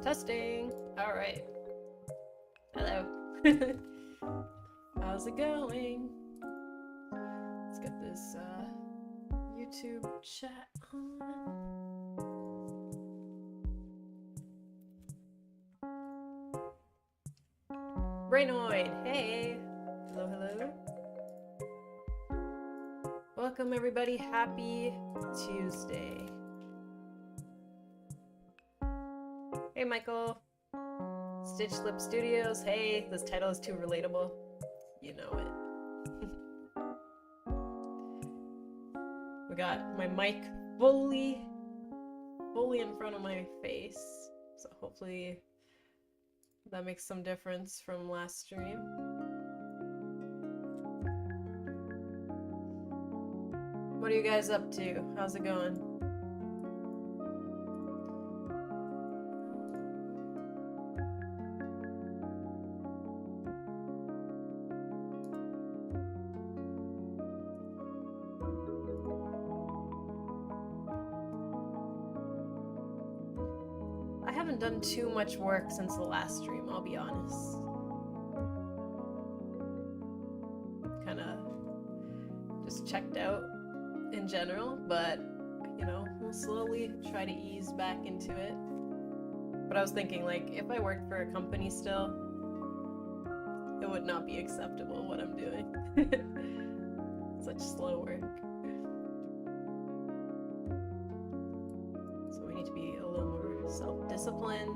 Testing. All right. Hello. How's it going? Let's get this YouTube chat on. Brainoid, hey. Hello, hello. Welcome everybody. Happy Tuesday. Hey, Michael. Stitch Lip Studios. Hey, this title is too relatable. You know it. We got my mic fully in front of my face. So hopefully that makes some difference from last stream. What are you guys up to? How's it going? I haven't done too much work since the last stream, I'll be honest. Kinda just checked out in general, but you know, we'll slowly try to ease back into it. But I was thinking, like, if I worked for a company still, it would not be acceptable what I'm doing. Such slow work. So we need to be a little more self-disciplined,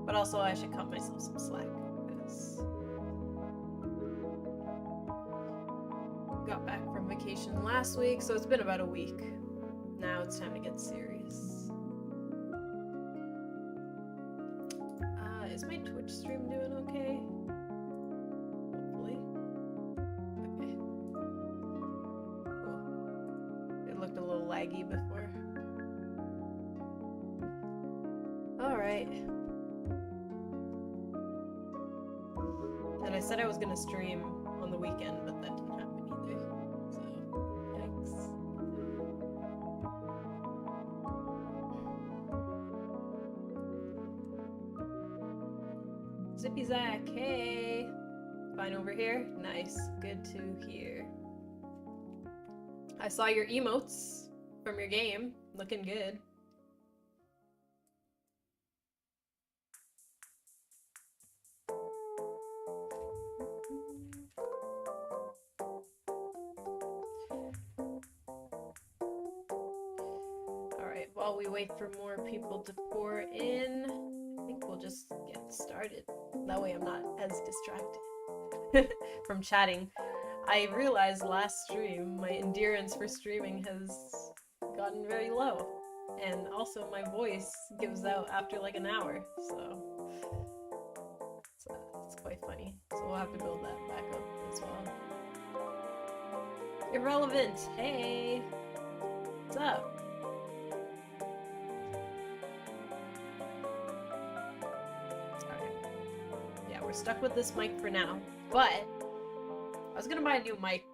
but also I should cut myself some slack because got back from vacation last week, so it's been about a week. Now it's time to get serious. Is my Twitch stream doing okay? Hopefully. Okay. Cool. It looked a little laggy before. Alright. And I said I was gonna stream on the weekend, but that didn't happen either. So, yikes. Zippy Zack, hey! Fine over here? Nice. Good to hear. I saw your emotes from your game. Looking good. Alright, while we wait for more people to pour in, I think we'll just get started. That way I'm not as distracted from chatting. I realized last stream my endurance for streaming has gotten very low. And also my voice gives out after like an hour, so it's quite funny. So we'll have to build that back up as well. Irrelevant, hey! What's up? We're stuck with this mic for now, but I was gonna buy a new mic,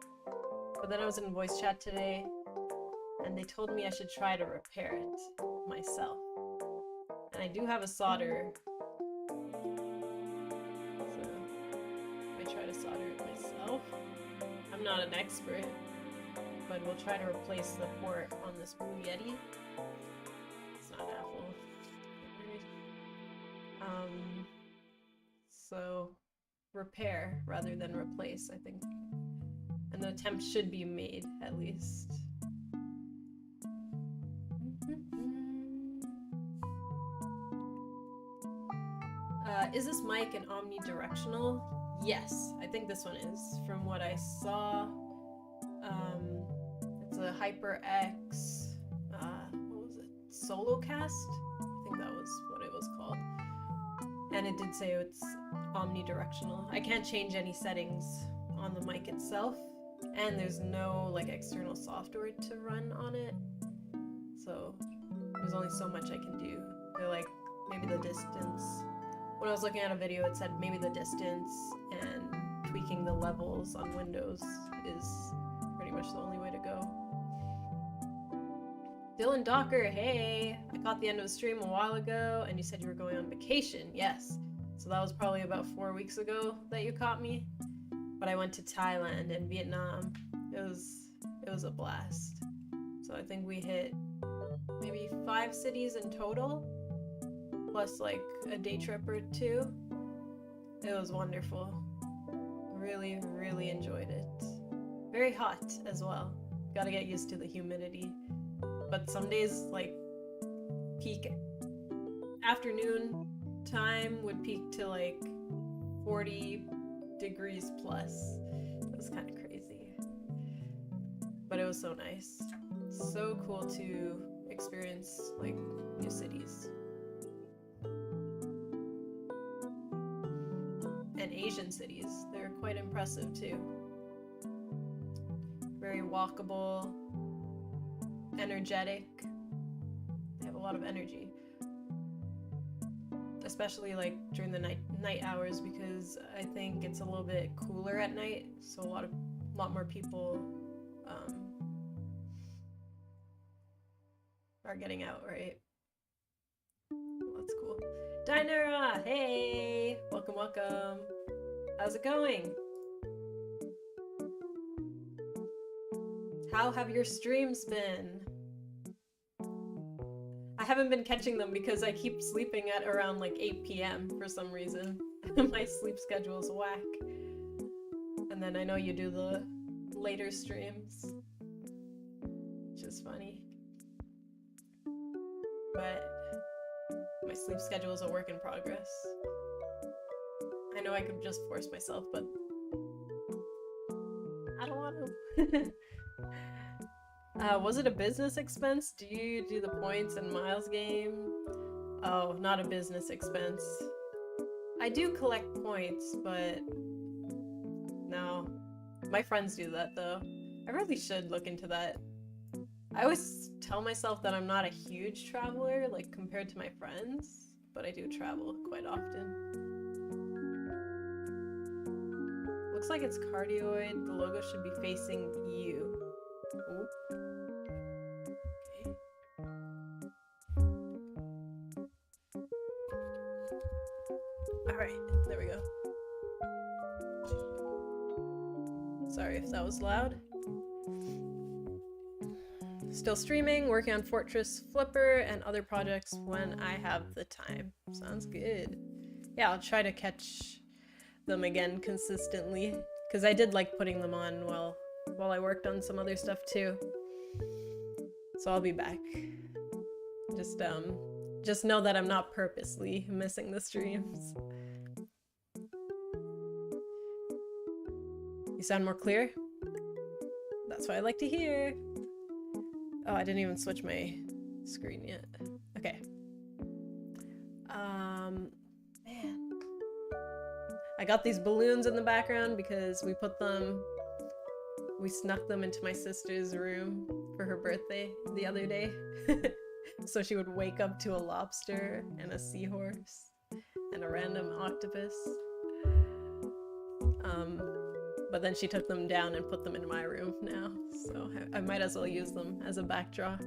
but then I was in voice chat today and they told me I should try to repair it myself. And I do have a solder, so I try to solder it myself. I'm not an expert, but we'll try to replace the port on this Blue Yeti. It's not Apple. So repair rather than replace, I think. An attempt should be made, at least. Is this mic an omnidirectional? Yes, I think this one is. From what I saw, it's a HyperX, what was it? Solocast? I think that was what it was called. And it did say it's omnidirectional. I can't change any settings on the mic itself, and there's no like external software to run on it, so there's only so much I can do. They're like, maybe the distance. When I was looking at a video, it said maybe the distance and tweaking the levels on Windows is pretty much the only way to go. Dylan Docker, hey! I caught the end of the stream a while ago, and you said you were going on vacation. Yes. So that was probably about 4 weeks ago that you caught me. But I went to Thailand and Vietnam. It was a blast. So I think we hit maybe 5 cities in total, plus like a day trip or 2. It was wonderful. Really, really enjoyed it. Very hot as well. Gotta get used to the humidity. But some days, like, peak afternoon time would peak to like 40 degrees plus. It was kind of crazy. But it was so nice. So cool to experience like new cities. And Asian cities. They're quite impressive too. Very walkable, energetic. They have a lot of energy. Especially like during the night hours, because I think it's a little bit cooler at night, so a lot more people are getting out, right? Well, that's cool. Dinera, hey! Welcome, welcome. How's it going? How have your streams been? I haven't been catching them because I keep sleeping at around like 8 p.m. for some reason. My sleep schedule is whack. And then I know you do the later streams, which is funny. But my sleep schedule is a work in progress. I know I could just force myself, but I don't want to. Was it a business expense? Do you do the points and miles game? Oh, not a business expense. I do collect points, but no. My friends do that though. I really should look into that. I always tell myself that I'm not a huge traveler, like compared to my friends, but I do travel quite often. Looks like it's cardioid. The logo should be facing you. Ooh. Alright, there we go. Sorry if that was loud. Still streaming, working on Fortress Flipper and other projects when I have the time. Sounds good. Yeah, I'll try to catch them again consistently, because I did like putting them on while I worked on some other stuff too. So I'll be back. Just know that I'm not purposely missing the streams. You sound more clear? That's what I like to hear. Oh, I didn't even switch my screen yet. Okay. Man. I got these balloons in the background because we snuck them into my sister's room for her birthday the other day. So she would wake up to a lobster and a seahorse and a random octopus. But then she took them down and put them in my room now, so I might as well use them as a backdrop.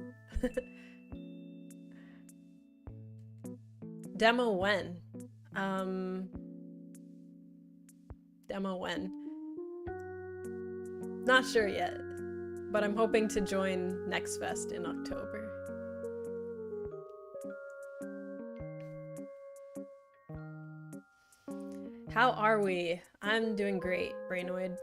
Demo when? Demo when? Not sure yet, but I'm hoping to join Next Fest in October. How are we? I'm doing great, Brainoid.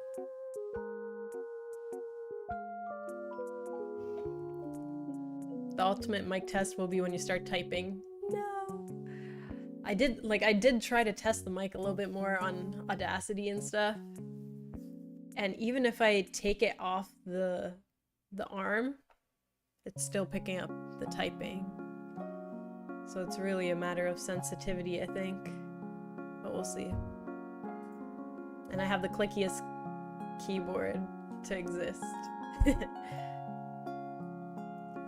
The ultimate mic test will be when you start typing. No. I did try to test the mic a little bit more on Audacity and stuff. And even if I take it off the arm, it's still picking up the typing. So it's really a matter of sensitivity, I think. But we'll see. And I have the clickiest keyboard to exist.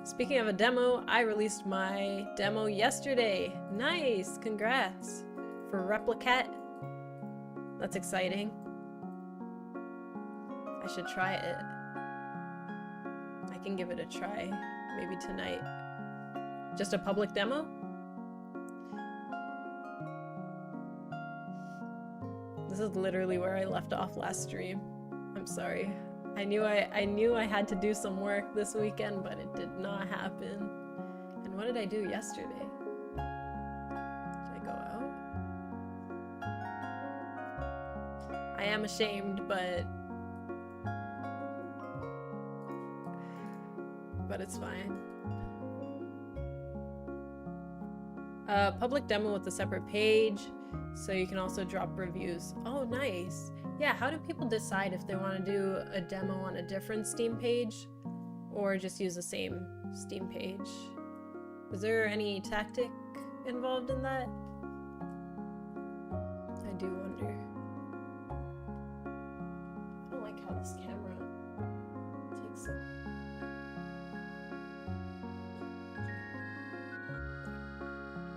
Speaking of a demo, I released my demo yesterday. Nice! Congrats! For Replicat. That's exciting. I should try it. I can give it a try maybe tonight. Just a public demo? This is literally where I left off last stream. I'm sorry. I knew I had to do some work this weekend, but it did not happen. And what did I do yesterday? Did I go out? I am ashamed, but it's fine. Public demo with a separate page, so you can also drop reviews. Oh, nice. Yeah, how do people decide if they want to do a demo on a different Steam page or just use the same Steam page? Was there any tactic involved in that? I do wonder. I don't like how this camera takes it.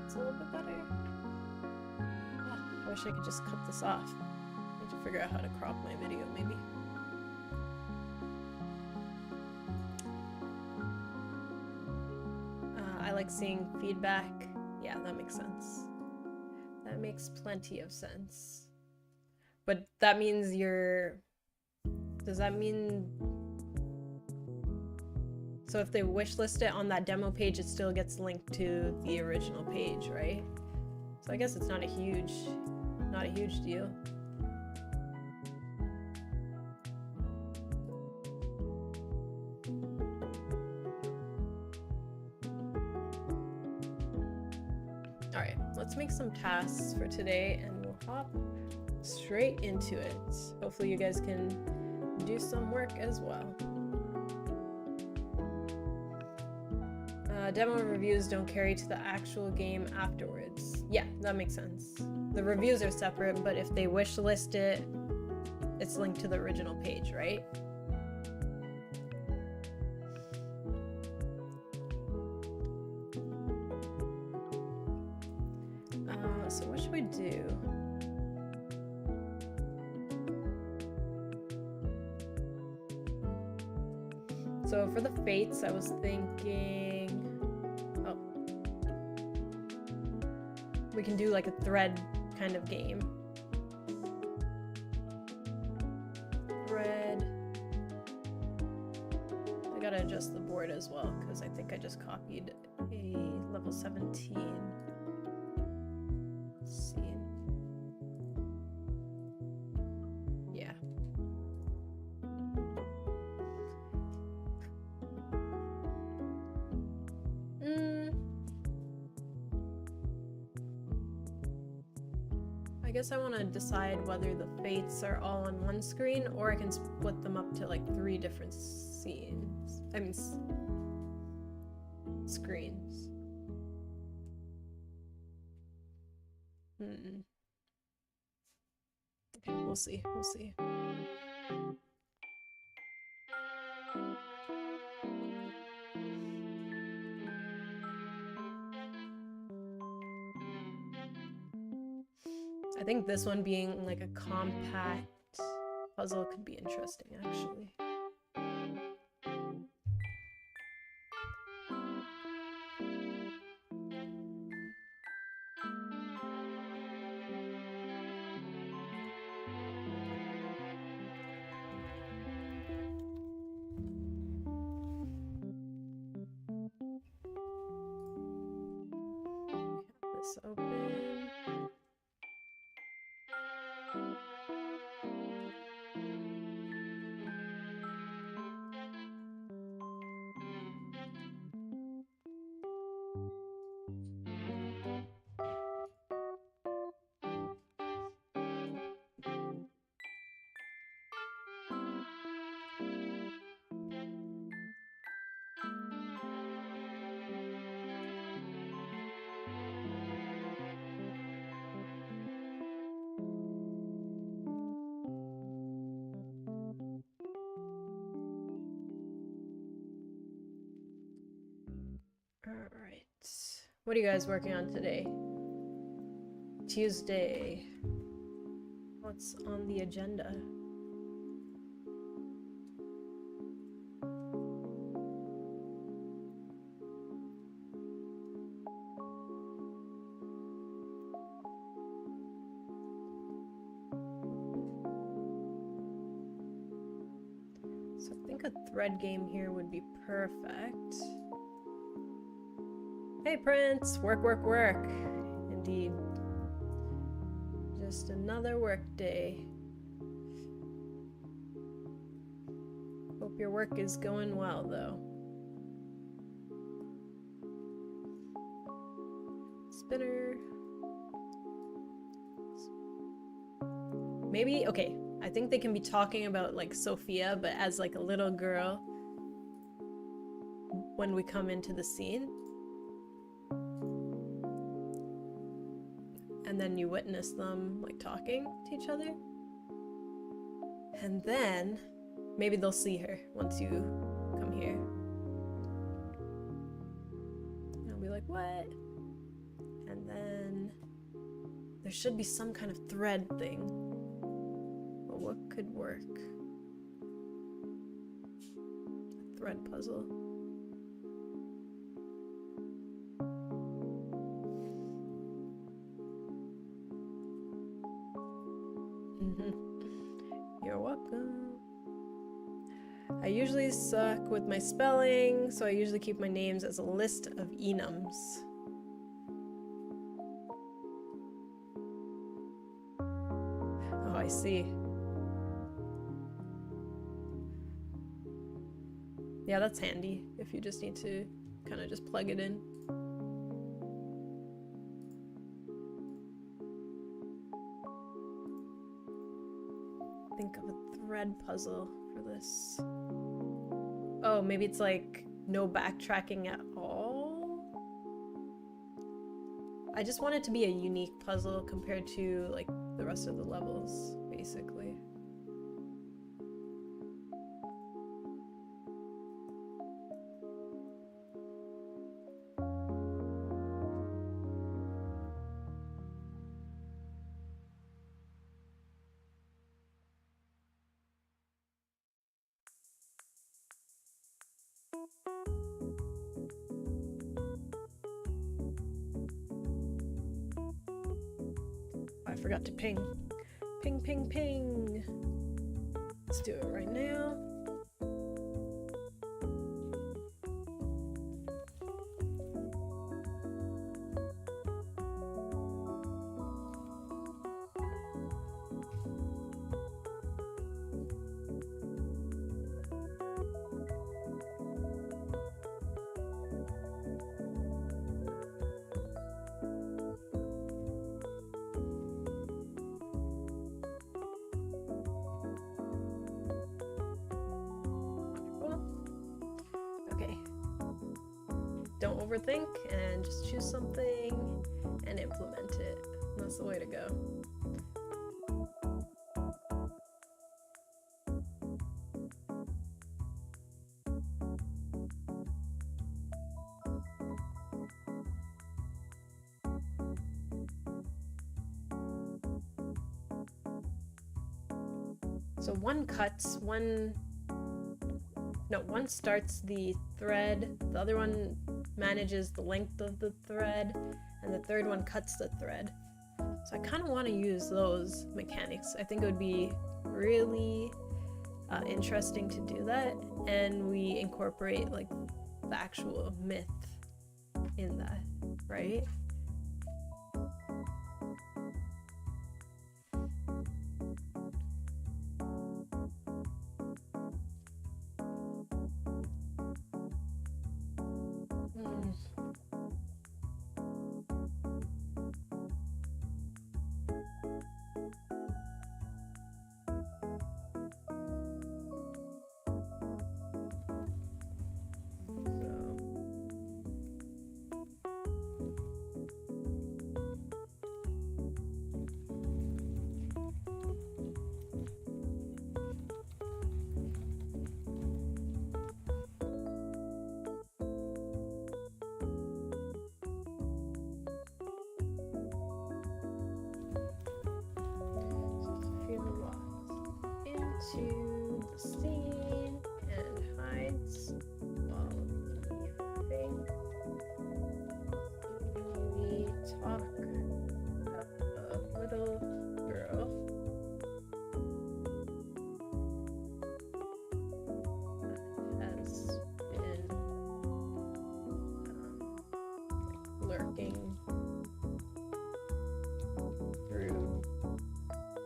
It's a little bit better. I wish I could just cut this off. I need to figure out how to crop my video, maybe. I like seeing feedback. Yeah, that makes sense. That makes plenty of sense. But that means you're... Does that mean... So if they wishlist it on that demo page, it still gets linked to the original page, right? So I guess it's not a huge deal. All right, let's make some tasks for today and we'll hop straight into it. Hopefully you guys can do some work as well. Demo reviews don't carry to the actual game afterwards. Yeah, that makes sense. The reviews are separate, but if they wish list it, it's linked to the original page, right? So what should we do? So for the fates, I was thinking... Oh. We can do like a thread kind of game. Thread. I gotta adjust the board as well, because I think I just copied a level 17 scene. Yeah. I guess I want to decide whether the fates are all on one screen or I can split them up to like 3 different scenes. I mean, screens. Okay, we'll see. We'll see. I think this one being like a compact puzzle could be interesting, actually. We have this open. Alright. What are you guys working on today? Tuesday. What's on the agenda? So I think a thread game here would be perfect. Hey Prince! Work, work, work! Indeed. Just another work day. Hope your work is going well, though. Spinner. Maybe, okay, I think they can be talking about like Sophia, but as like a little girl when we come into the scene. And then you witness them like talking to each other. And then maybe they'll see her once you come here. And I'll be like, what? And then there should be some kind of thread thing. But what could work? A thread puzzle. You're welcome. I usually suck with my spelling, so I usually keep my names as a list of enums. Oh, I see. Yeah, that's handy if you just need to kind of just plug it in. Think of a thread puzzle for this. Oh, maybe it's like no backtracking at all? I just want it to be a unique puzzle compared to like the rest of the levels, basically. I forgot to ping. Ping, ping, ping. Let's do it right now. Don't overthink and just choose something and implement it. That's the way to go. So one starts the thread, the other one manages the length of the thread, and the third one cuts the thread. So I kind of want to use those mechanics. I think it would be really interesting to do that, and we incorporate like the actual myth in that, right? To the scene and hides while leaving. We talk about a little girl. lurking through,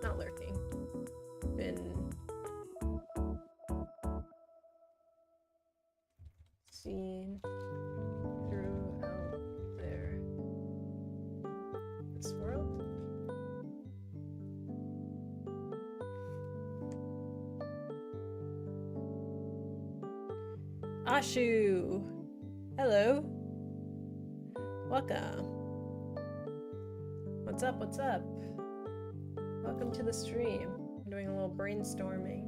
not lurking, been seen throughout this world. Ashu! Hello! Welcome! What's up, what's up? Welcome to the stream. I'm doing a little brainstorming.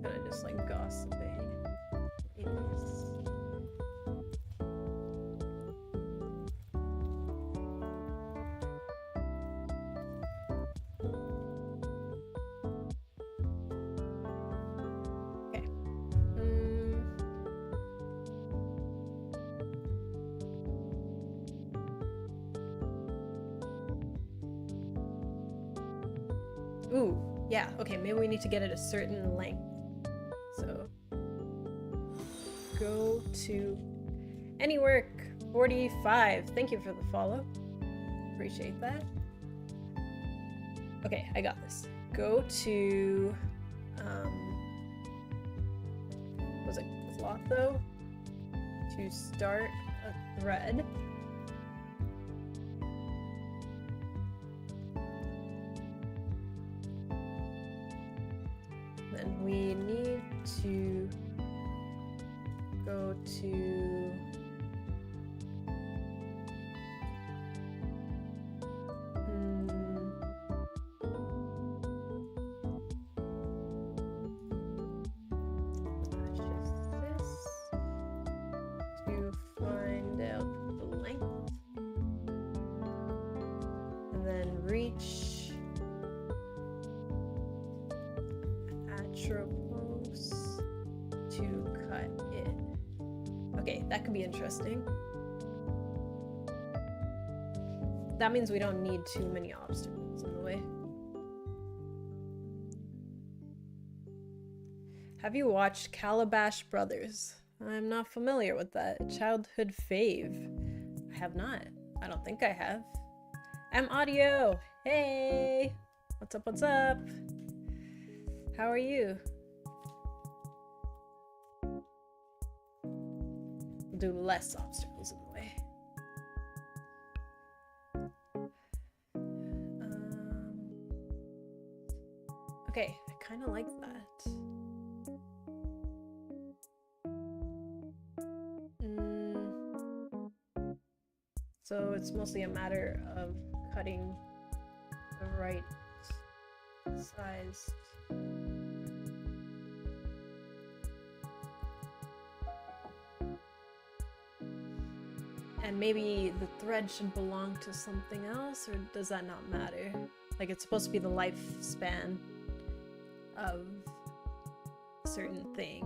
Kinda just like gossiping. Ooh, yeah, okay, maybe we need to get it a certain length. So, go to any work 45. Thank you for the follow. Appreciate that. Okay, I got this. Go to, was it cloth though? To start a thread. Then we need to go to to find out the length, and then reach Atropos to cut it. Okay, that could be interesting. That means we don't need too many obstacles in the way. Have you watched Calabash Brothers? I'm not familiar with that. Childhood fave. I have not. I don't think I have. Audio. Hey! What's up, what's up? How are you? We'll do less obstacles in the way. Okay, I kind of like that. So it's mostly a matter of cutting the right size. And maybe the thread should belong to something else, or does that not matter? Like, it's supposed to be the lifespan of a certain thing.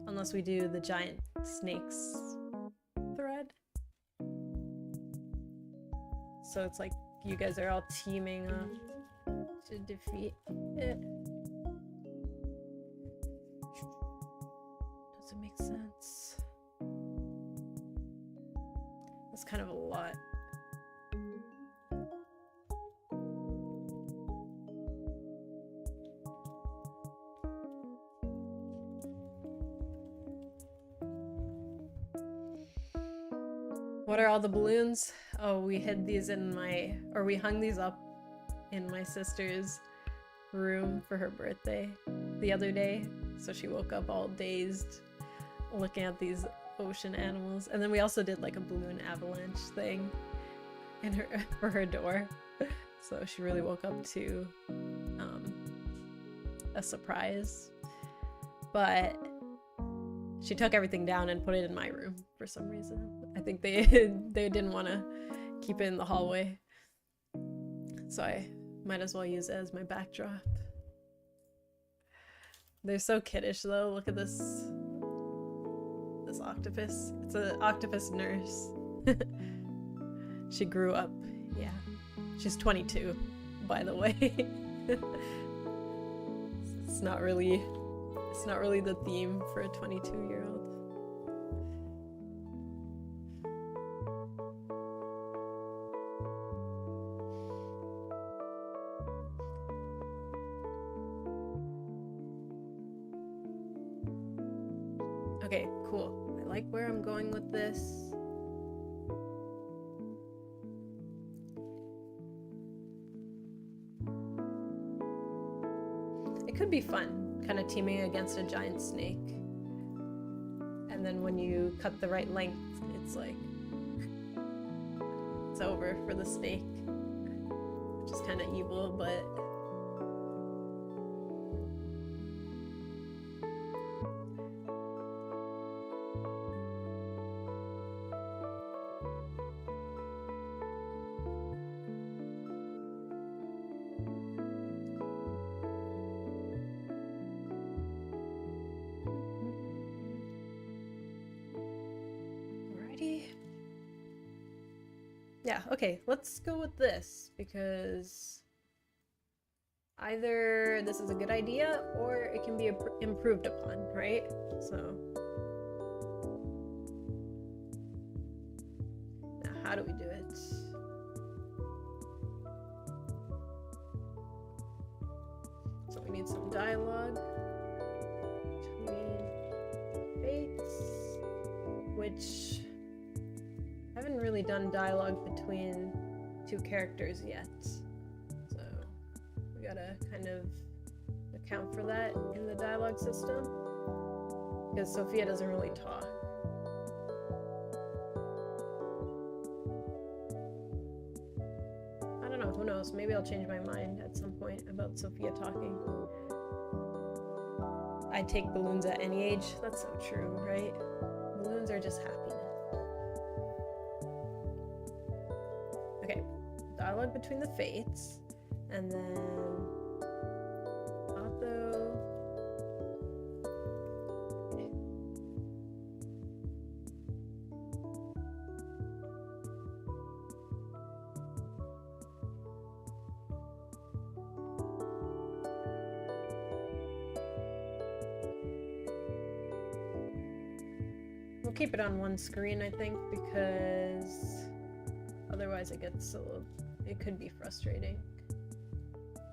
Unless we do the giant snake's thread. So it's like you guys are all teaming up to defeat it. Does it make sense? That's kind of a lot. What are all the balloons? Oh, we hid these in we hung these up in my sister's room for her birthday the other day. So she woke up all dazed looking at these ocean animals. And then we also did like a balloon avalanche thing in for her door. So she really woke up to a surprise. But she took everything down and put it in my room for some reason. I think they didn't want to keep it in the hallway. So I might as well use it as my backdrop. They're so kiddish though. Look at this octopus. It's an octopus nurse. She grew up. Yeah. She's 22, by the way. It's not really the theme for a 22-year-old. Okay, cool. I like where I'm going with this. It could be fun, kind of teaming against a giant snake. And then when you cut the right length, it's like, it's over for the snake. Which is kind of evil, but... Yeah, okay, let's go with this, because either this is a good idea or it can be improved upon, right? So, now how do we do it? So we need some dialogue between fates, which... I haven't really done dialogue between two characters yet, so we gotta kind of account for that in the dialogue system, because Sophia doesn't really talk. I don't know, who knows, maybe I'll change my mind at some point about Sophia talking. I take balloons at any age, that's so true, right? Balloons are just happiness. Dialogue between the fates, and then Otho. We'll keep it on one screen, I think, because otherwise it gets a little... It could be frustrating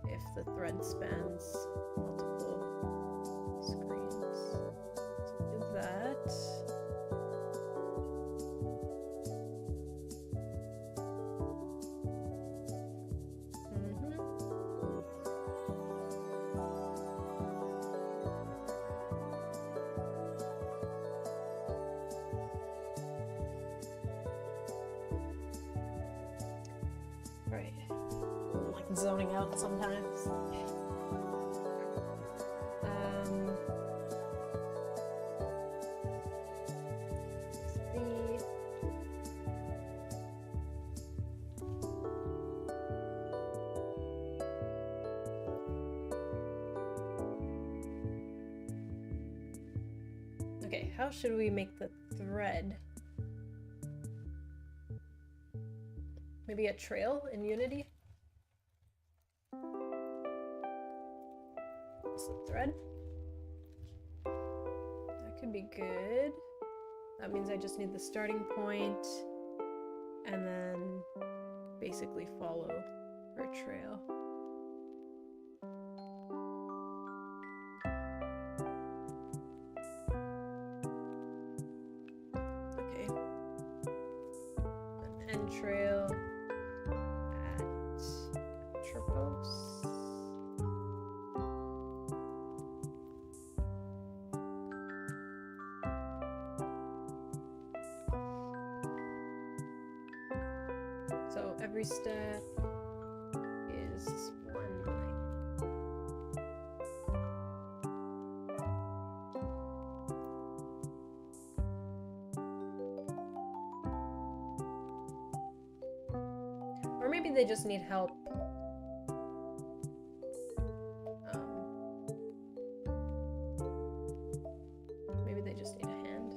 if the thread spans multiple screens. So do that. Right. I'm like zoning out sometimes. Okay, how should we make the thread? Maybe a trail in Unity? That's the thread. That could be good. That means I just need the starting point and then basically follow her trail. Okay. An end trail. So every step is one line. Or maybe they just need help. Maybe they just need a hand.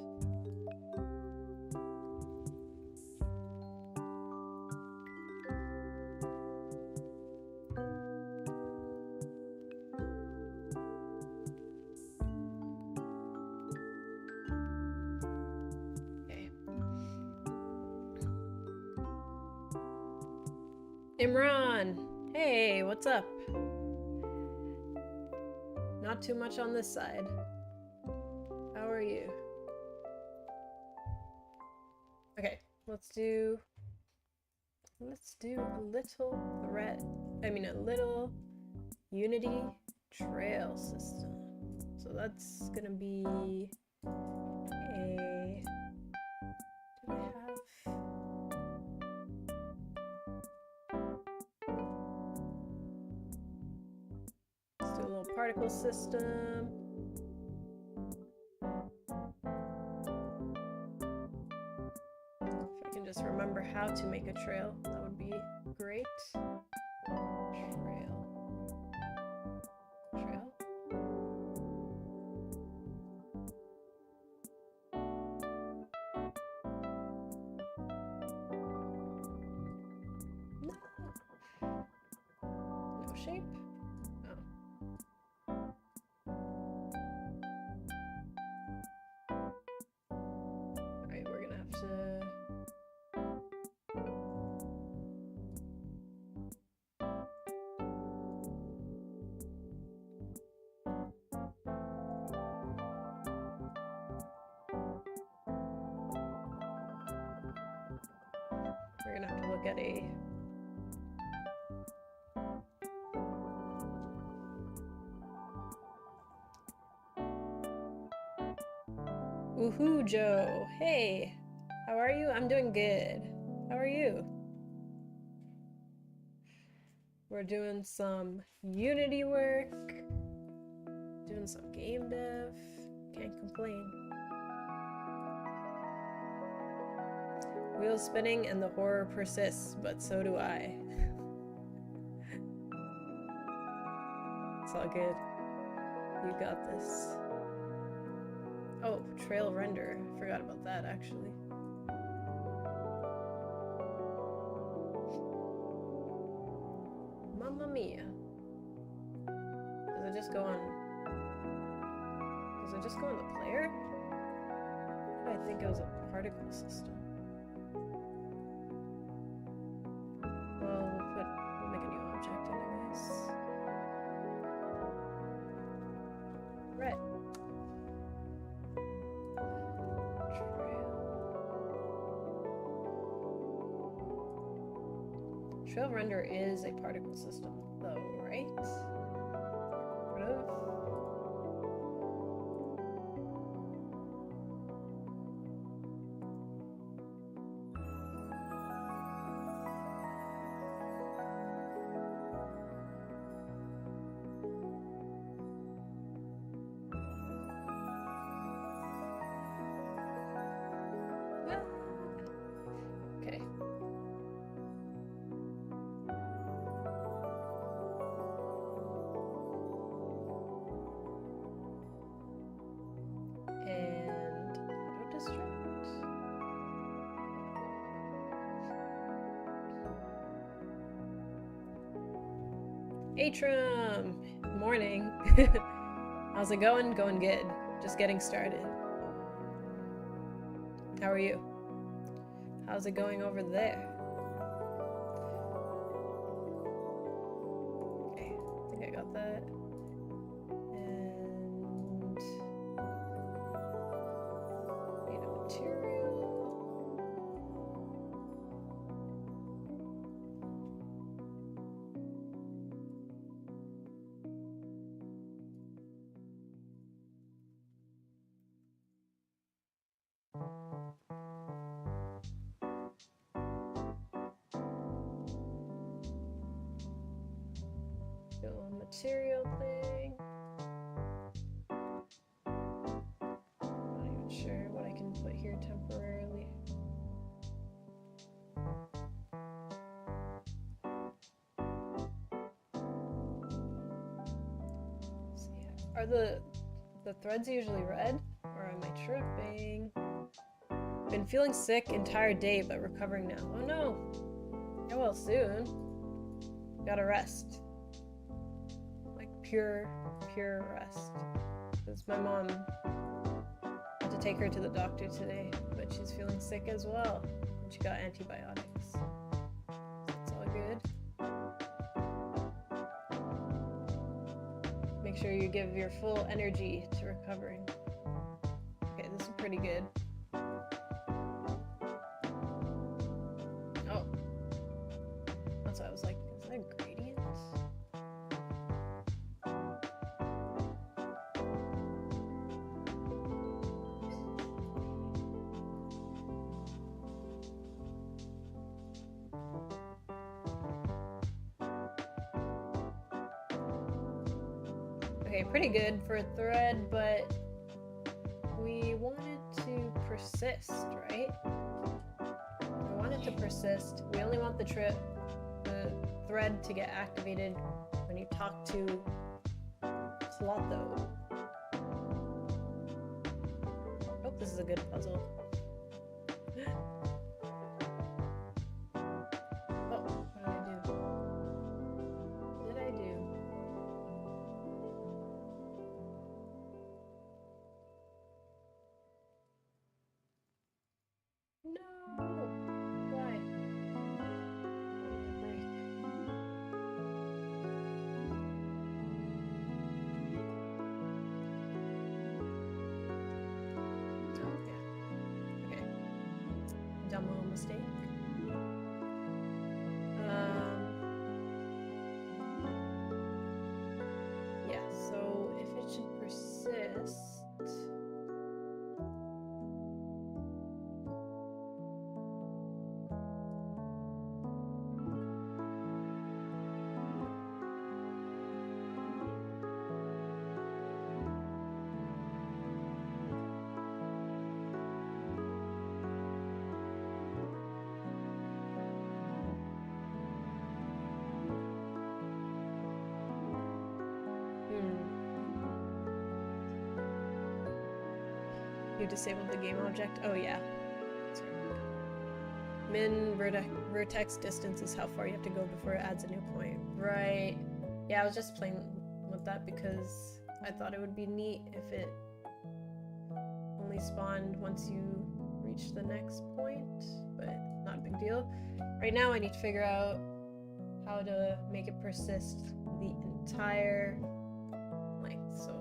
Imran! Hey, what's up? Not too much on this side. How are you? Okay, let's do a little Unity trail system. So that's gonna be a... Do I have... Let's do a little particle system. If I can just remember how to make a trail, that would be great. Trail. No shape? Oh. Alright, we're gonna have to... We're gonna have to look at a... Woohoo, Joe! Hey! How are you? I'm doing good. How are you? We're doing some Unity work. Doing some game dev. Can't complain. Wheels spinning and the horror persists, but so do I. It's all good. You got this. Oh, trail render. Forgot about that, actually. Mamma mia. Does it just go on... Does it just go on the player? I think it was a particle system. Well, we'll make a new object anyways. Red. Trail render is a particle system, though, right? Sort of. Okay. And auto destruct. Atrum! Morning. How's it going? Going good. Just getting started. How are you? How's it going over there? Okay, I think I got that. And need a material. Little material thing. Not even sure what I can put here temporarily. Let's see. Are the threads usually red? Or am I tripping? Been feeling sick entire day, but recovering now. Oh no! Get well soon. Gotta rest. Pure rest. Because my mom had to take her to the doctor today, but she's feeling sick as well. And she got antibiotics. So it's all good. sure you give your full energy to recovering. Okay, this is pretty good. Oh. That's what I was like, is that gradient? Okay, pretty good for a thread, but we wanted to persist, right? We wanted to persist. We only want the thread to get activated when you talk to Clotho. Hope this is a good puzzle. Oh, what did I do? What did I do? No! Why? Okay. Dumb little mistake. Yeah, so if it should persist. You disabled the game object? Oh yeah. Sorry. Min vertex distance is how far you have to go before it adds a new point. Right. Yeah, I was just playing with that because I thought it would be neat if it only spawned once you reach the next point, but not a big deal. Right now I need to figure out how to make it persist the entire length, so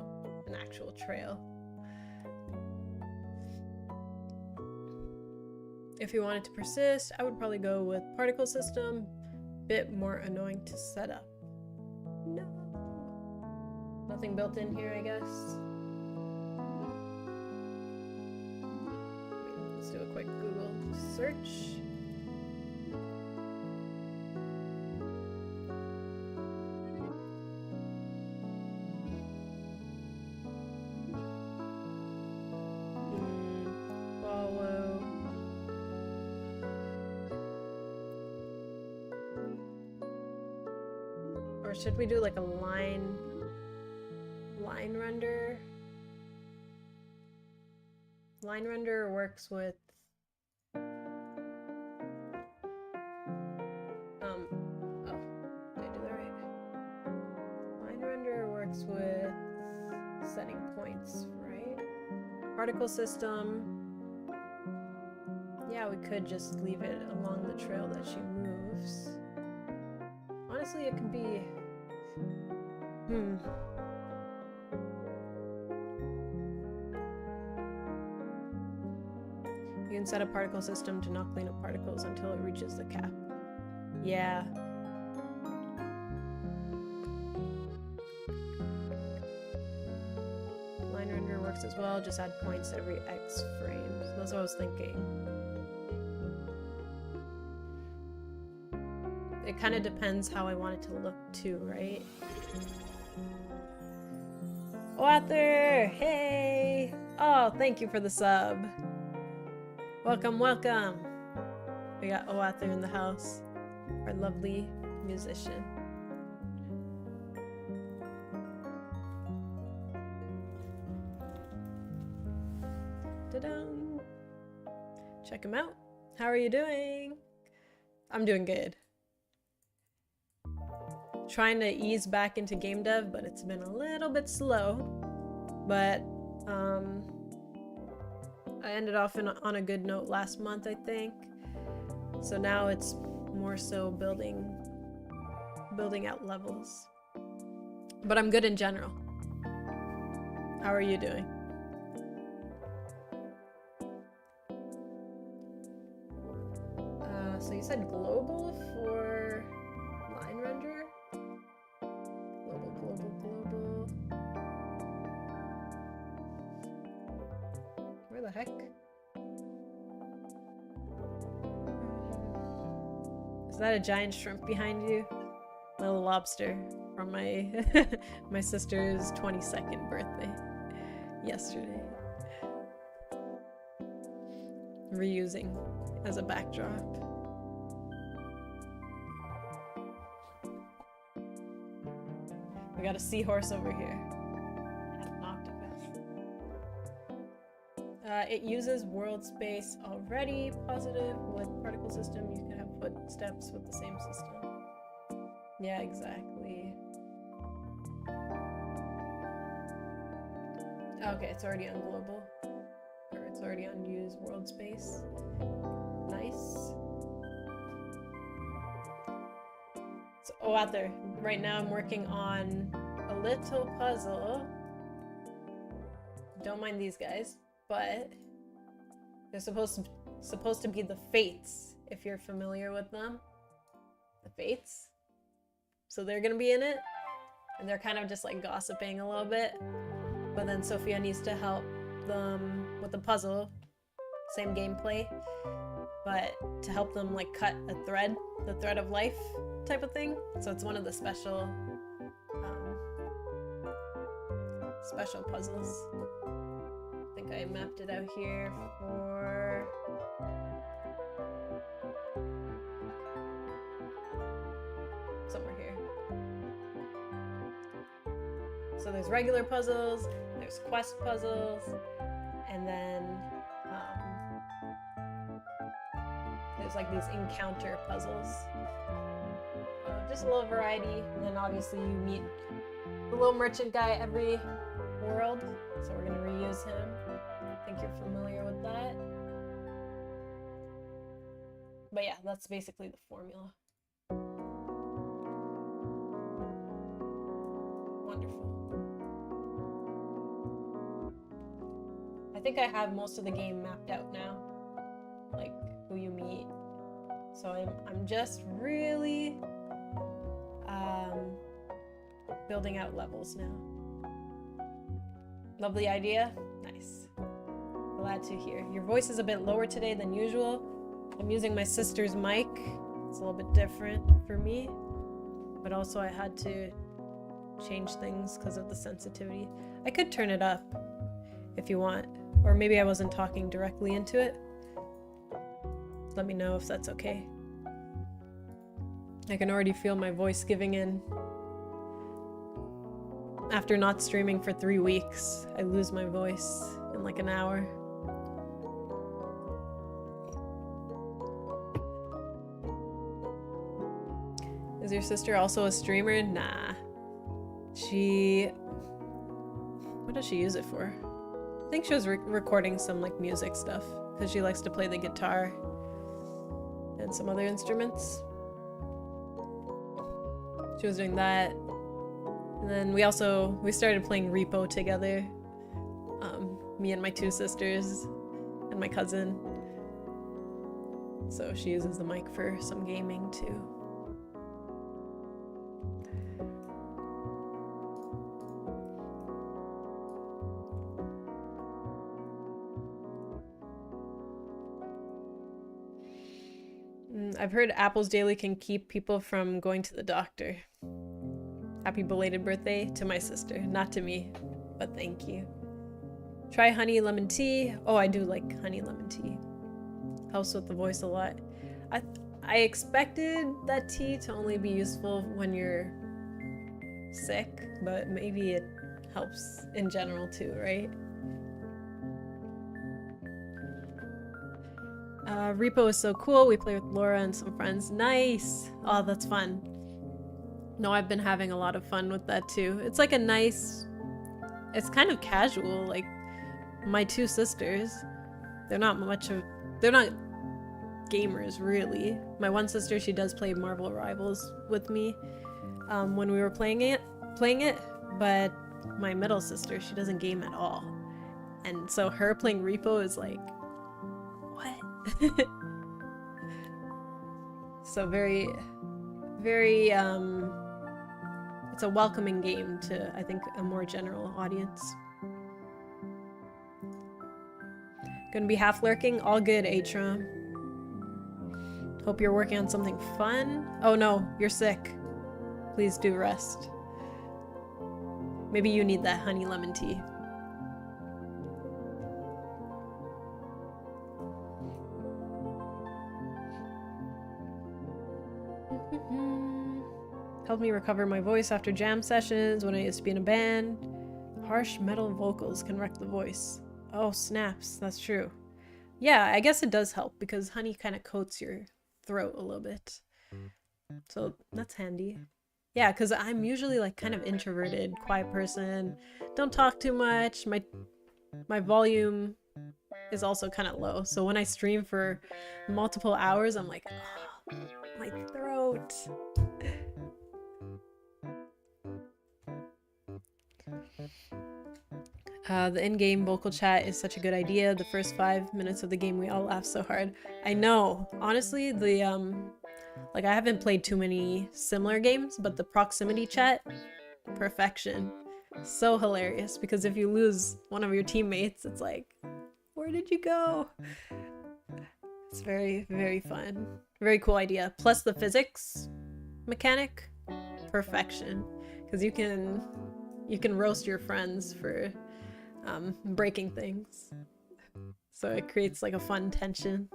an actual trail. If you want it to persist, I would probably go with particle system. Bit more annoying to set up. No. Nothing built in here, I guess. Let's do a quick Google search. Or should we do like a line render? Line render works with oh, did I do that right? Line render works with setting points, right? Particle system. Yeah, we could just leave it along the trail that she moves. Honestly, it could be You can set a particle system to not clean up particles until it reaches the cap. Yeah. Line render works as well, just add points every X frames. That's what I was thinking. It kind of depends how I want it to look too, right? Oathr! Hey! Oh, thank you for the sub. Welcome, welcome. We got Oathr in the house. Our lovely musician. Ta-dum! Check him out. How are you doing? I'm doing good. Trying to ease back into game dev, but it's been a little bit slow. But I ended off on a good note last month, I think. So now it's more so building out levels. But I'm good in general. How are you doing? So you said global for line renderer? Global. Where the heck? Is that a giant shrimp behind you? Little lobster from my my sister's 22nd birthday yesterday. Reusing as a backdrop. We got a seahorse over here. And an octopus. It uses world space already. Positive with particle system. You can have footsteps with the same system. Yeah, exactly. Okay, it's already on global. Or it's already on use world space. Nice. So, Oathr, right now I'm working on a little puzzle. Don't mind these guys, but they're supposed to be the Fates, if you're familiar with them. The Fates. So they're gonna be in it, and they're kind of just like gossiping a little bit. But then Sophia needs to help them with the puzzle, same gameplay, but to help them like cut a thread, the thread of life type of thing. So it's one of the special puzzles. I think I mapped it out here for somewhere here. So there's regular puzzles, there's quest puzzles, and then there's like these encounter puzzles. Just a little variety, and then obviously you meet the little merchant guy every world, so we're gonna reuse him. I think you're familiar with that. But yeah, that's basically the formula. Wonderful. I think I have most of the game mapped out now, like who you meet. So I'm just really building out levels now. Lovely idea. Nice. Glad to hear. Your voice is a bit lower today than usual. I'm using my sister's mic. It's a little bit different for me, but also I had to change things because of the sensitivity. I could turn it up if you want, or maybe I wasn't talking directly into it. Let me know if that's okay. I can already feel my voice giving in. After not streaming for 3 weeks, I lose my voice in like an hour. Is your sister also a streamer? Nah. What does she use it for? I think she was recording some like music stuff because she likes to play the guitar and some other instruments. She was doing that. And then we started playing Repo together. Me and my 2 sisters and my cousin. So she uses the mic for some gaming too. I've heard apples daily can keep people from going to the doctor. Happy belated birthday to my sister, not to me, but thank you. Try honey lemon tea. Oh, I do like honey lemon tea. Helps with the voice a lot. I expected that tea to only be useful when you're sick, but maybe it helps in general too, right? Repo is so cool. We play with Laura and some friends. Nice! Oh, that's fun. No, I've been having a lot of fun with that too. It's like a nice... It's kind of casual. Like, my 2 sisters, they're not gamers, really. My one sister, she does play Marvel Rivals with me when we were playing it, but my middle sister, she doesn't game at all. And so her playing Repo is like, what? So very, very, it's a welcoming game to, I think, a more general audience. Gonna be half lurking? All good, Atrum. Hope you're working on something fun. Oh no, you're sick. Please do rest. Maybe you need that honey lemon tea. Helped me recover my voice after jam sessions when I used to be in a band. Harsh metal vocals can wreck the voice. Oh, snaps. That's true. Yeah, I guess it does help because honey kind of coats your throat a little bit. So that's handy. Yeah, because I'm usually like kind of introverted, quiet person. Don't talk too much. My volume is also kind of low. So when I stream for multiple hours, I'm like, oh, my throat. The in-game vocal chat is such a good idea. The first 5 minutes of the game, we all laugh so hard. I know. Honestly, the like I haven't played too many similar games, but the proximity chat, perfection. So hilarious because if you lose one of your teammates, it's like, where did you go? It's very, very fun. Very cool idea. Plus the physics mechanic, perfection. Because you can roast your friends for breaking things. So it creates like a fun tension.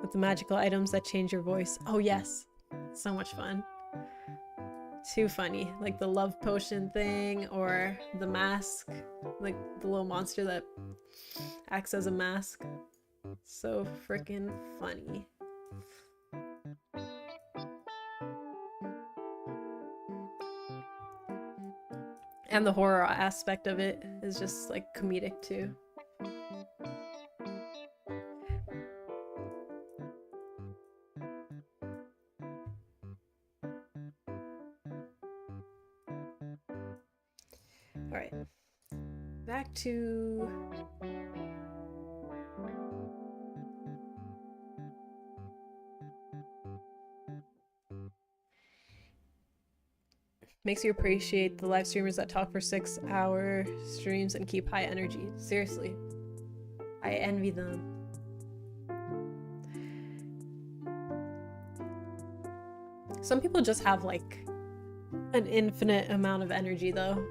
With the magical items that change your voice. Oh yes, so much fun. Too funny. Like the love potion thing or the mask. Like the little monster that acts as a mask. So freaking funny. And the horror aspect of it is just like comedic too. Alright. Back to... Makes you appreciate the live streamers that talk for 6-hour streams and keep high energy. Seriously. I envy them. Some people just have like an infinite amount of energy though.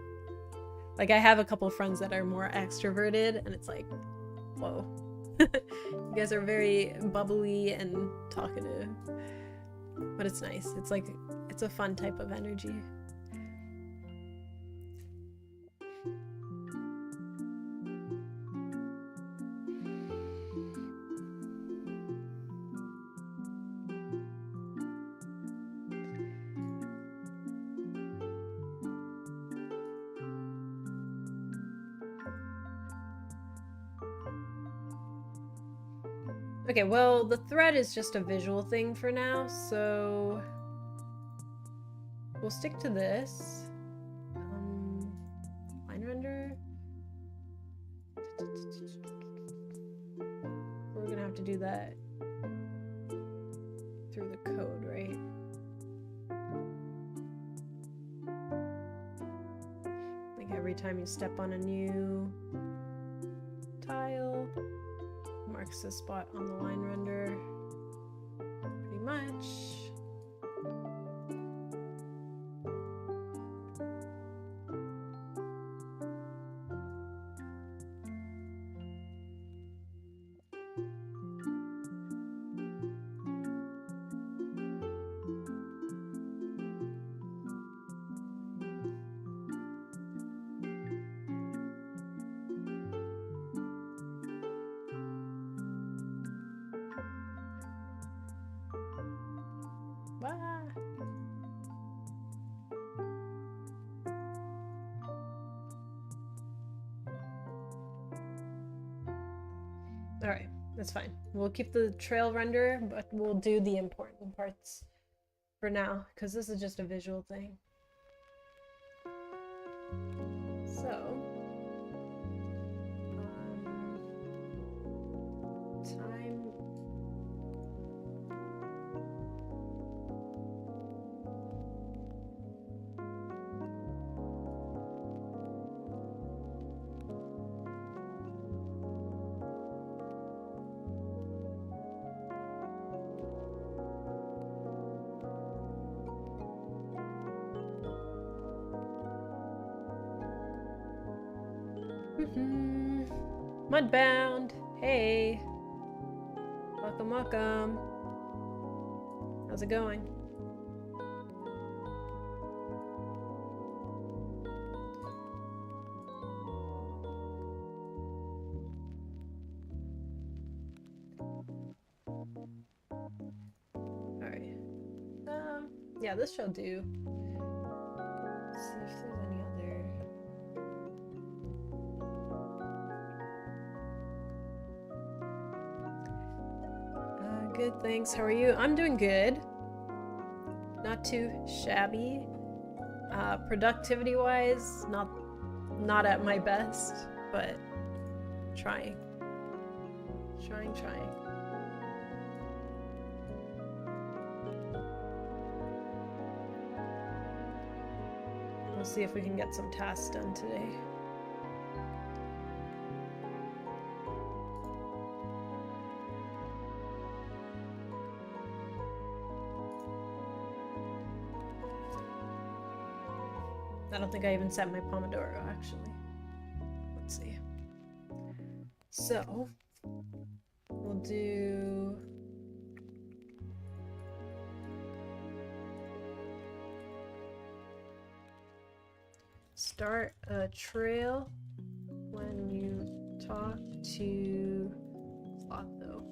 Like I have a couple of friends that are more extroverted and it's like, whoa. You guys are very bubbly and talkative. But it's nice. It's like, it's a fun type of energy. Okay, well, the thread is just a visual thing for now, so we'll stick to this. Line render. We're gonna have to do that through the code, right? Like every time you step on a new tile, marks the spot on the line render. Pretty much. Alright, that's fine. We'll keep the trail render, but we'll do the important parts. for now, because this is just a visual thing. So, time. Mudbound. Hey. Welcome, welcome. How's it going? Alright. Yeah, this shall do. Let's see if there's any other. Good, thanks. How are you? I'm doing good. Not too shabby. Productivity-wise, not at my best, but trying. Trying. We'll see if we can get some tasks done today. I don't think I even set my Pomodoro, actually. Let's see. So, we'll do... Start a trail when you talk to clock, though.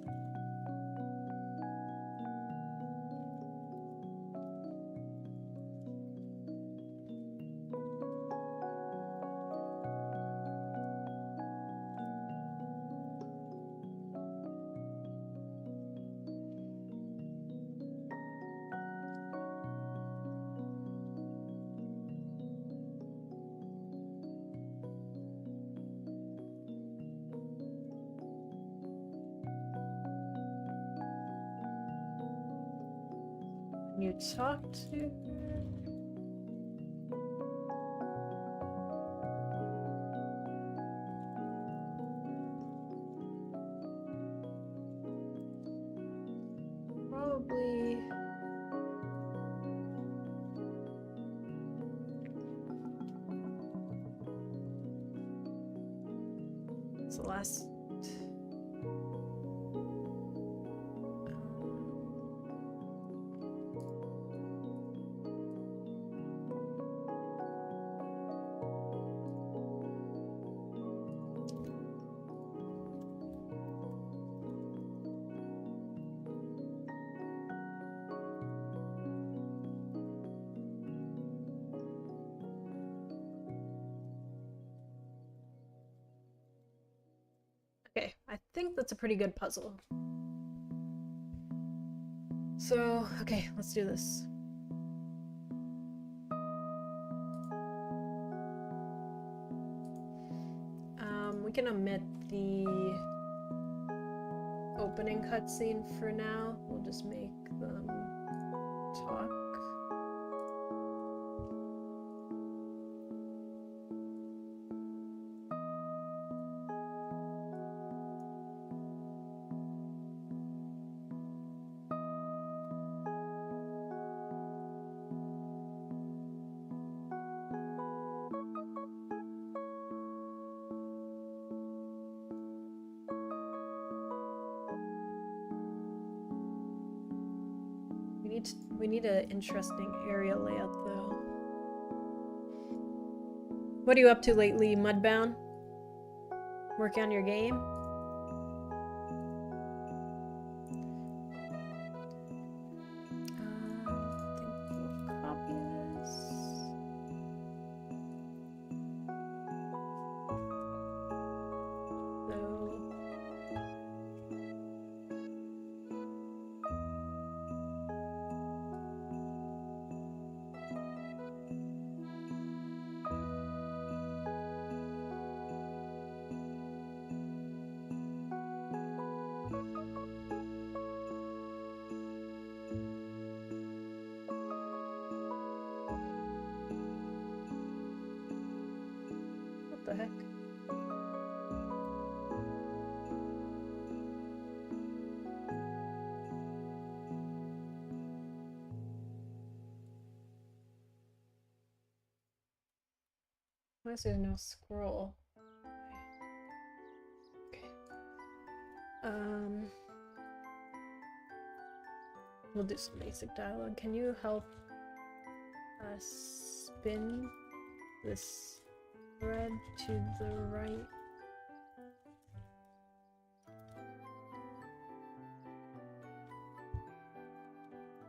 You talk to her. Probably it's the last. Okay, I think that's a pretty good puzzle. So, okay, let's do this. We can omit the opening cutscene for now. We'll just make them talk. We need an interesting area layout, though. What are you up to lately, Mudbound? Working on your game? I think we'll copy this. So heck? Why is there no scroll? Okay. We'll do some basic dialogue. Can you help us spin this thread to the right?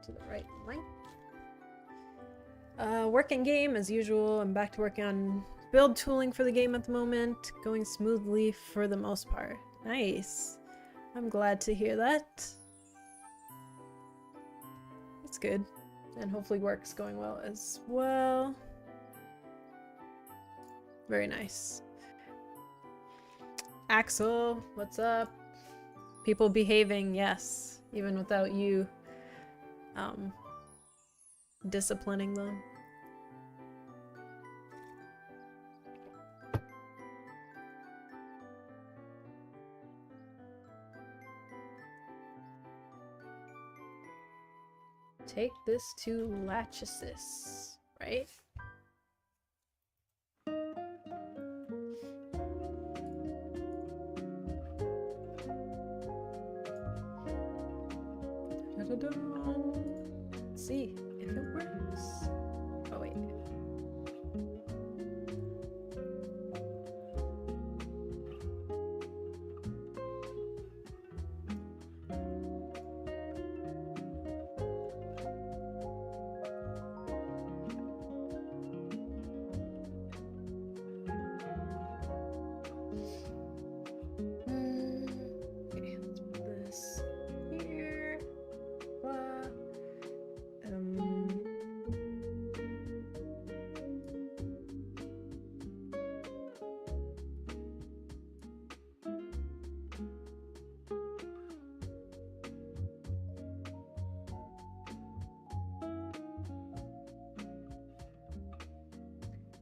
To the right length. Working game as usual. I'm back to working on build tooling for the game at the moment. Going smoothly for the most part. Nice. I'm glad to hear that. That's good. And hopefully work's going well as well. Very nice. Axel, what's up? People behaving, yes. Even without you disciplining them. Take this to Lachesis, right? Let's see if it works. Oh wait. Okay, let's put this here. Blah.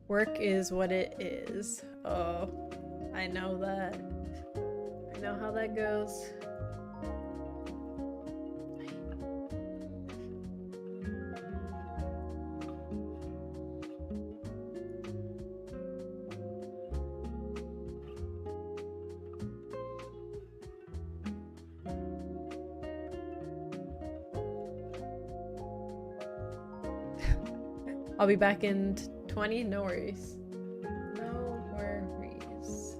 Work is what it is. Oh, I know that. I know how that goes. I'll be back in 20, no worries. No worries.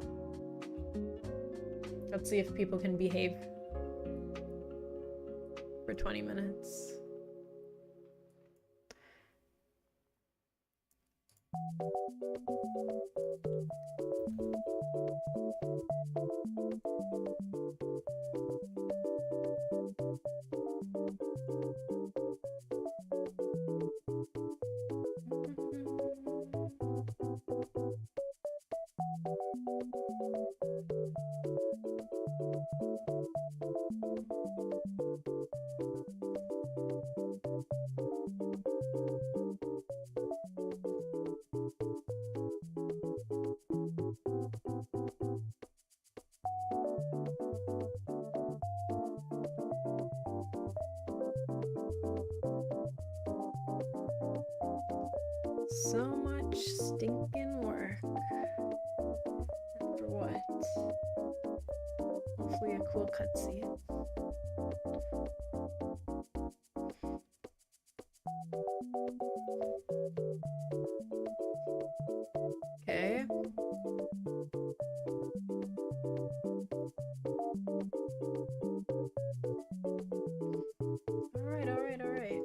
Let's see if people can behave for 20 minutes. So much stinking work. And for what? Hopefully a cool cutscene. Okay. Alright, alright, alright.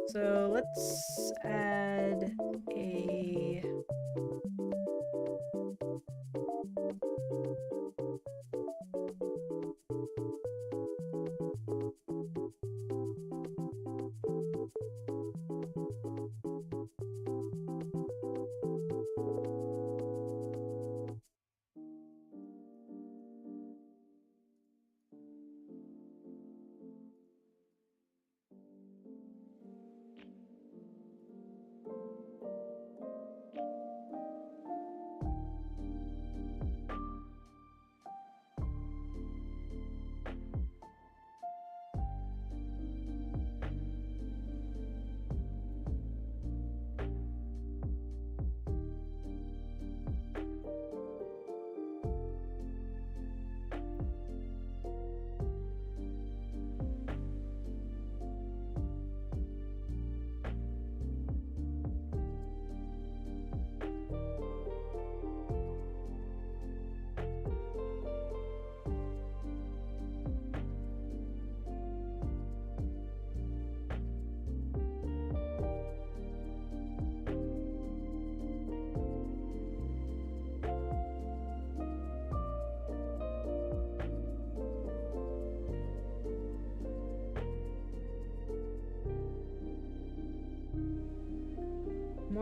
So let's add a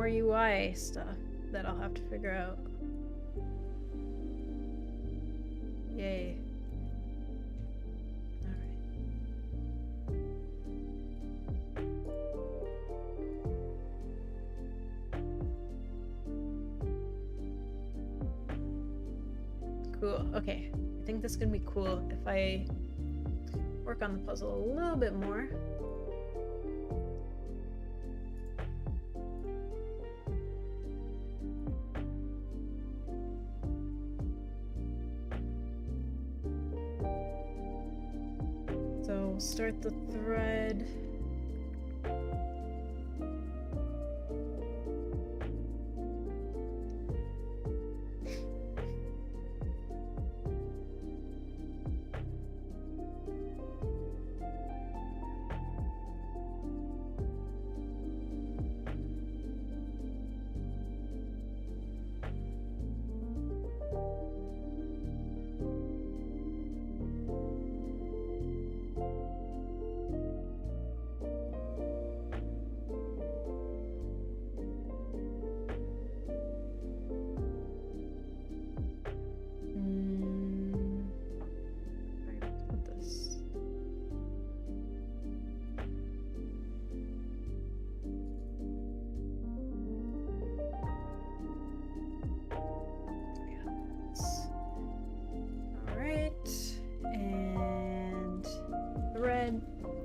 more UI stuff that I'll have to figure out. Yay. Cool. Okay. I think this is gonna be cool if I work on the puzzle a little bit more. So we'll start the thread.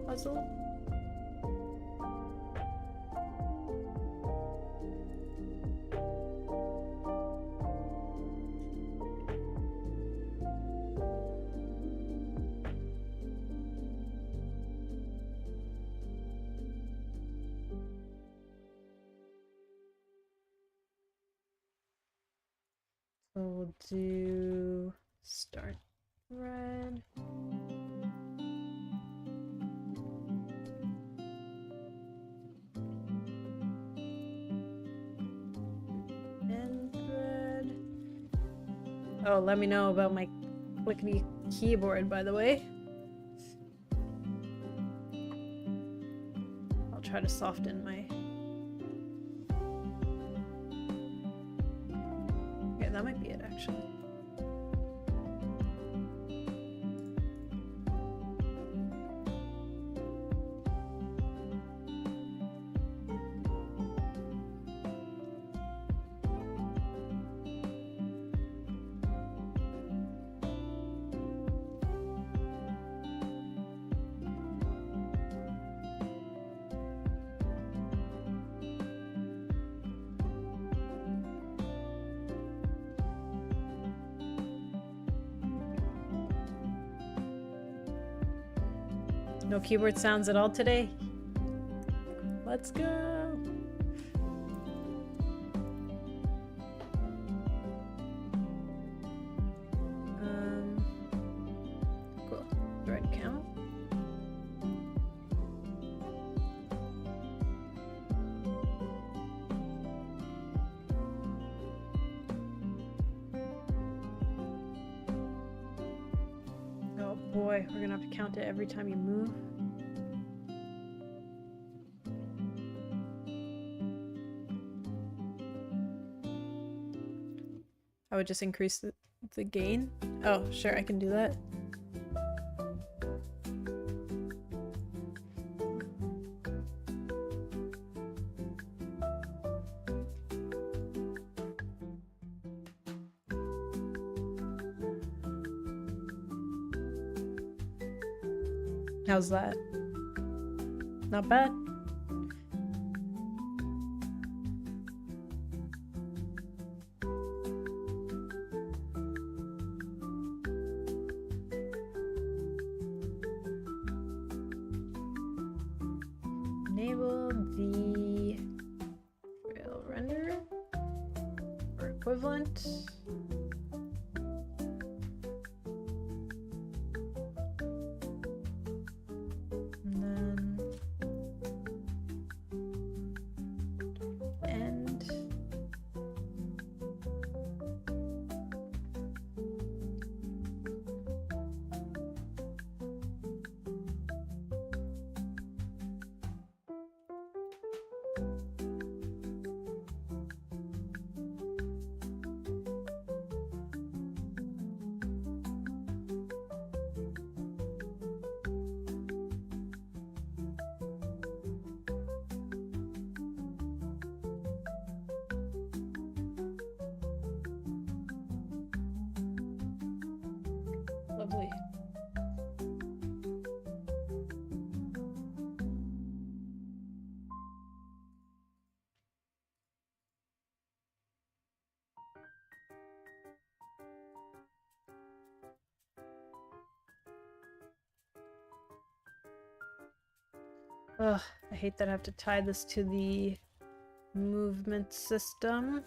Puzzle. So we'll do start thread. Oh, let me know about my clickety keyboard, by the way. I'll try to soften my... Okay, that might be it, actually. No keyboard sounds at all today? Let's go! Cool. Thread count. Oh boy, we're gonna have to count it every time you move. I would just increase the gain. Oh, sure, I can do that. How's that? Not bad. Enable the trail renderer or equivalent. Lovely. Ugh, I hate that I have to tie this to the movement system.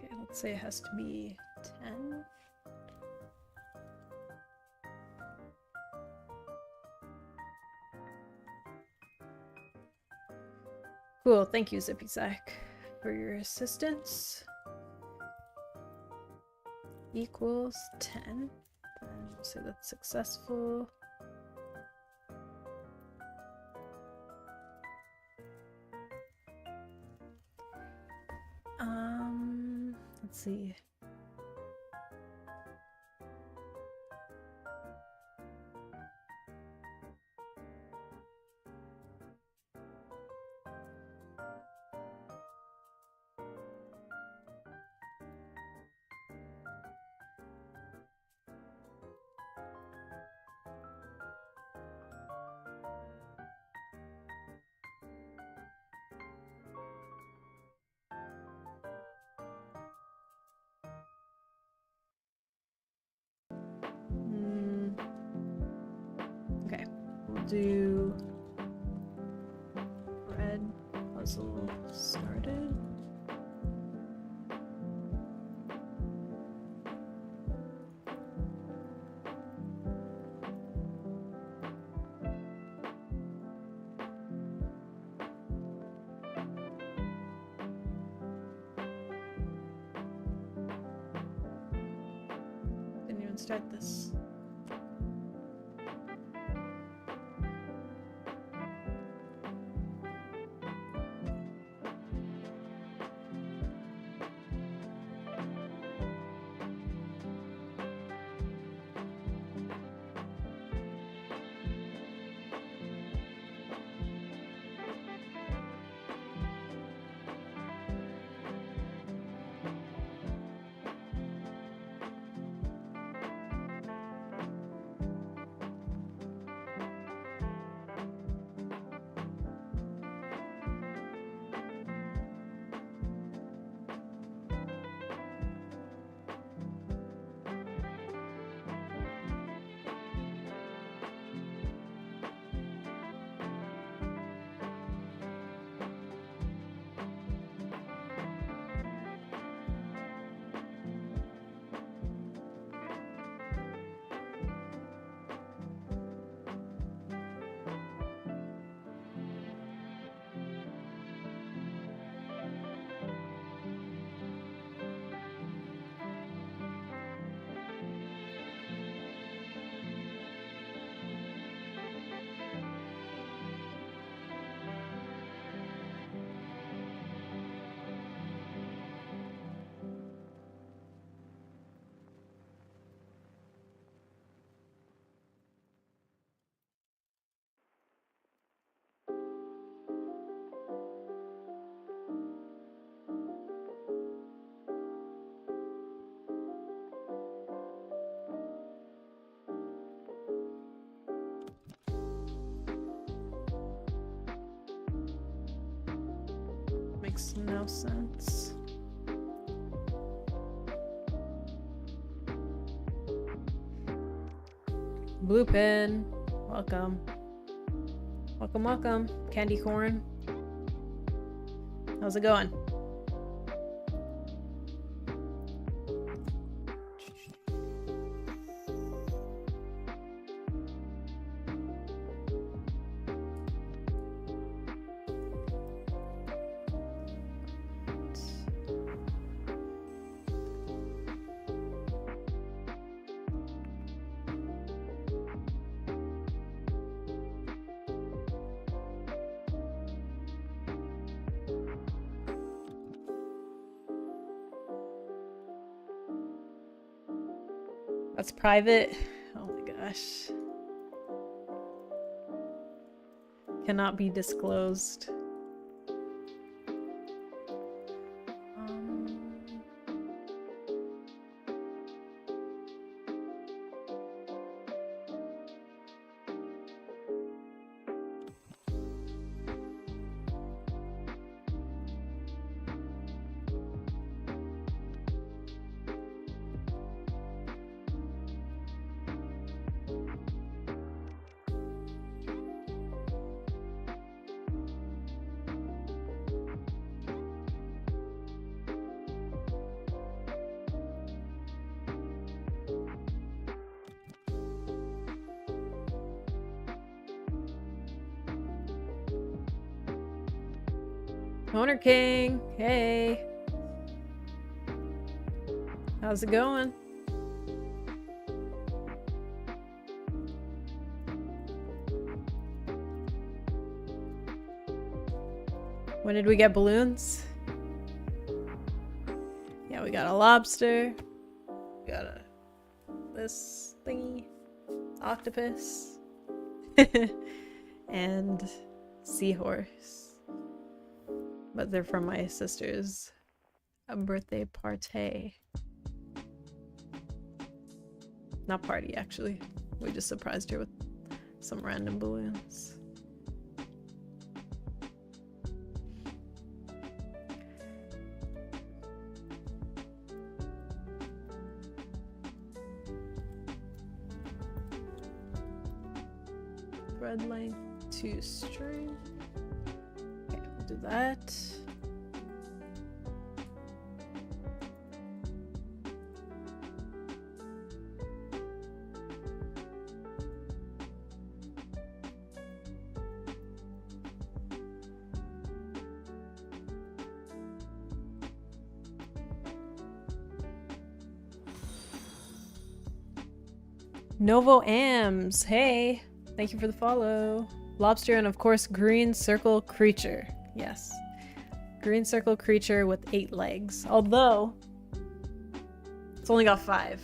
Okay, let's say it has to be 10. Cool, thank you, Zippy Zack, for your assistance. Equals 10. And so that's successful. Let's see. Okay, we'll do red puzzle started. Didn't even start this. Makes no sense. Blue pin, welcome. Welcome, welcome. Candy corn. How's it going? That's private. Oh my gosh. Cannot be disclosed. Oathr King, hey. How's it going? When did we get balloons? Yeah, we got a lobster. We got this thingy. Octopus. And seahorse. But they're from my sister's birthday party. Not party, actually. We just surprised her with some random balloons. Thread length to string. Okay, we'll do that. Novo Ams, hey, thank you for the follow. Lobster and of course green circle creature. Yes, green circle creature with 8 legs. Although it's only got 5.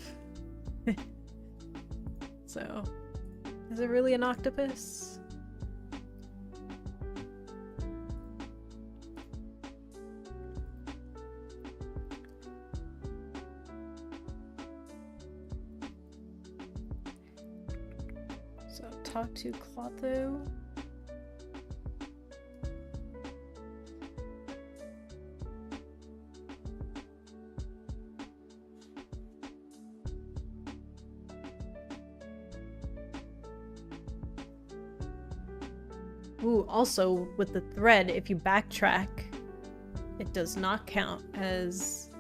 So, is it really an octopus? So talk to Clotho. Ooh, also with the thread, if you backtrack, it does not count as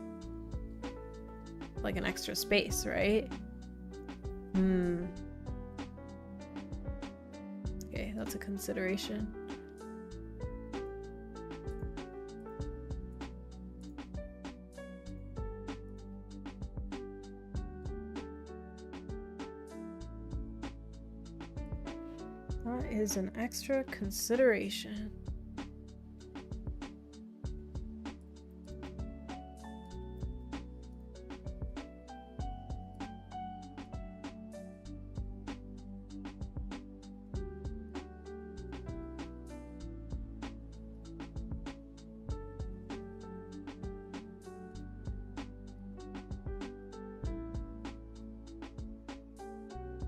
like an extra space, right? Okay, that's a consideration. That is an extra consideration.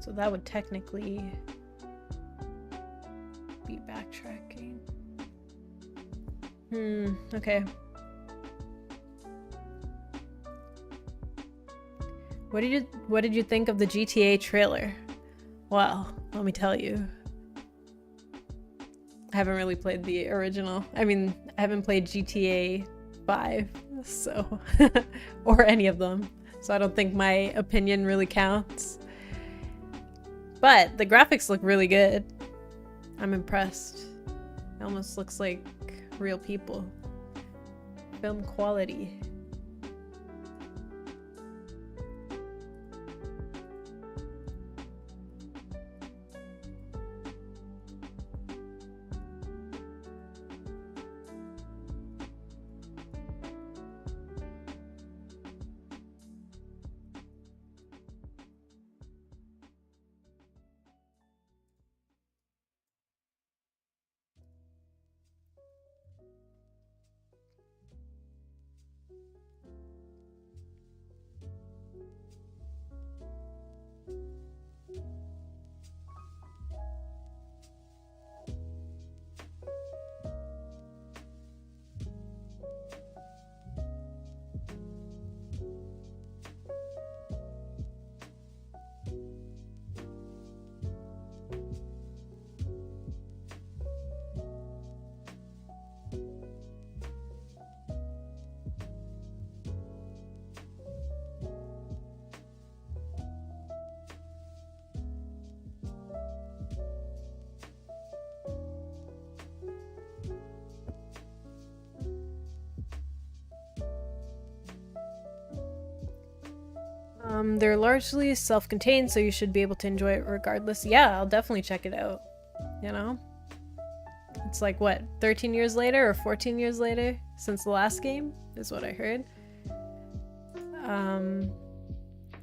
So that would technically be backtracking. Okay. What did you think of the GTA trailer? Well, let me tell you. I haven't really played the original. I mean, I haven't played GTA 5, so or any of them. So I don't think my opinion really counts. But the graphics look really good. I'm impressed. It almost looks like real people. Film quality. They're largely self-contained, so you should be able to enjoy it regardless. Yeah, I'll definitely check it out, you know? It's like, what, 13 years later or 14 years later since the last game, is what I heard.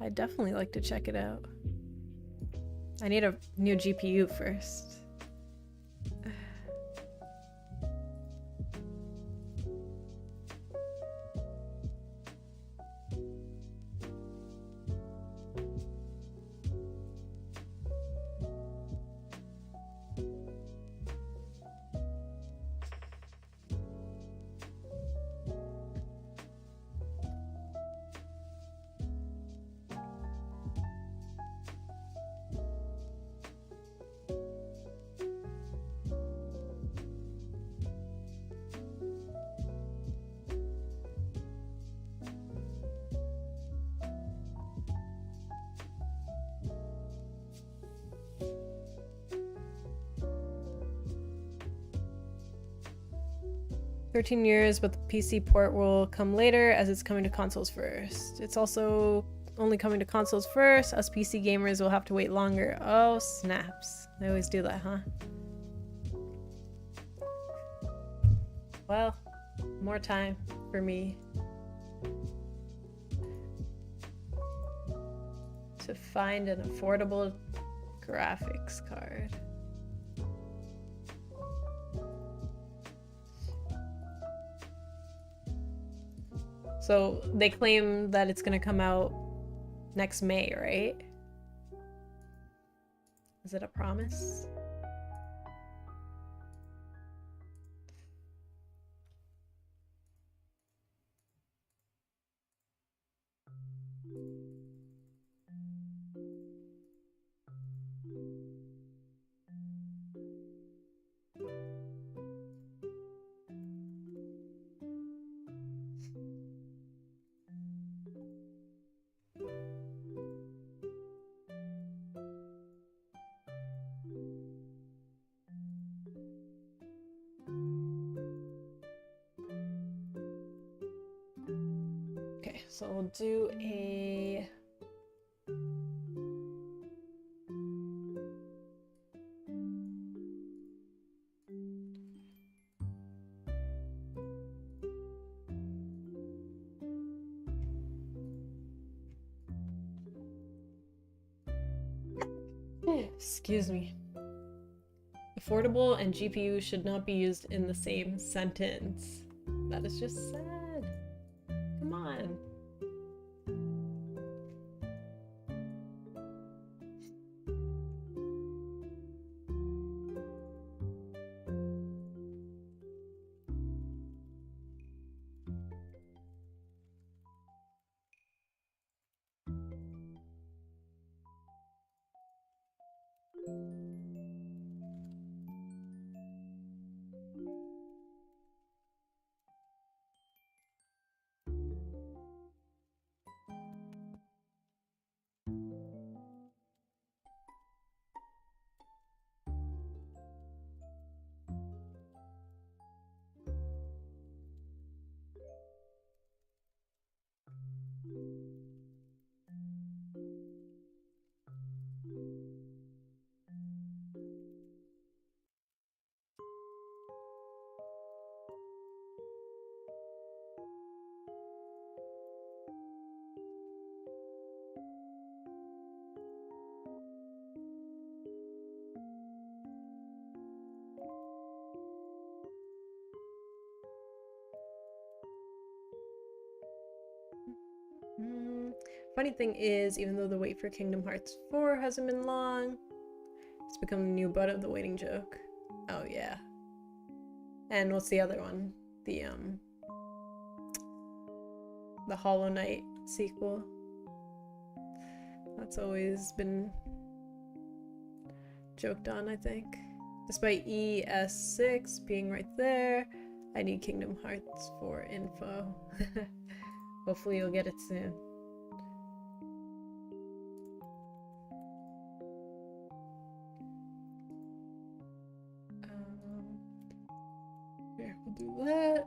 I'd definitely like to check it out. I need a new GPU first. 13 years, but the PC port will come later as it's coming to consoles first. It's also only coming to consoles first. Us PC gamers will have to wait longer. Oh, snaps. They always do that, huh? Well, more time for me to find an affordable graphics card. So they claim that it's gonna come out next May, right? Is it a promise? Okay, so we'll do a... Excuse me. Affordable and GPU should not be used in the same sentence. That is just sad. Come on. Funny thing is, even though the wait for Kingdom Hearts 4 hasn't been long, it's become the new butt of the waiting joke. Oh yeah. And what's the other one? The Hollow Knight sequel. That's always been joked on, I think. Despite ES6 being right there, I need Kingdom Hearts 4 info. Hopefully you'll get it soon. Here, we'll do that.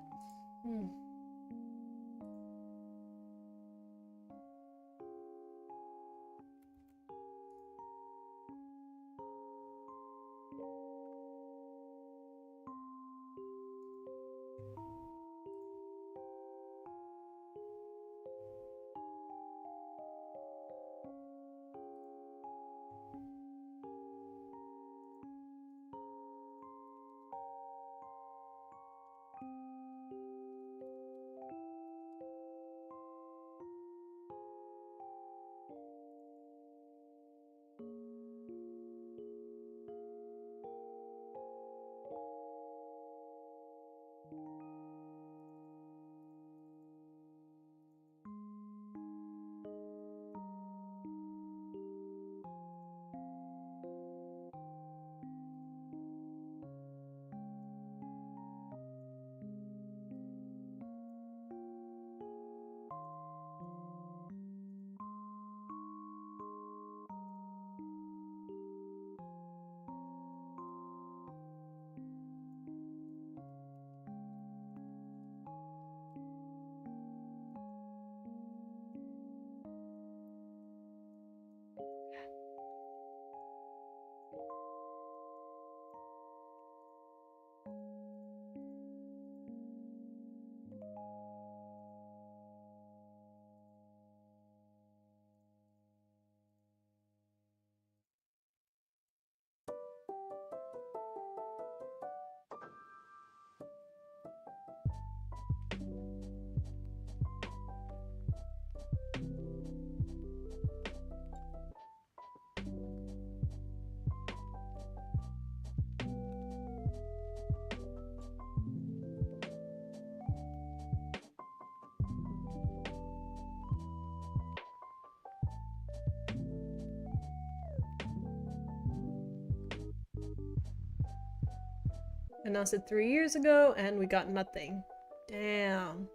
announced it 3 years ago, and we got nothing. Damn.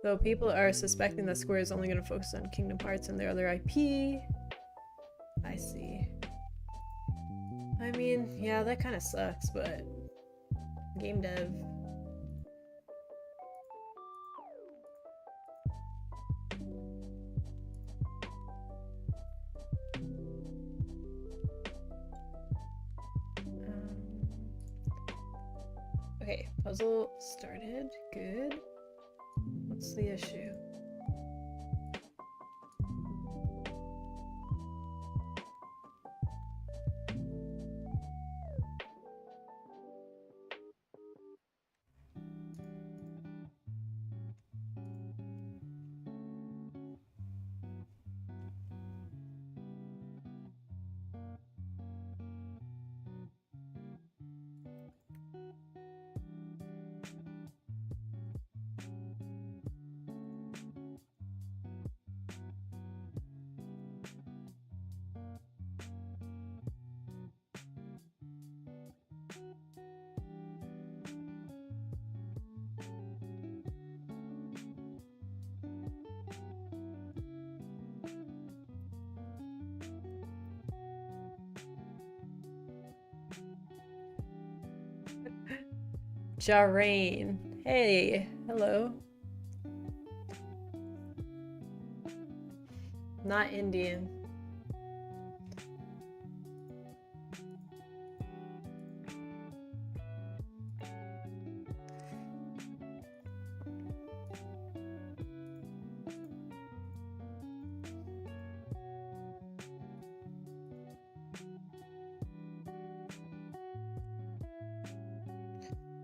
Though people are suspecting that Square is only going to focus on Kingdom Hearts and their other IP. I see. I mean, yeah, that kind of sucks, but game dev. Okay, puzzle started. Good. What's the issue? Jarain. Hey, hello. Not Indian.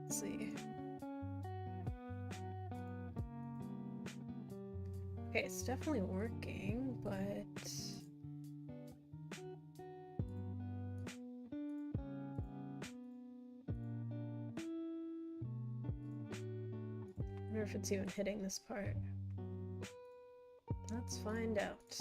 Let's see. Okay, it's definitely working, but I wonder if it's even hitting this part. Let's find out.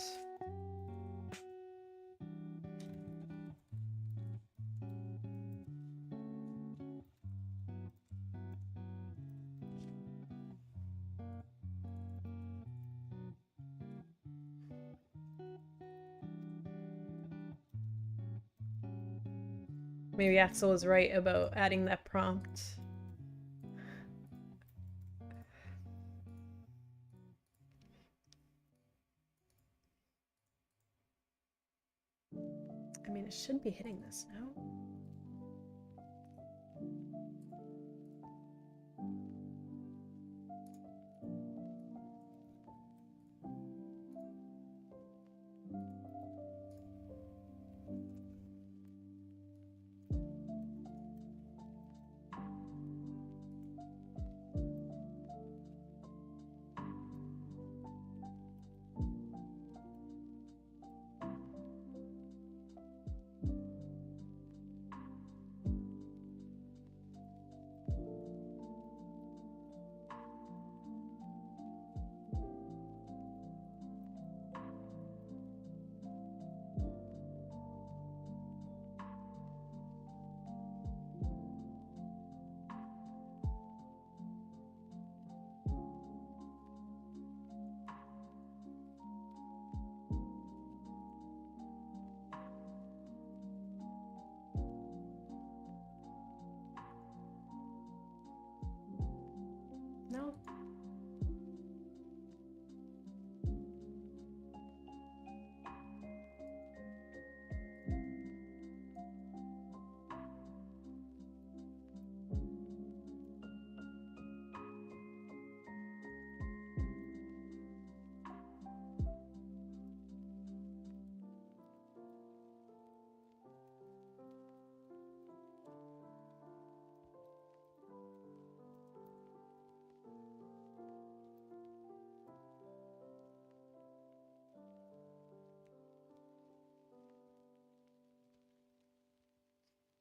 Maybe Axel was right about adding that prompt. I mean, it should be hitting this now. No.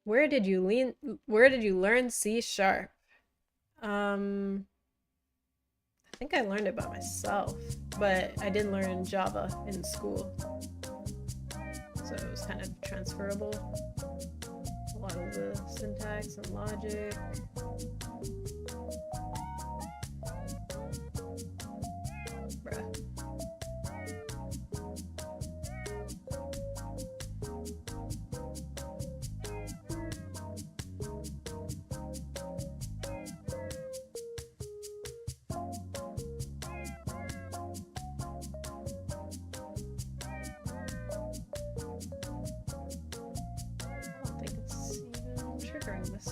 Where did you learn C sharp? I think I learned it by myself, but I did learn Java in school. So it was kind of transferable. a lot of the syntax and logic. Bruh. I don't think it's even triggering this.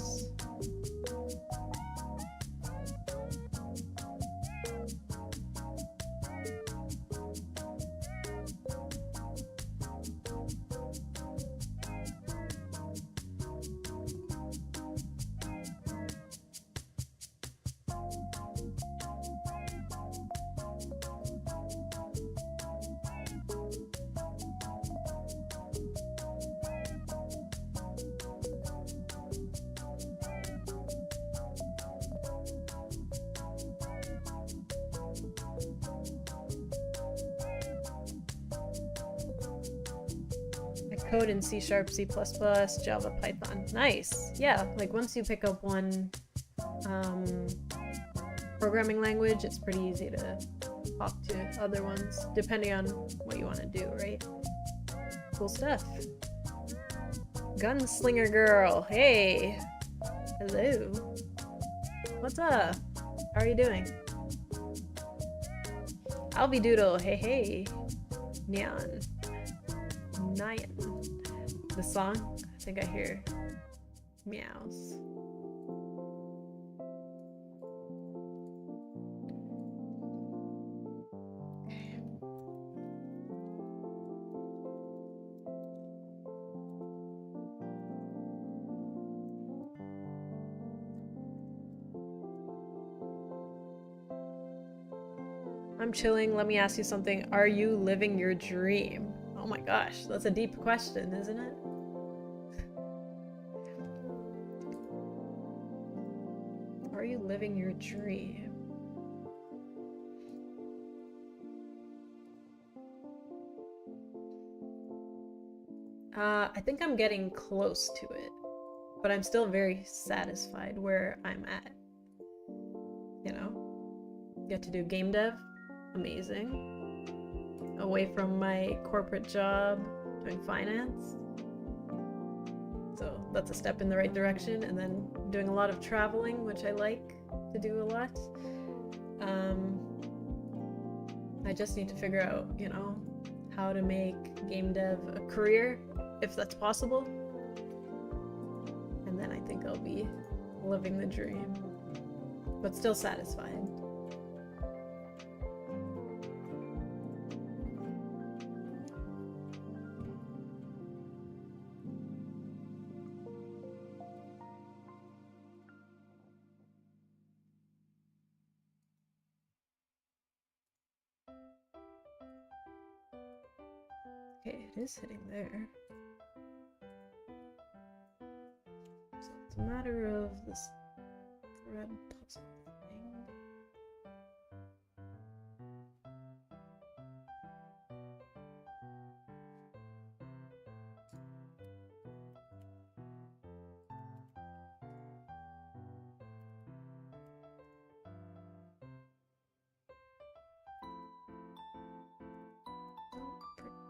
Code in C#, C++, Java, Python. Nice. Yeah, like once you pick up one programming language, it's pretty easy to hop to other ones, depending on what you want to do, right? Cool stuff. Gunslinger girl. Hey. Hello. What's up? How are you doing? Albie Doodle. Hey, hey. Neon. Nyan. The song? I think I hear meows. I'm chilling. Let me ask you something. Are you living your dream? Oh my gosh, that's a deep question, isn't it? Are you living your dream? I think I'm getting close to it, but I'm still very satisfied where I'm at. You know? Get to do game dev. Amazing. Away from my corporate job, doing finance. So that's a step in the right direction. And then doing a lot of traveling, which I like to do a lot. I just need to figure out, you know, how to make game dev a career, if that's possible. And then I think I'll be living the dream, but still satisfied. Okay, it is hitting there. So it's a matter of this thread puzzle thing.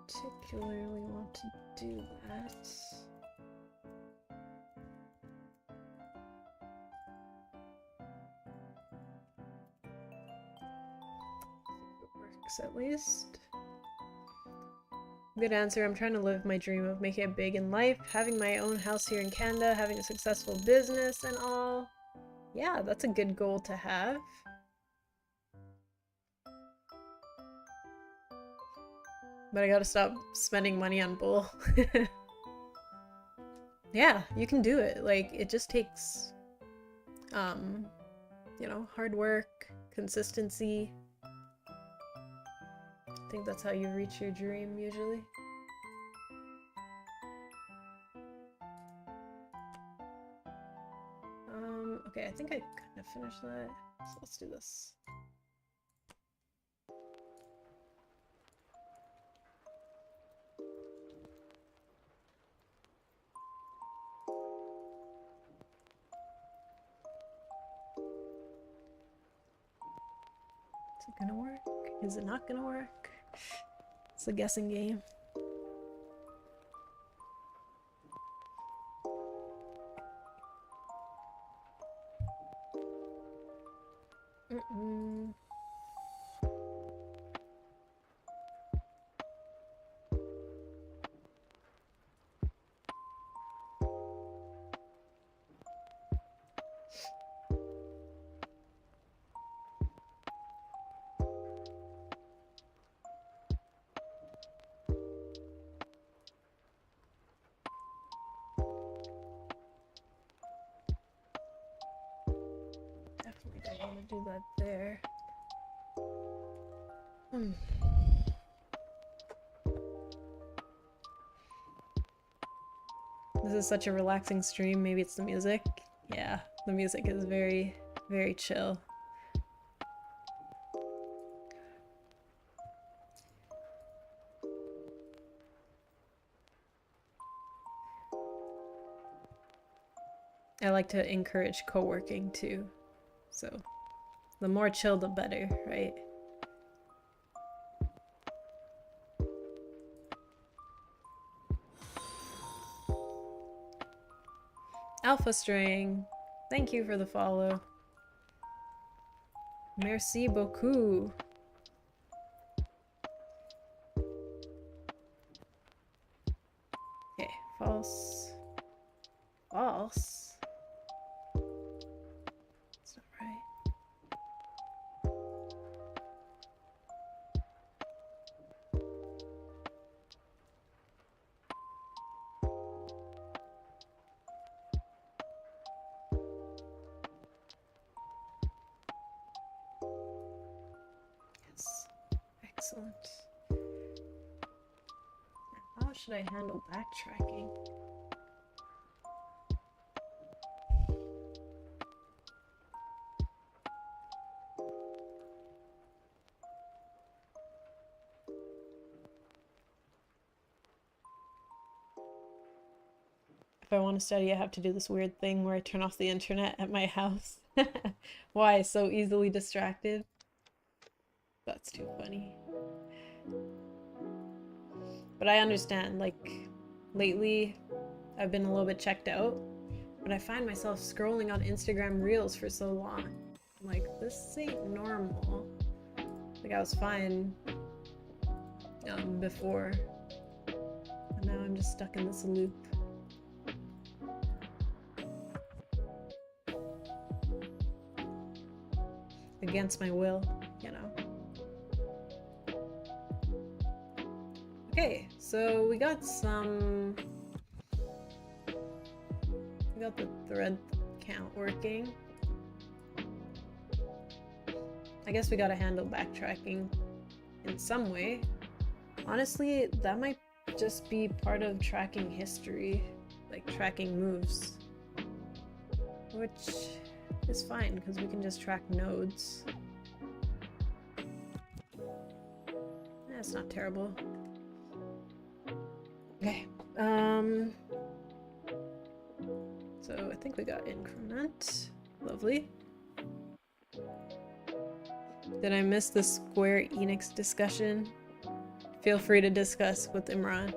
Particularly want to do that. It works at least. Good answer. I'm trying to live my dream of making it big in life, having my own house here in Canada, having a successful business and all. Yeah, that's a good goal to have. But I gotta stop spending money on bull. Yeah, you can do it. Like, it just takes, you know, hard work, consistency. I think that's how you reach your dream, usually. Okay, I think I kind of finished that. So let's do this. gonna work? Is it not gonna work? It's a guessing game. Definitely don't want to do that there. This is such a relaxing stream. Maybe it's the music. Yeah, the music is very, very chill. I like to encourage co-working too. So the more chill, the better, right? Alpha String, thank you for the follow. Merci beaucoup. Okay, false. False? That's not right. Yes. Excellent. Now, how should I handle backtracking? If I want to study, I have to do this weird thing where I turn off the internet at my house. Why? So easily distracted? That's too funny. But I understand, like, lately I've been a little bit checked out, but I find myself scrolling on Instagram Reels for so long. I'm like, this ain't normal. Like, I was fine before, and now I'm just stuck in this loop. Against my will, you know. Okay, so we got the thread count working. I guess we gotta handle backtracking in some way. Honestly, that might just be part of tracking history, like tracking moves, which is fine because we can just track nodes. That's not terrible. Okay, so I think we got increment. Lovely. Did I miss the Square Enix discussion? Feel free to discuss with Imran.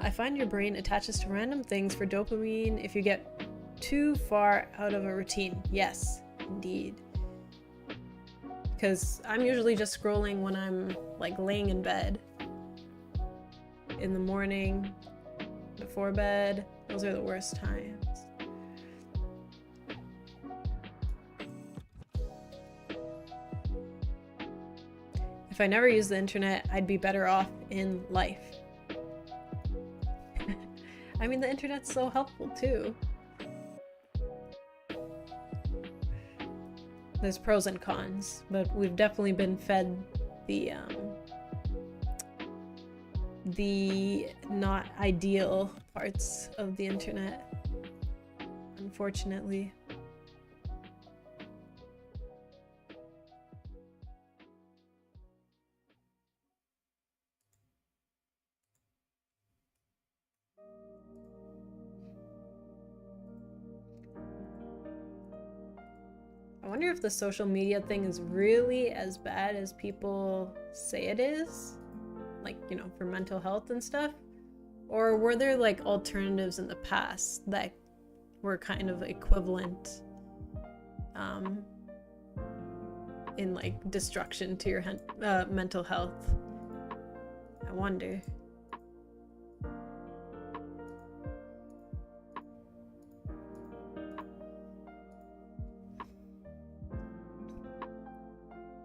I find your brain attaches to random things for dopamine if you get too far out of a routine. Yes, indeed. Because I'm usually just scrolling when I'm like laying in bed. In the morning, before bed, those are the worst times. If I never used the internet, I'd be better off in life. I mean, the internet's so helpful too. There's pros and cons, but we've definitely been fed the not ideal parts of the internet, unfortunately. wonder if the social media thing is really as bad as people say it is, like, you know, for mental health and stuff, or were there like alternatives in the past that were kind of equivalent in like destruction to your mental health? I wonder.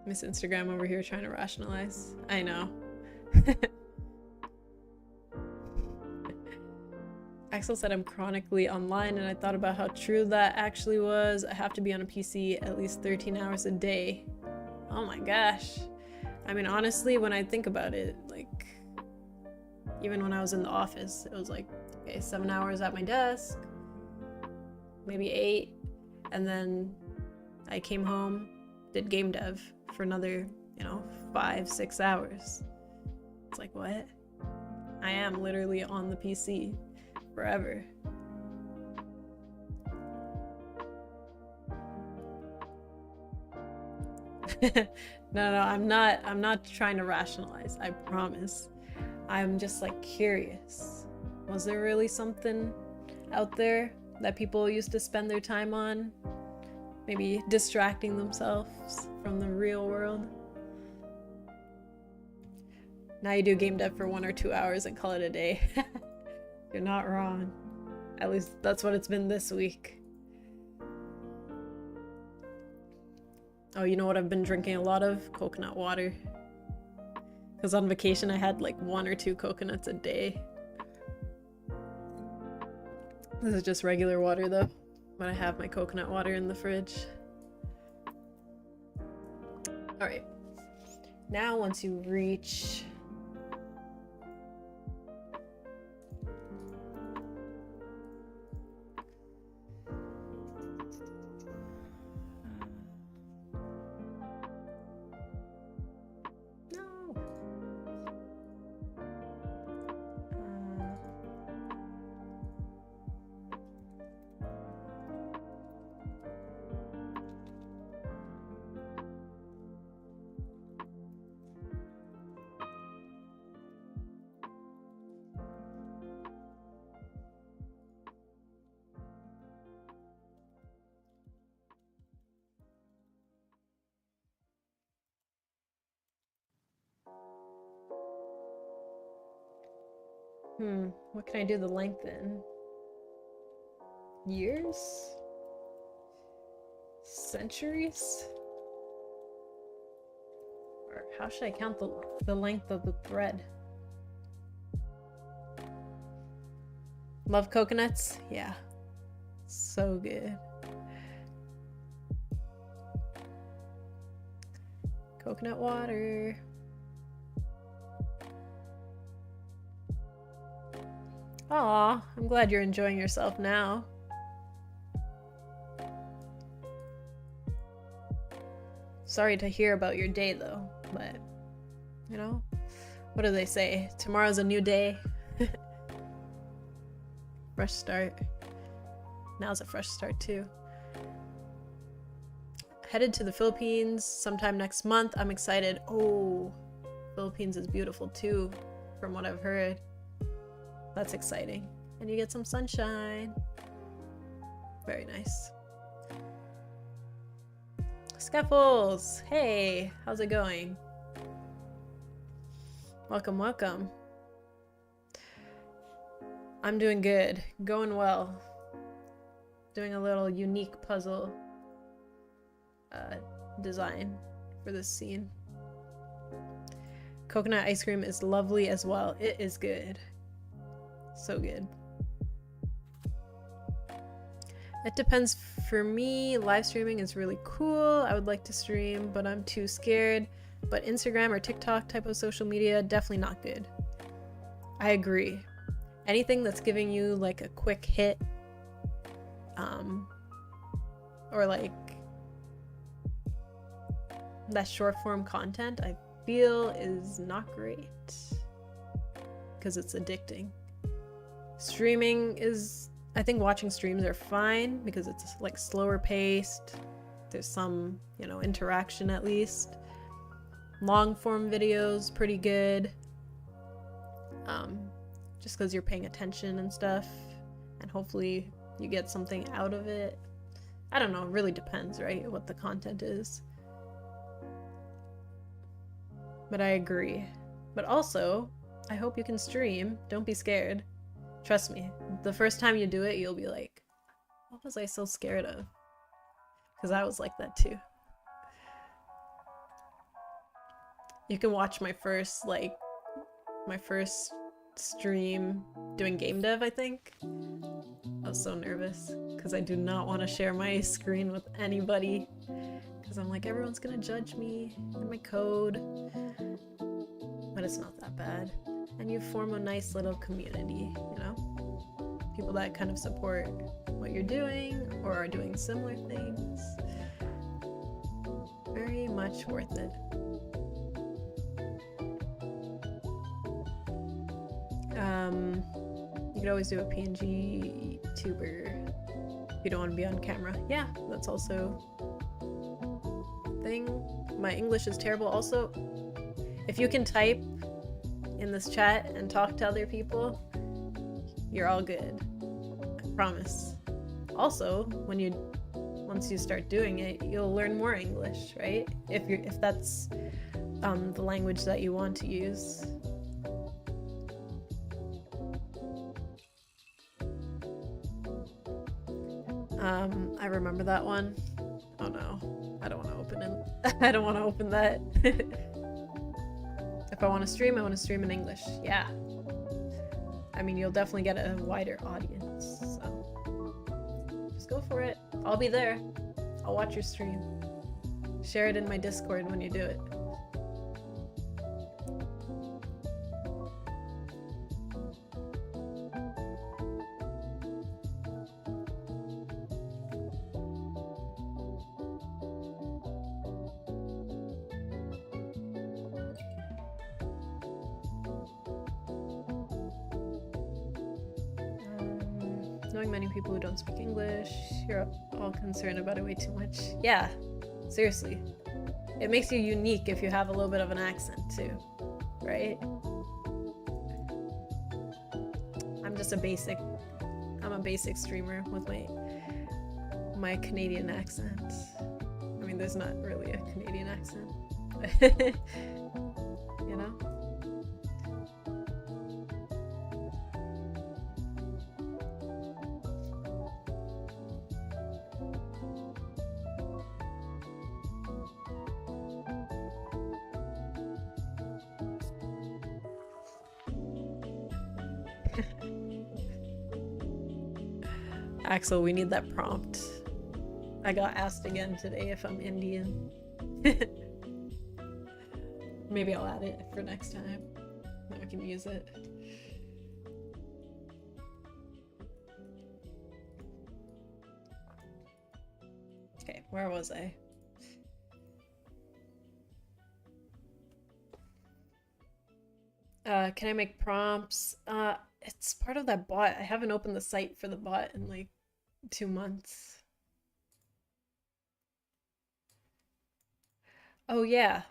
Miss Instagram over here trying to rationalize. I know. Axel said I'm chronically online, and I thought about how true that actually was. I have to be on a PC at least 13 hours a day. Oh my gosh. I mean, honestly, when I think about it, like, even when I was in the office, it was like, okay, 7 hours at my desk, maybe 8, and then I came home, did game dev for another, you know, 5-6 hours. It's like, what? I am literally on the PC forever. No, I'm not trying to rationalize, I promise. I'm just like curious. Was there really something out there that people used to spend their time on? Maybe distracting themselves from the real world? Now you do game dev for 1 or 2 hours and call it a day. You're not wrong. At least that's what it's been this week. Oh, you know what I've been drinking a lot of? Coconut water. Because on vacation I had like 1 or 2 coconuts a day. This is just regular water though, but I have my coconut water in the fridge. Alright. Now once you reach what can I do the length in? Years? Centuries? Or how should I count the length of the thread? Love coconuts? Yeah. So good. Coconut water. Aw, I'm glad you're enjoying yourself now. Sorry to hear about your day though, but, you know, what do they say? Tomorrow's a new day. Fresh start. Now's a fresh start too. Headed to the Philippines sometime next month. I'm excited. Oh, Philippines is beautiful too, from what I've heard. That's exciting. And you get some sunshine. Very nice. Scuffles! Hey, how's it going? Welcome, welcome. I'm doing good. Going well. Doing a little unique puzzle design for this scene. Coconut ice cream is lovely as well. It is good. So good. It depends. For me, live streaming is really cool. I would like to stream, but I'm too scared. But Instagram or TikTok type of social media, definitely not good. I agree. Anything that's giving you like a quick hit, or like that short form content, I feel is not great because it's addicting. Streaming is, I think watching streams are fine because it's like slower paced, there's some, you know, interaction at least. Long form videos, pretty good. Just because you're paying attention and stuff, and hopefully you get something out of it. I don't know, it really depends, right, what the content is. But I agree. But also, I hope you can stream. Don't be scared. Trust me, the first time you do it, you'll be like, what was I so scared of? Because I was like that too. You can watch my first stream doing game dev, I think. I was so nervous because I do not want to share my screen with anybody because I'm like, everyone's gonna judge me and my code. But it's not that bad. And you form a nice little community, you know? People that kind of support what you're doing or are doing similar things. Very much worth it. You could always do a PNG tuber if you don't want to be on camera. Yeah, that's also a thing. My English is terrible. Also, if you can type in this chat and talk to other people, you're all good. I promise. Also, once you start doing it, you'll learn more English, right? If that's the language that you want to use. I remember that one. Oh no, I don't want to open it. I don't want to open that. If I want to stream, I want to stream in English. Yeah. I mean, you'll definitely get a wider audience, so just go for it. I'll be there. I'll watch your stream. Share it in my Discord when you do it. Knowing many people who don't speak English, you're all concerned about it way too much. Yeah, seriously. It makes you unique if you have a little bit of an accent too, right? I'm a basic streamer with my Canadian accent. I mean, there's not really a Canadian accent, you know? Axel, we need that prompt. I got asked again today if I'm Indian. Maybe I'll add it for next time. Then we can use it. Okay, where was I? Can I make prompts? It's part of that bot. I haven't opened the site for the bot in like 2 months. Oh yeah.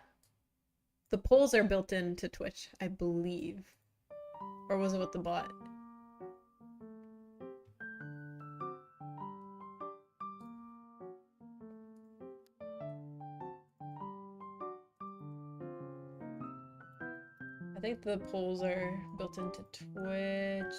The polls are built into Twitch, I believe. Or was it with the bot? I think the polls are built into Twitch.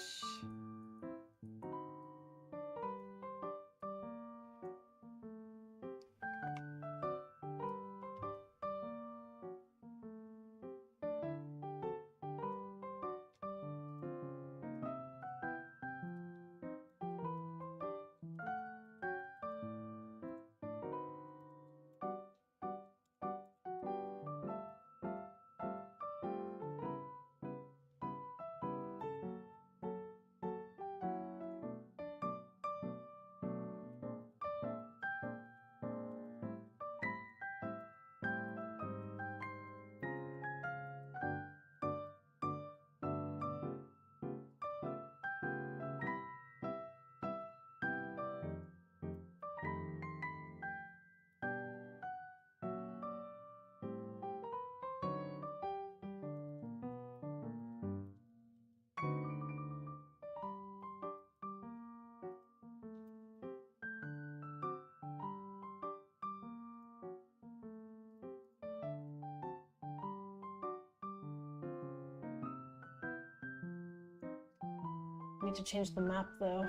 Need to change the map though.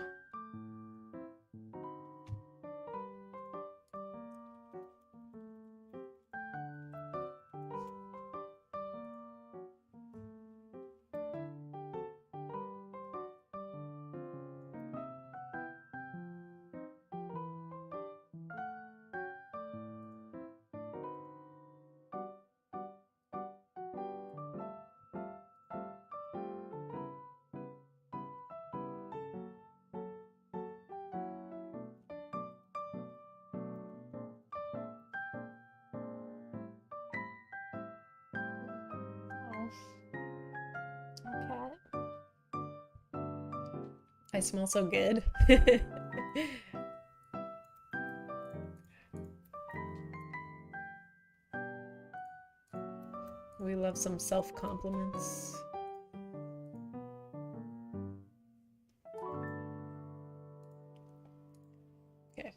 Cat. I smell so good. We love some self-compliments. Okay.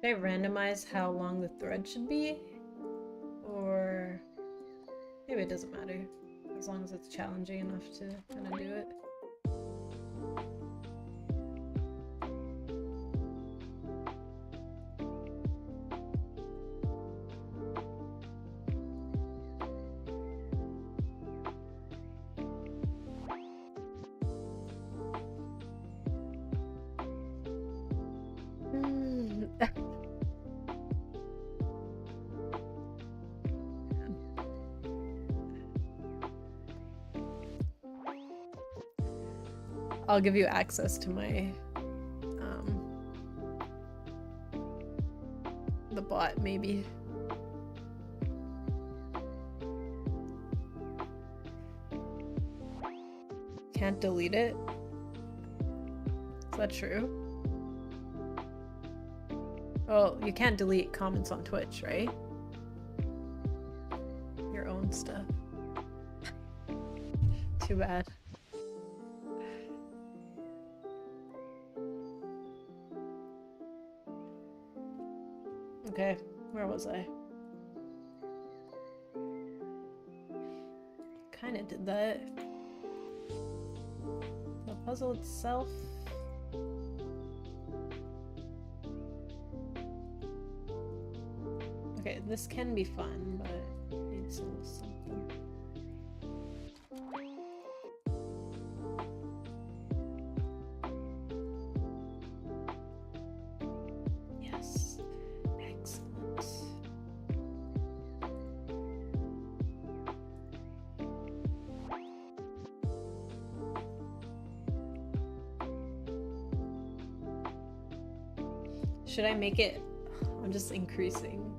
Should I randomize how long the thread should be? Or maybe it doesn't matter, as long as it's challenging enough to kind of do it. I'll give you access to my the bot, maybe. Can't delete it? Is that true? Oh, you can't delete comments on Twitch, right? Your own stuff. Too bad. Okay, where was I? Kinda did that. The puzzle itself. Okay, this can be fun, but it needs a little something. Yes. Excellent. Should I make it? I'm just increasing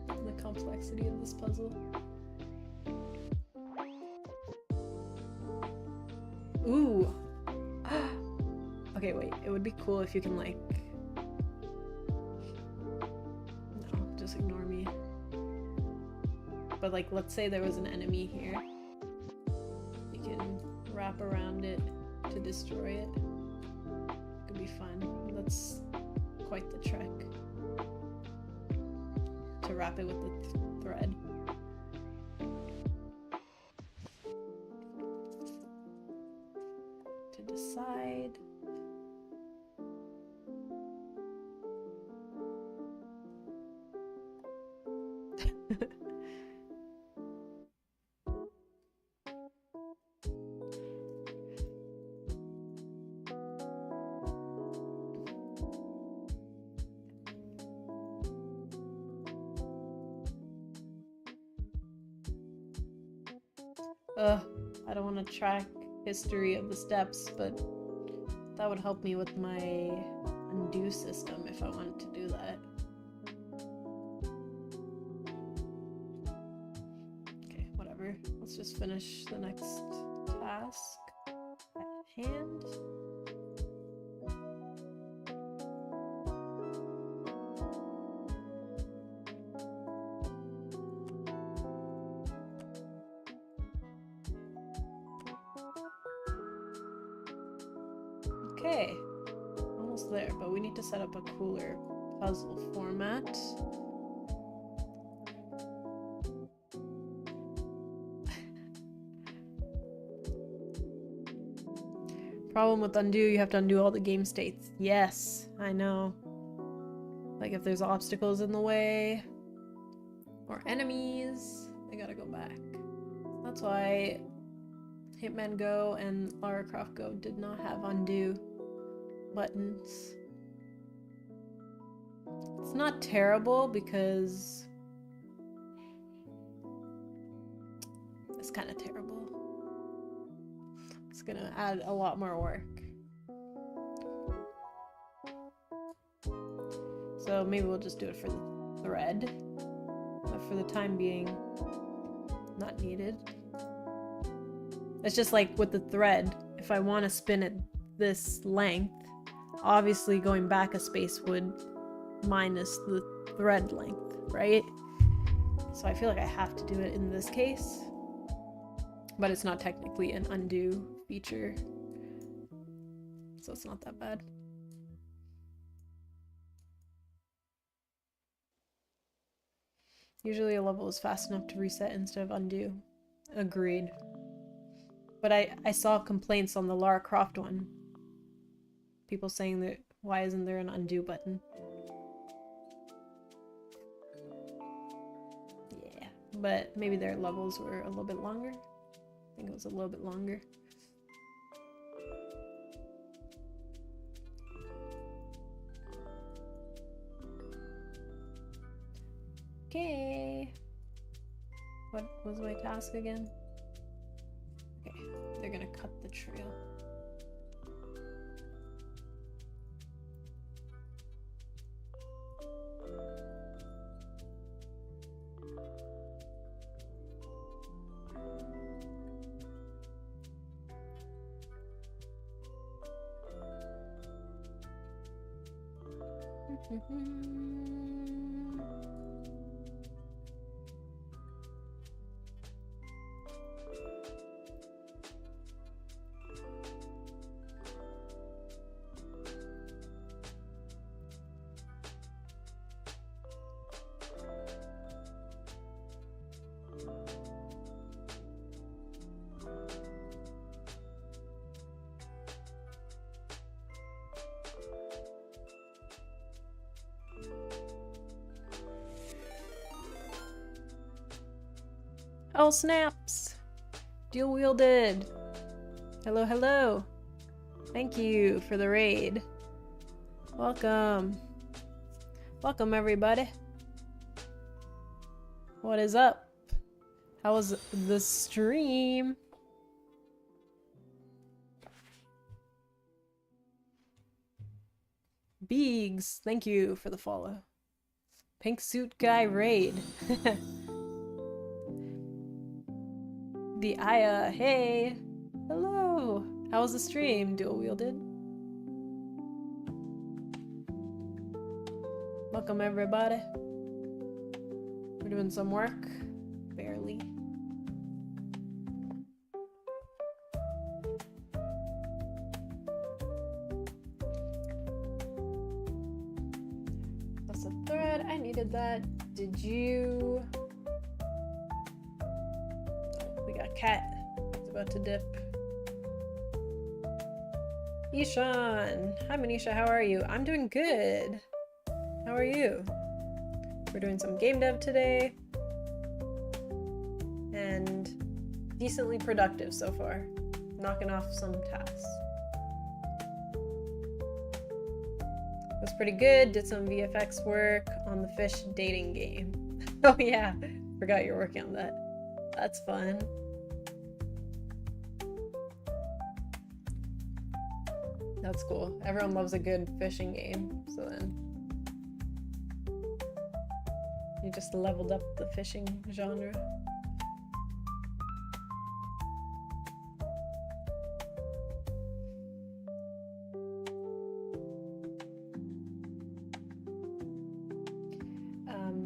the complexity of this puzzle. Ooh. Okay, wait. It would be cool if you can, like... No, just ignore me. But, like, let's say there was an enemy here. You can wrap around it to destroy it. It could be fun. That's quite the trick. To wrap it with the thread. To decide. I don't want to track history of the steps, but that would help me with my undo system if I wanted to do that. Okay, whatever. Let's just finish the next task at hand. Okay, almost there, but we need to set up a cooler puzzle format. Problem with undo, you have to undo all the game states. Yes, I know. Like if there's obstacles in the way or enemies, they gotta go back. That's why Hitman Go and Lara Croft Go did not have undo buttons. It's not terrible because it's kind of terrible. It's gonna add a lot more work. So maybe we'll just do it for the thread, but for the time being, not needed. It's just like with the thread, if I want to spin it this length, obviously going back a space would minus the thread length, right? So I feel like I have to do it in this case, but it's not technically an undo feature, so it's not that bad. Usually a level is fast enough to reset instead of undo. Agreed. But I saw complaints on the Lara Croft one. People saying that, why isn't there an undo button? Yeah, but maybe their levels were a little bit longer. I think it was a little bit longer. Okay. What was my task again? Okay, they're gonna cut the trail. Oh snaps! Dual wielded! Hello, hello! Thank you for the raid. Welcome. Welcome, everybody. What is up? How was the stream? Beegs, thank you for the follow. Pink Suit Guy Raid. The Aya, hey! Hello! How was the stream? Dual wielded? Welcome, everybody. We're doing some work. Barely. That's a thread. I needed that. Did you... Oh, we got Cat. He's about to dip. Ishan! Hi, Manisha. How are you? I'm doing good. How are you? We're doing some game dev today. And decently productive so far. Knocking off some tasks. It was pretty good. Did some VFX work on the fish dating game. Oh yeah, forgot you're working on that. That's fun. That's cool. Everyone loves a good fishing game, so then you just leveled up the fishing genre.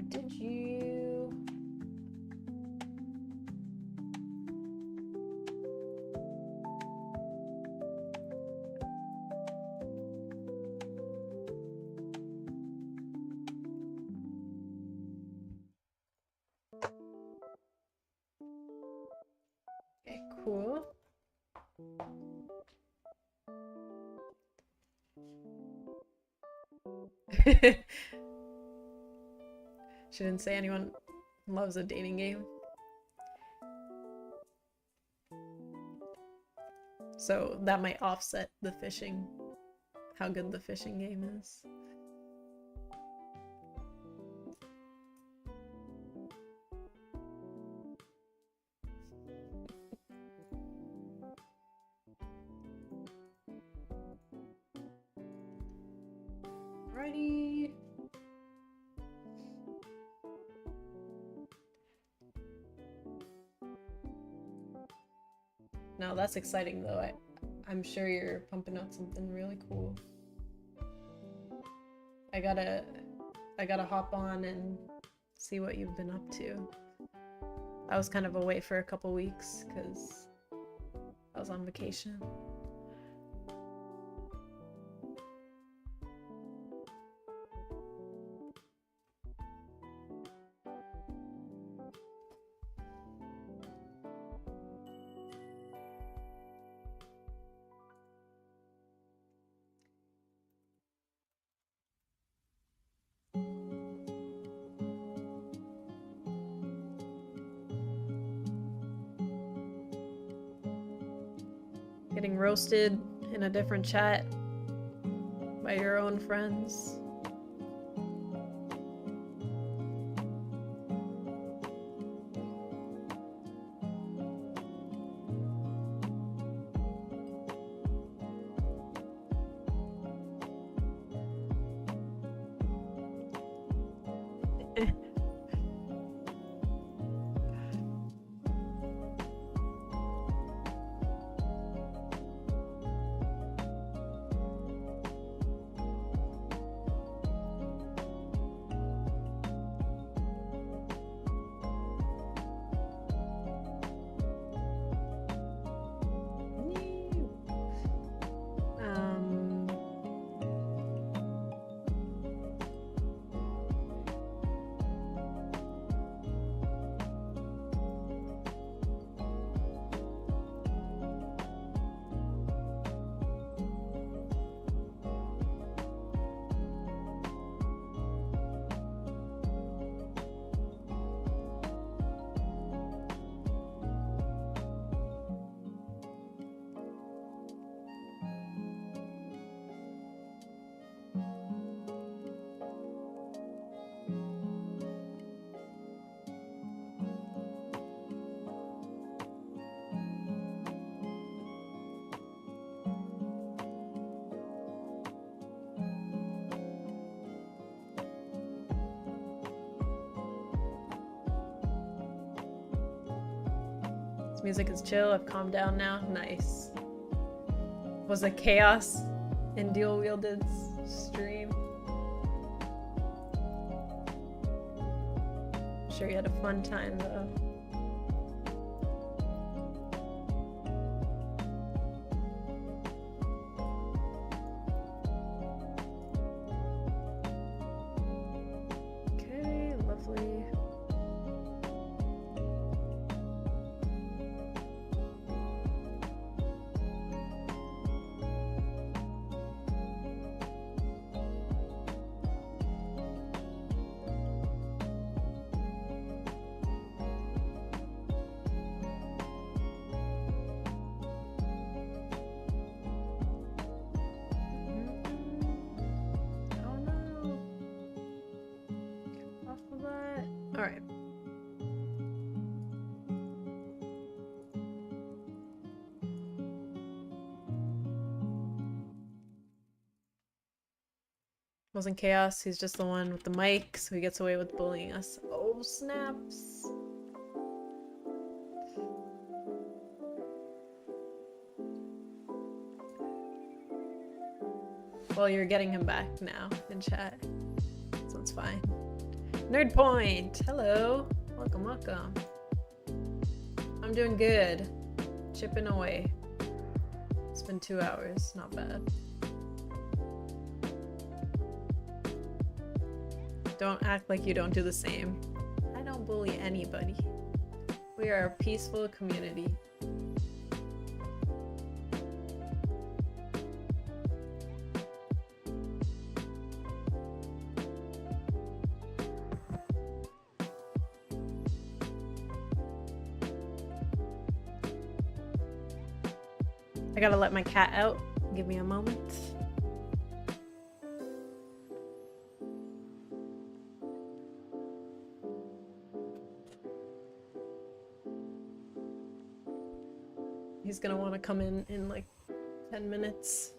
Did you... Okay, cool. She didn't say anyone loves a dating game. So that might offset the fishing, how good the fishing game is. Alrighty. No, that's exciting though. I'm sure you're pumping out something really cool. I gotta hop on and see what you've been up to. I was kind of away for a couple weeks because I was on vacation. Getting roasted in a different chat by your own friends. Music is chill. I've calmed down now. Nice. Was it chaos in Dual Wielded's stream? Sure you had a fun time though. Okay, lovely. Alright. Wasn't chaos, he's just the one with the mic, so he gets away with bullying us. Oh, snaps. Well, you're getting him back now in chat, so it's fine. Nerd Point! Hello! Welcome, welcome. I'm doing good. Chipping away. It's been 2 hours, not bad. Don't act like you don't do the same. I don't bully anybody. We are a peaceful community. I gotta let my cat out. Give me a moment. He's gonna want to come in like 10 minutes.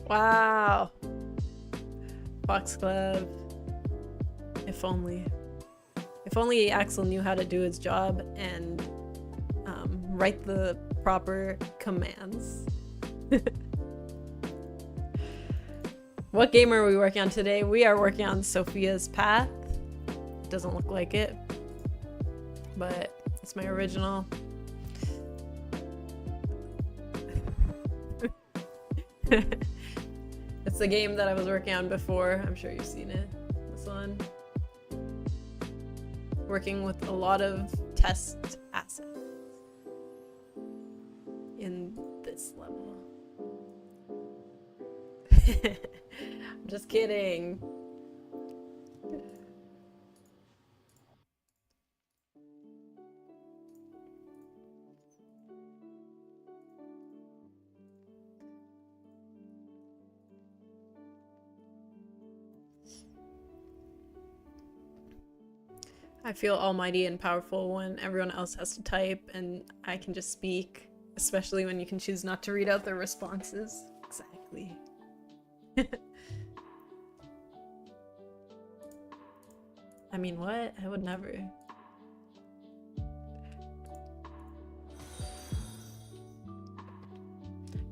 Wow. Foxglove. If only. If only Axel knew how to do his job and write the proper commands. What game are we working on today? We are working on Sophia's Path. It doesn't look like it, but it's my original. It's the game that I was working on before. I'm sure you've seen it. This one. Working with a lot of test assets in this level. I'm just kidding. I feel almighty and powerful when everyone else has to type and I can just speak, especially when you can choose not to read out their responses. Exactly. I mean, what? I would never.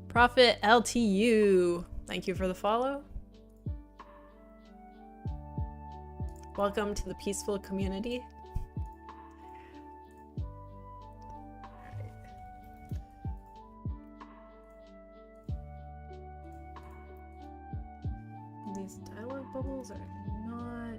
Prophet LTU, thank you for the follow. Welcome to the peaceful community. These dialogue bubbles are not...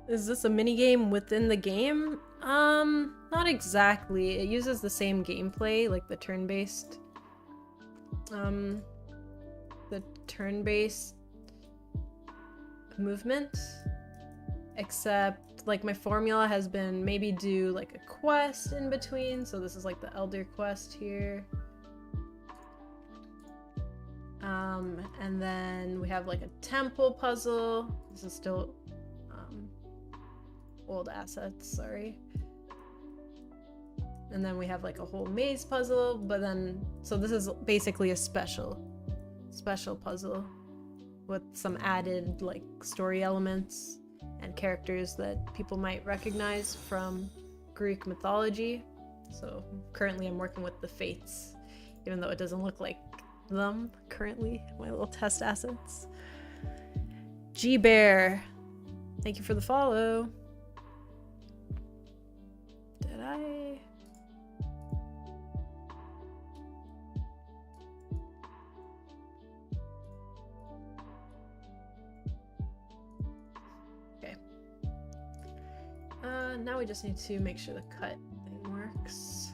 Is this a minigame within the game? Not exactly. It uses the same gameplay, like the turn-based. The turn-based movement. except like my formula has been maybe do like a quest in between. So this is like the Elder quest here. And then we have like a temple puzzle. This is still old assets, sorry. And then we have like a whole maze puzzle, but then, so this is basically a special puzzle with some added like story elements and characters that people might recognize from Greek mythology. So currently I'm working with the Fates, even though it doesn't look like them currently, my little test assets. G-Bear, thank you for the follow. Did I? Okay. Now we just need to make sure the cut thing works.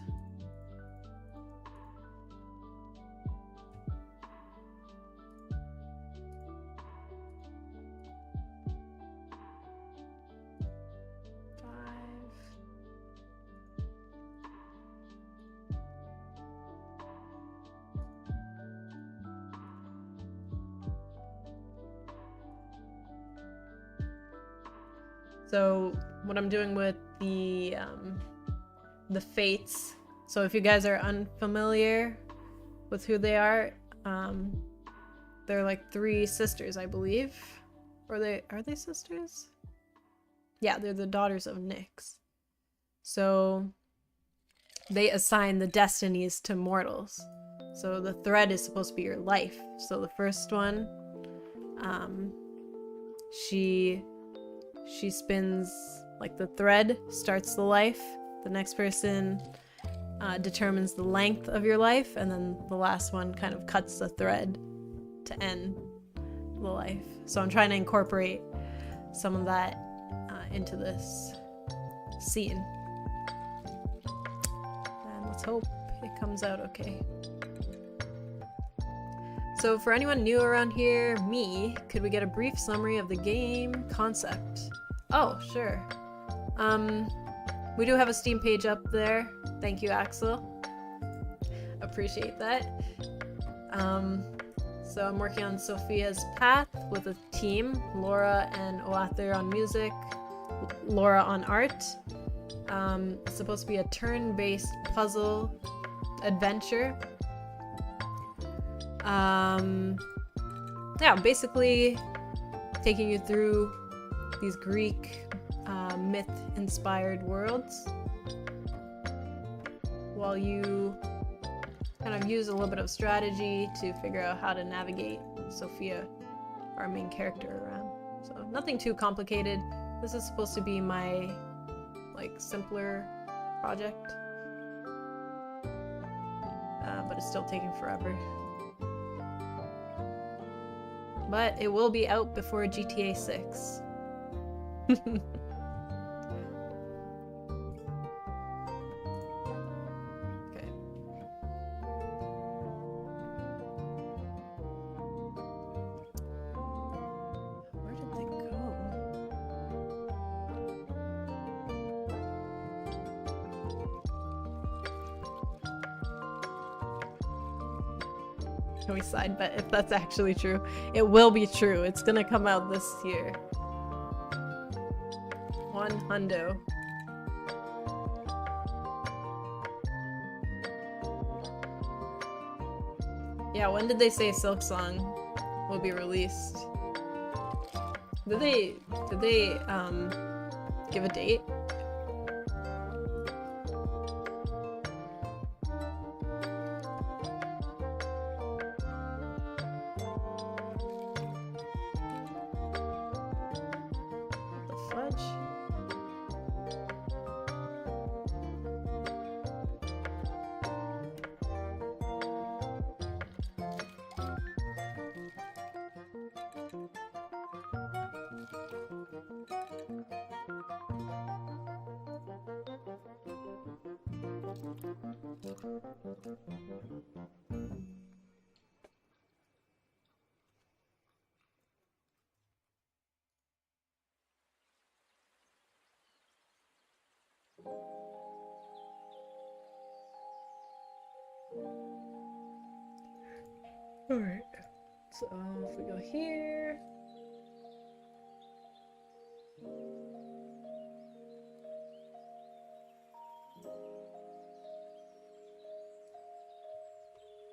So what I'm doing with the Fates, so if you guys are unfamiliar with who they are, they're like 3 sisters, I believe. Or are they sisters? Yeah, they're the daughters of Nyx. So they assign the destinies to mortals. So the thread is supposed to be your life. So the first one, she spins like the thread, starts the life. The next person determines the length of your life, and then the last one kind of cuts the thread to end the life. So I'm trying to incorporate some of that into this scene. And let's hope it comes out okay. So for anyone new around here, could we get a brief summary of the game concept? Oh, sure. We do have a Steam page up there. Thank you, Axel. Appreciate that. So I'm working on Sophia's Path with a team, Laura and Oathr on music, Laura on art. It's supposed to be a turn-based puzzle adventure. Yeah, basically taking you through these Greek myth-inspired worlds while you kind of use a little bit of strategy to figure out how to navigate Sophia, our main character, around. So nothing too complicated. This is supposed to be my like simpler project, but it's still taking forever. But it will be out before GTA 6. Okay. Where did they go? Can we side bet if that's actually true? It will be true. It's gonna come out this year. 100. Yeah, when did they say Silk Song will be released? Did they give a date? Alright, so if we go here.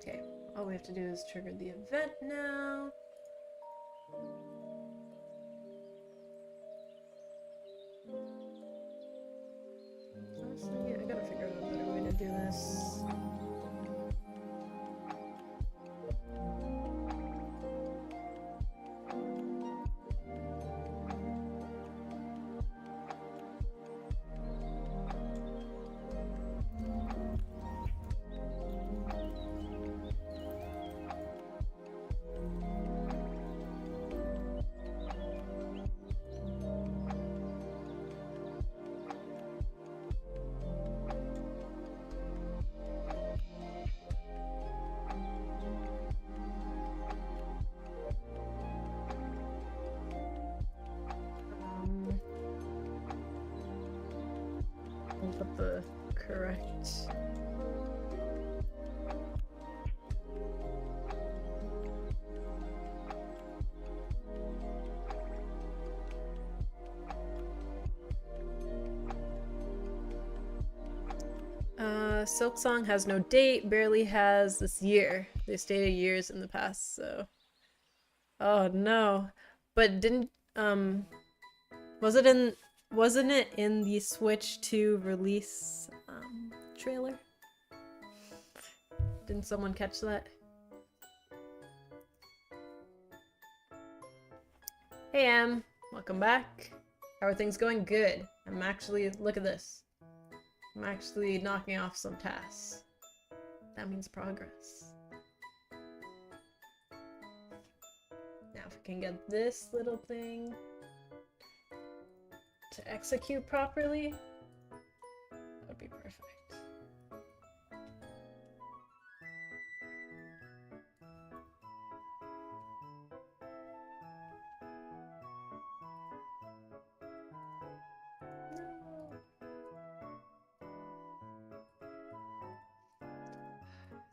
Okay, all we have to do is trigger the event now. Honestly, I gotta figure out a better way to do this. I'll put the correct. Silksong has no date, barely has this year. They stated years in the past, so. Oh no. But didn't, wasn't it in the Switch 2 release, trailer? Didn't someone catch that? Hey Em, welcome back. How are things going? Good. I'm actually, look at this. I'm actually knocking off some tasks. That means progress. Now if we can get this little thing to execute properly, that would be perfect.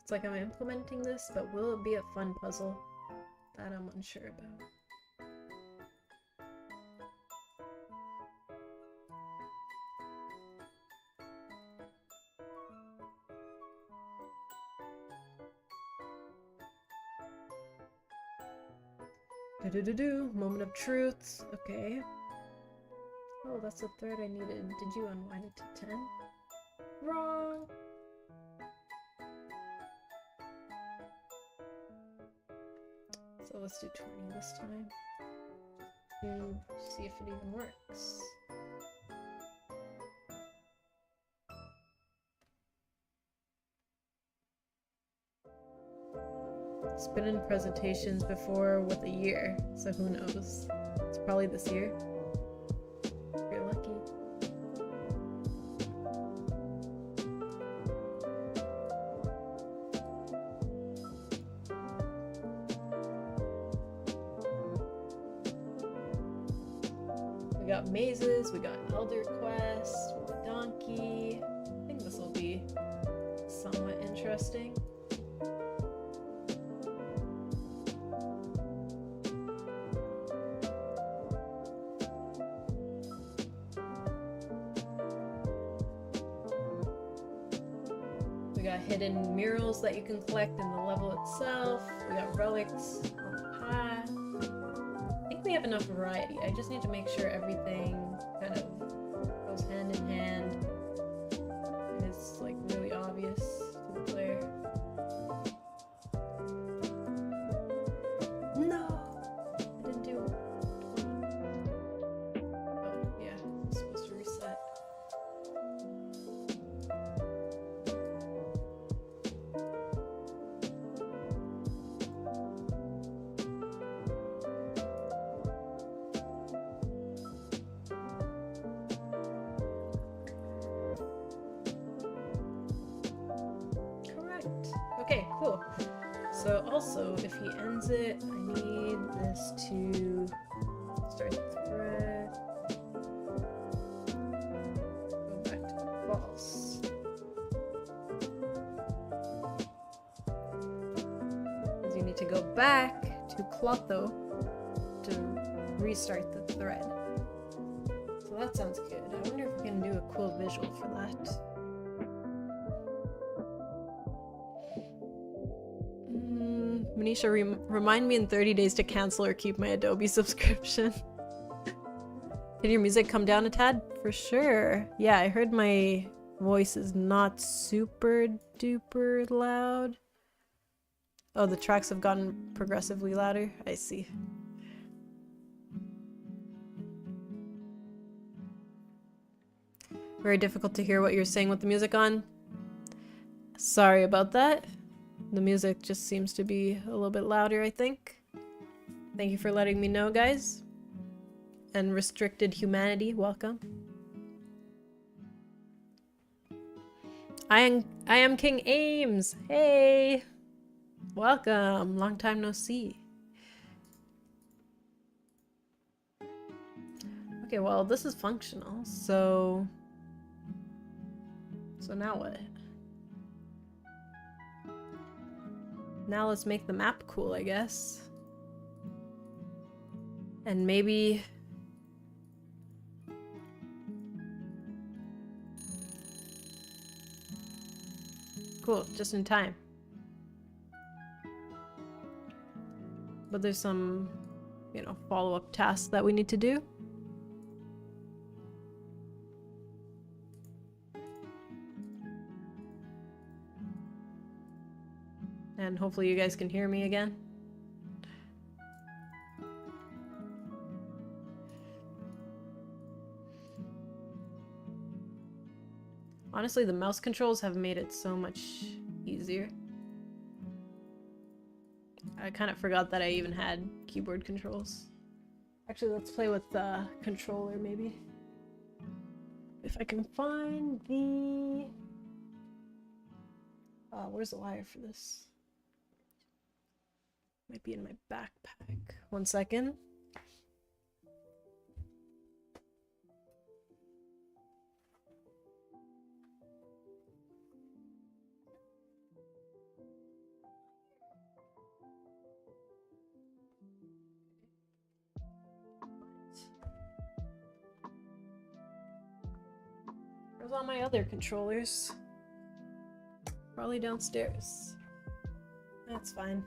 It's like I'm implementing this, but will it be a fun puzzle? That I'm unsure about. Moment of truth. Okay. Oh, that's the thread I needed. Did you unwind it to 10? Wrong! So let's do 20 this time. To see if it even works. It's been in presentations before with a year, so who knows? It's probably this year. If you're lucky. We got mazes, we got Elder Quest, with the donkey. I think this will be somewhat interesting. We got hidden murals that you can collect in the level itself. We got relics on the path. I think we have enough variety. I just need to make sure everything kind of goes hand in hand and is like really obvious to the player. No! I didn't do 20. Oh, yeah, I'm supposed to reset. Okay, cool. So also, if he ends it, I need this to start the thread. Go back to to go back to Clotho to restart the thread. So that sounds good. I wonder if we can do a cool visual for that. Manisha, remind me in 30 days to cancel or keep my Adobe subscription. Can your music come down a tad? For sure. Yeah, I heard my voice is not super duper loud. Oh, the tracks have gotten progressively louder? I see. Very difficult to hear what you're saying with the music on. Sorry about that. The music just seems to be a little bit louder, I think. Thank you for letting me know, guys. And Restricted Humanity, welcome. I am King Ames. Hey! Welcome. Long time no see. Okay, well, this is functional, so now what? Now let's make the map cool, I guess. And maybe... Cool, just in time. But there's some, you know, follow-up tasks that we need to do. And hopefully you guys can hear me again. Honestly, the mouse controls have made it so much easier. I kind of forgot that I even had keyboard controls. Actually, let's play with the controller, maybe. If I can find the... where's the wire for this? Might be in my backpack. 1 second. Where's all my other controllers? Probably downstairs. That's fine.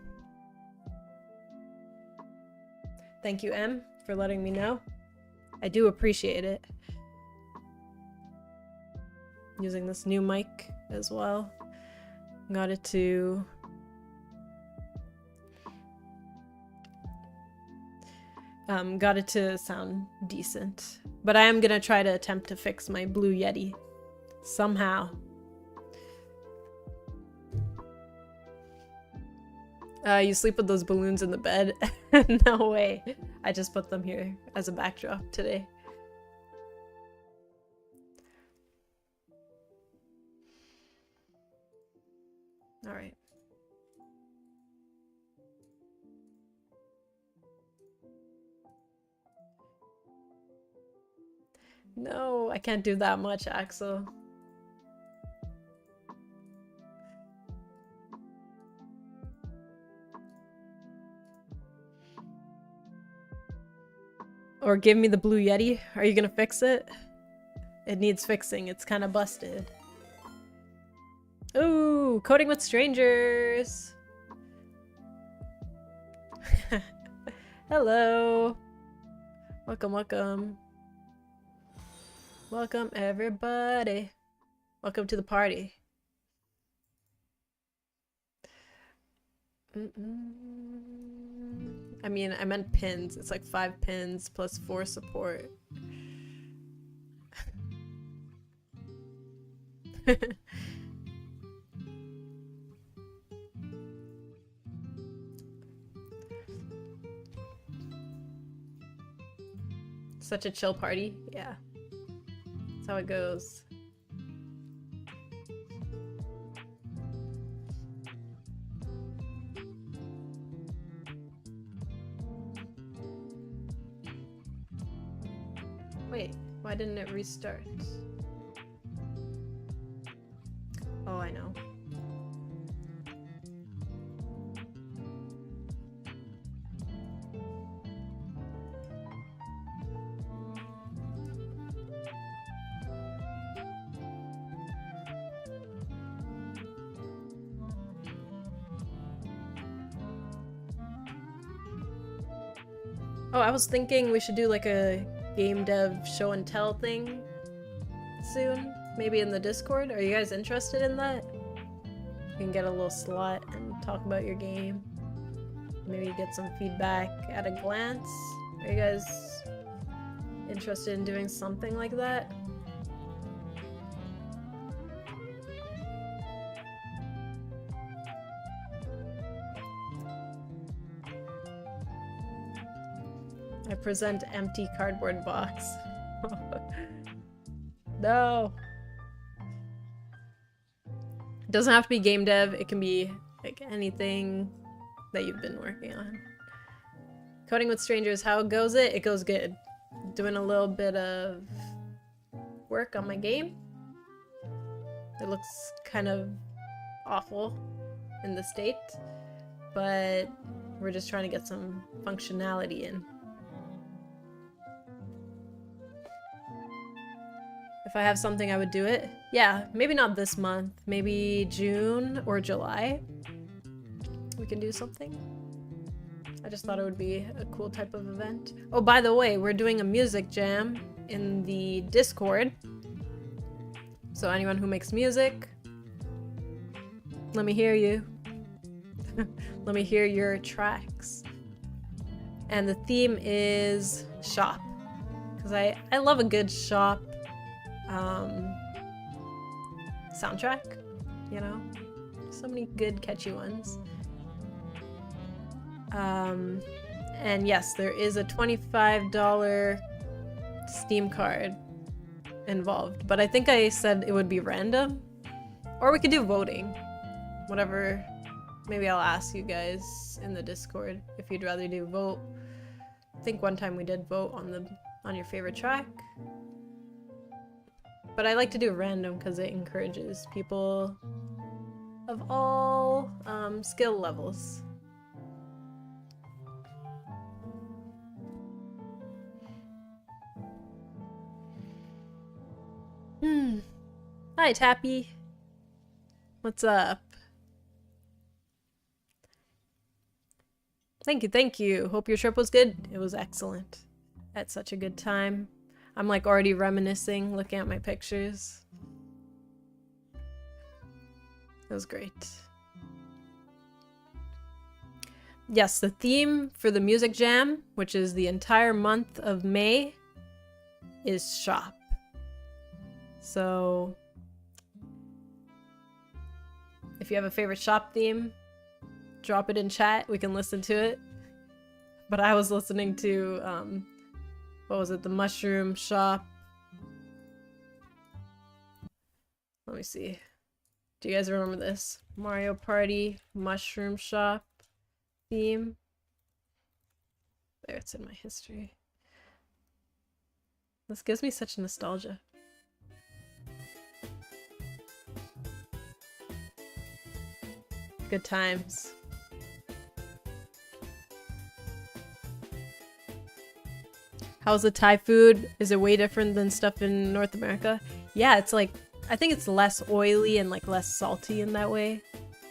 Thank you, M, for letting me know. I do appreciate it. Using this new mic as well. Got it to... got it to sound decent. But I am gonna try to attempt to fix my Blue Yeti. Somehow. You sleep with those balloons in the bed? No way. I just put them here as a backdrop today. Alright. No, I can't do that much, Axel. Or give me the Blue Yeti. Are you gonna fix it? It needs fixing. It's kind of busted. Ooh, coding with strangers. Hello. Welcome, welcome. Welcome, everybody. Welcome to the party. I mean, I meant pins. It's like 5 pins plus 4 support. Such a chill party. Yeah. That's how it goes. Wait, why didn't it restart? Oh, I know. Oh, I was thinking we should do like a game dev show and tell thing soon. Maybe in the Discord. Are you guys interested in that? You can get a little slot and talk about your game. Maybe get some feedback at a glance. Are you guys interested in doing something like that? I present empty cardboard box. No. It doesn't have to be game dev. It can be like anything that you've been working on. Coding with strangers, how goes it? It goes good. Doing a little bit of work on my game. It looks kind of awful in the state, but we're just trying to get some functionality in. If I have something, I would do it. Yeah, maybe not this month. Maybe June or July. We can do something. I just thought it would be a cool type of event. Oh, by the way, we're doing a music jam in the Discord. So anyone who makes music, let me hear you. Let me hear your tracks. And the theme is shop. Because I love a good shop soundtrack, you know? So many good catchy ones. And yes, there is a $25 Steam card involved, but I think I said it would be random. Or we could do voting. Whatever. Maybe I'll ask you guys in the Discord if you'd rather do vote. I think one time we did vote on your favorite track. But I like to do random because it encourages people of all skill levels. Hi, Tappy. What's up? Thank you, thank you. Hope your trip was good. It was excellent. Had such a good time. I'm like already reminiscing, looking at my pictures. It was great. Yes, the theme for the music jam, which is the entire month of May, is shop. So if you have a favorite shop theme, drop it in chat. We can listen to it. But I was listening to, what was it? The Mushroom Shop. Let me see. Do you guys remember this? Mario Party Mushroom Shop theme. There, it's in my history. This gives me such nostalgia. Good times. How's the Thai food? Is it way different than stuff in North America? Yeah, it's like, I think it's less oily and like less salty in that way.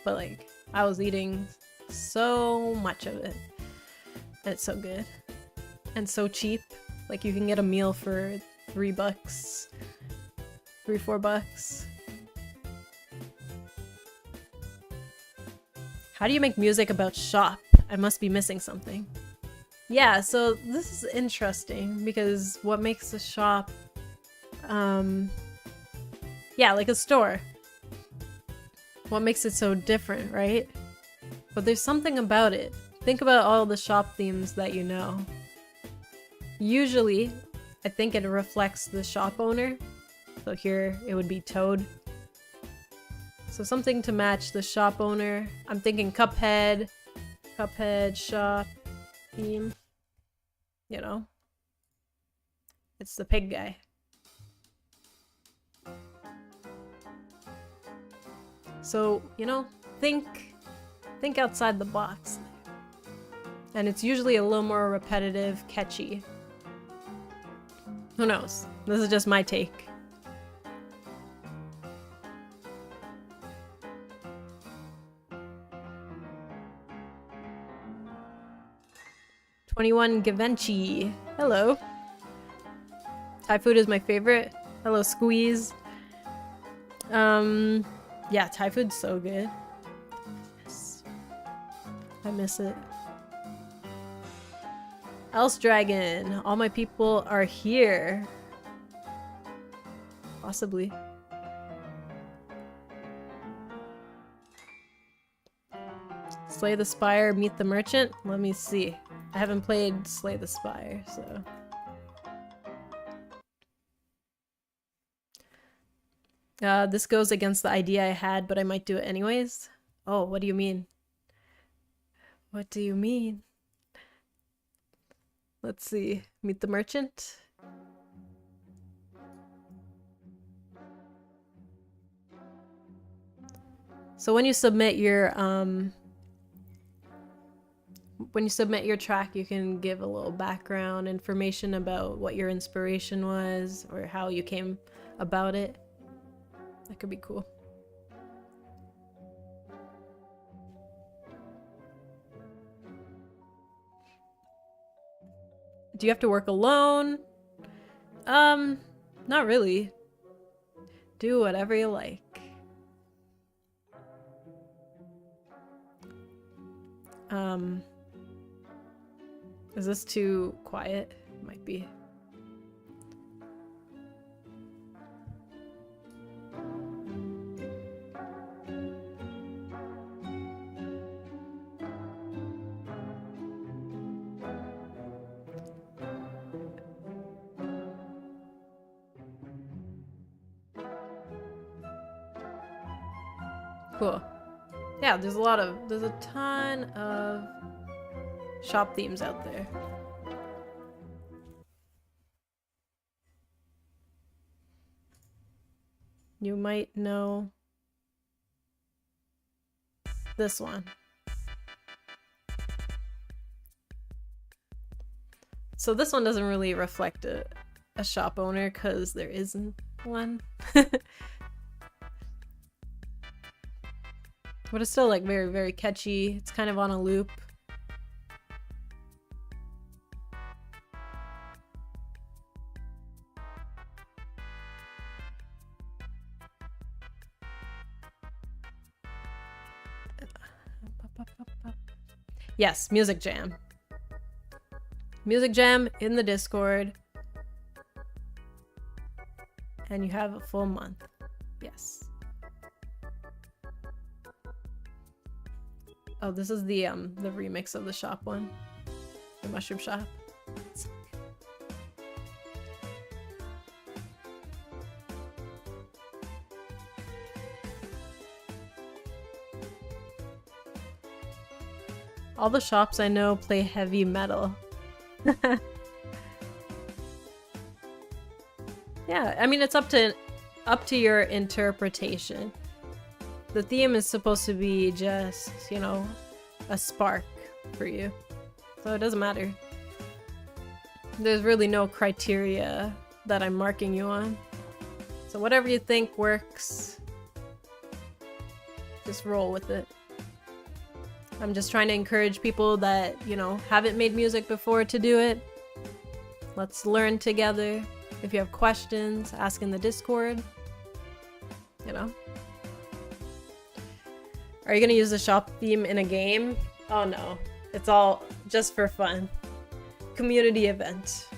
But like, I was eating so much of it. And it's so good. And so cheap. Like you can get a meal for $3, $4. How do you make music about shop? I must be missing something. Yeah, so this is interesting because what makes a shop, yeah, like a store. What makes it so different, right? But there's something about it. Think about all the shop themes that you know. Usually, I think it reflects the shop owner. So here, it would be Toad. So something to match the shop owner. I'm thinking Cuphead shop theme. You know? It's the pig guy. So, you know, think outside the box. And it's usually a little more repetitive, catchy. Who knows? This is just my take. 21 Givenchy. Hello. Thai food is my favorite. Hello, Squeeze. Yeah, Thai food's so good. Yes. I miss it. Else Dragon. All my people are here. Possibly. Slay the Spire, meet the merchant? Let me see. I haven't played Slay the Spire, so... this goes against the idea I had, but I might do it anyways. Oh, what do you mean? What do you mean? Let's see. Meet the merchant? So when you submit your track, you can give a little background information about what your inspiration was or how you came about it. That could be cool. Do you have to work alone? Not really. Do whatever you like. Is this too quiet? Might be. Cool. Yeah, there's a ton of shop themes out there. You might know this one. So this one doesn't really reflect a shop owner because there isn't one. But it's still like very, very catchy. It's kind of on a loop. Yes, Music Jam. Music Jam in the Discord. And you have a full month. Yes. Oh, this is the remix of the shop one. The mushroom shop. All the shops I know play heavy metal. Yeah, I mean it's up to your interpretation. The theme is supposed to be just, you know, a spark for you. So it doesn't matter. There's really no criteria that I'm marking you on. So whatever you think works, just roll with it. I'm just trying to encourage people that, you know, haven't made music before to do it. Let's learn together. If you have questions, ask in the Discord. You know. Are you gonna use the shop theme in a game? Oh no. It's all just for fun. Community event.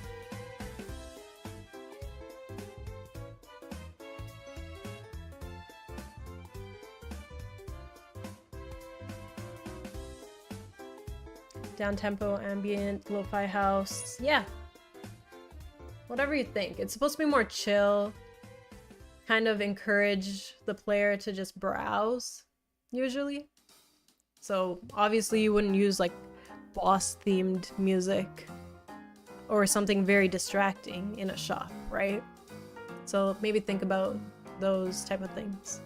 Down-tempo, ambient, lo-fi house. Yeah. Whatever you think. It's supposed to be more chill. Kind of encourage the player to just browse, usually. So, obviously you wouldn't use, like, boss-themed music or something very distracting in a shop, right? So, maybe think about those type of things.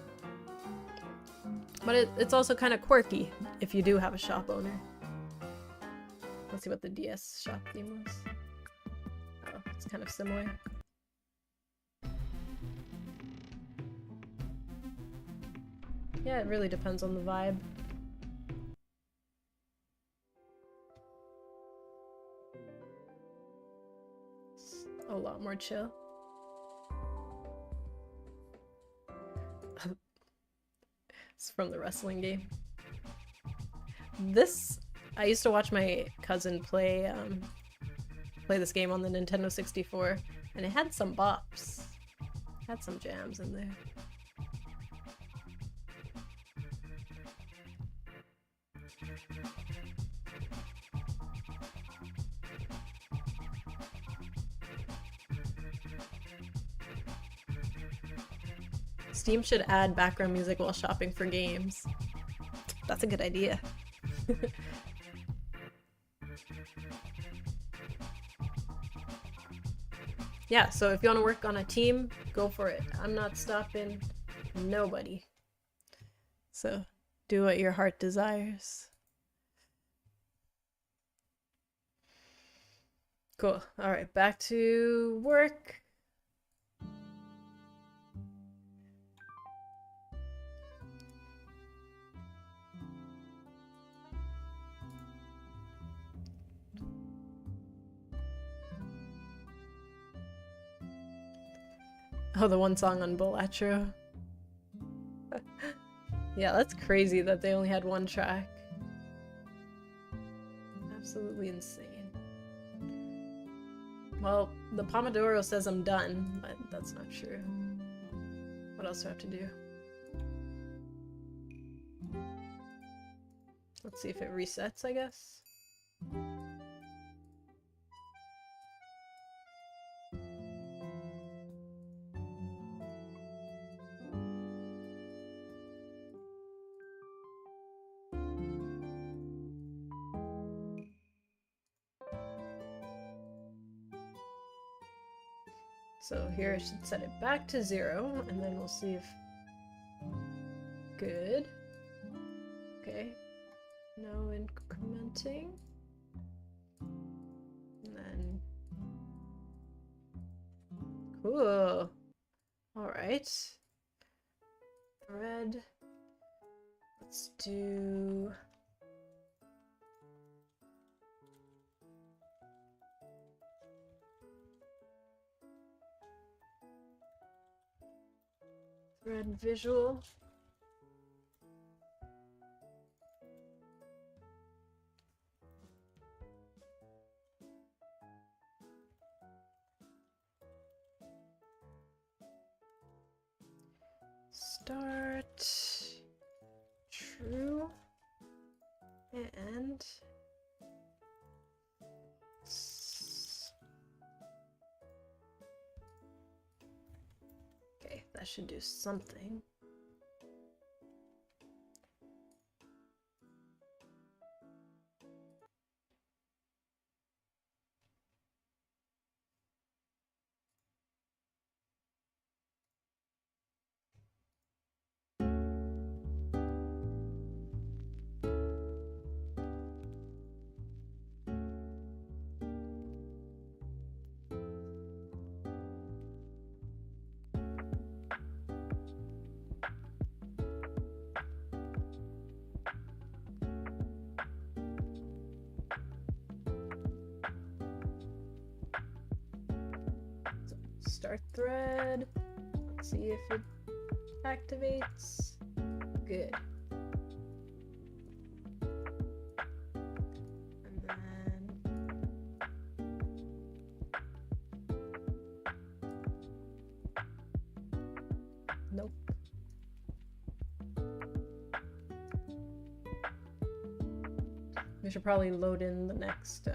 But it's also kind of quirky if you do have a shop owner. Let's see what the DS shop theme was. Oh, it's kind of similar. Yeah, it really depends on the vibe. lot more chill. It's from the wrestling game. This, I used to watch my cousin play this game on the Nintendo 64, and it had some bops. It had some jams in there. Steam should add background music while shopping for games. That's a good idea. Yeah, so if you want to work on a team, go for it. I'm not stopping nobody. So do what your heart desires. Cool. All right, back to work. Oh, the one song on Oathr. Yeah, that's crazy that they only had one track. Absolutely insane. Well, the Pomodoro says I'm done, but that's not true. What else do I have to do? Let's see if it resets, I guess. So here I should set it back to 0, and then we'll see if... Good. Okay. Now incrementing. And then... Cool. Alright. Thread. Let's do... Thread visual. Start true and okay, that should do something. Start thread. Let's see if it activates. Good. And then nope. We should probably load in the next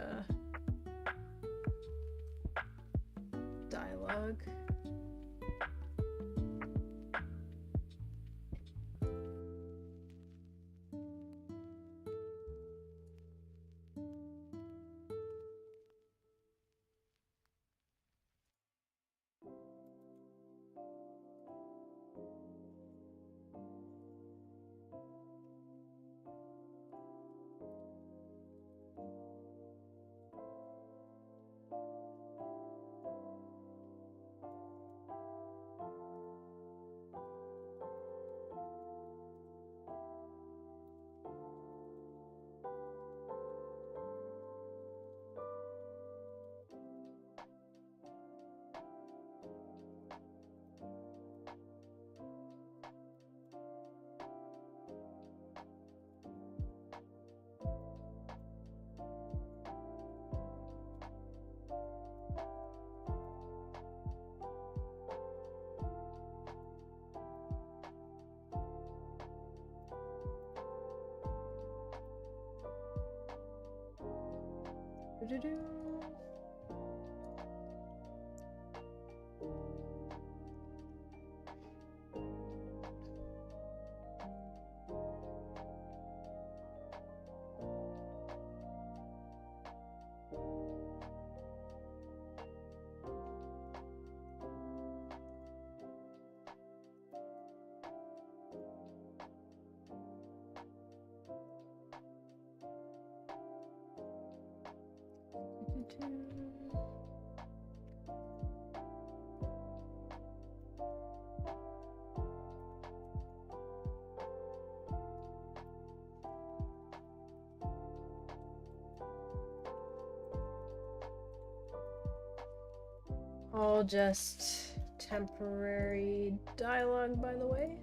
dialogue. Do-do-do. All just temporary dialogue, by the way.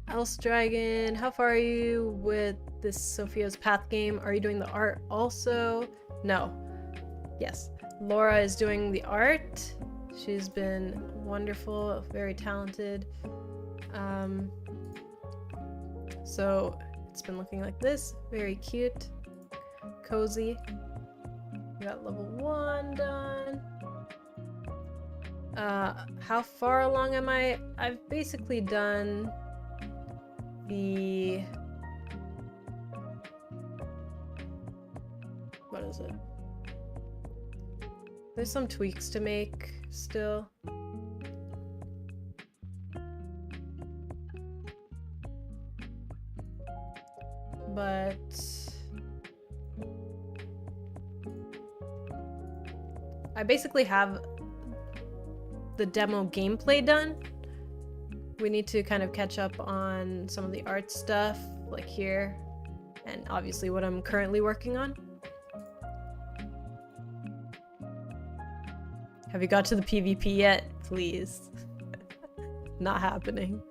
Else Dragon, how far are you with this Sophia's Path game? Are you doing the art also? No. Yes. Laura is doing the art. She's been wonderful, very talented. So it's been looking like this. Very cute. Cozy. We got level 1 done. How far along am I? I've basically done the... What is it? There's some tweaks to make still. But... I basically have the demo gameplay done. We need to kind of catch up on some of the art stuff, like here, and obviously what I'm currently working on. Have you got to the PvP yet? Please. Not happening.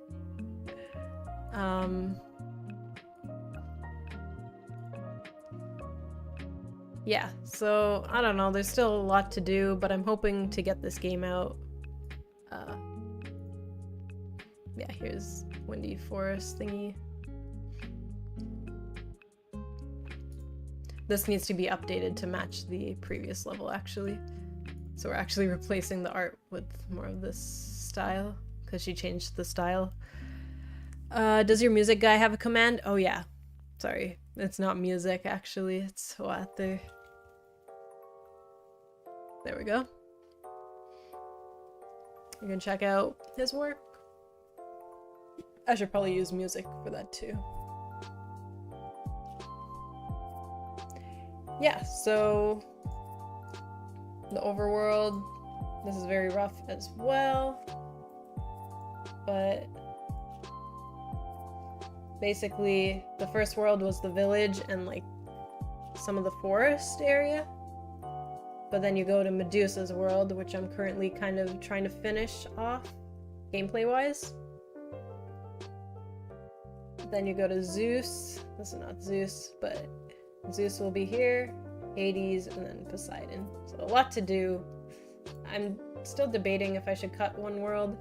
Yeah, so I don't know, there's still a lot to do, but I'm hoping to get this game out. Yeah, here's Windy Forest thingy. This needs to be updated to match the previous level, actually. So we're actually replacing the art with more of this style, because she changed the style. Does your music guy have a command? Oh yeah. Sorry, it's not music, actually. It's Oathr. There we go. You can check out his work. I should probably use music for that too. Yeah, so the overworld, this is very rough as well, but basically the first world was the village and like some of the forest area, but then you go to Medusa's world, which I'm currently kind of trying to finish off gameplay wise. Then you go to Zeus. This is not Zeus, but Zeus will be here, Hades, and then Poseidon. So a lot to do. I'm still debating if I should cut one world.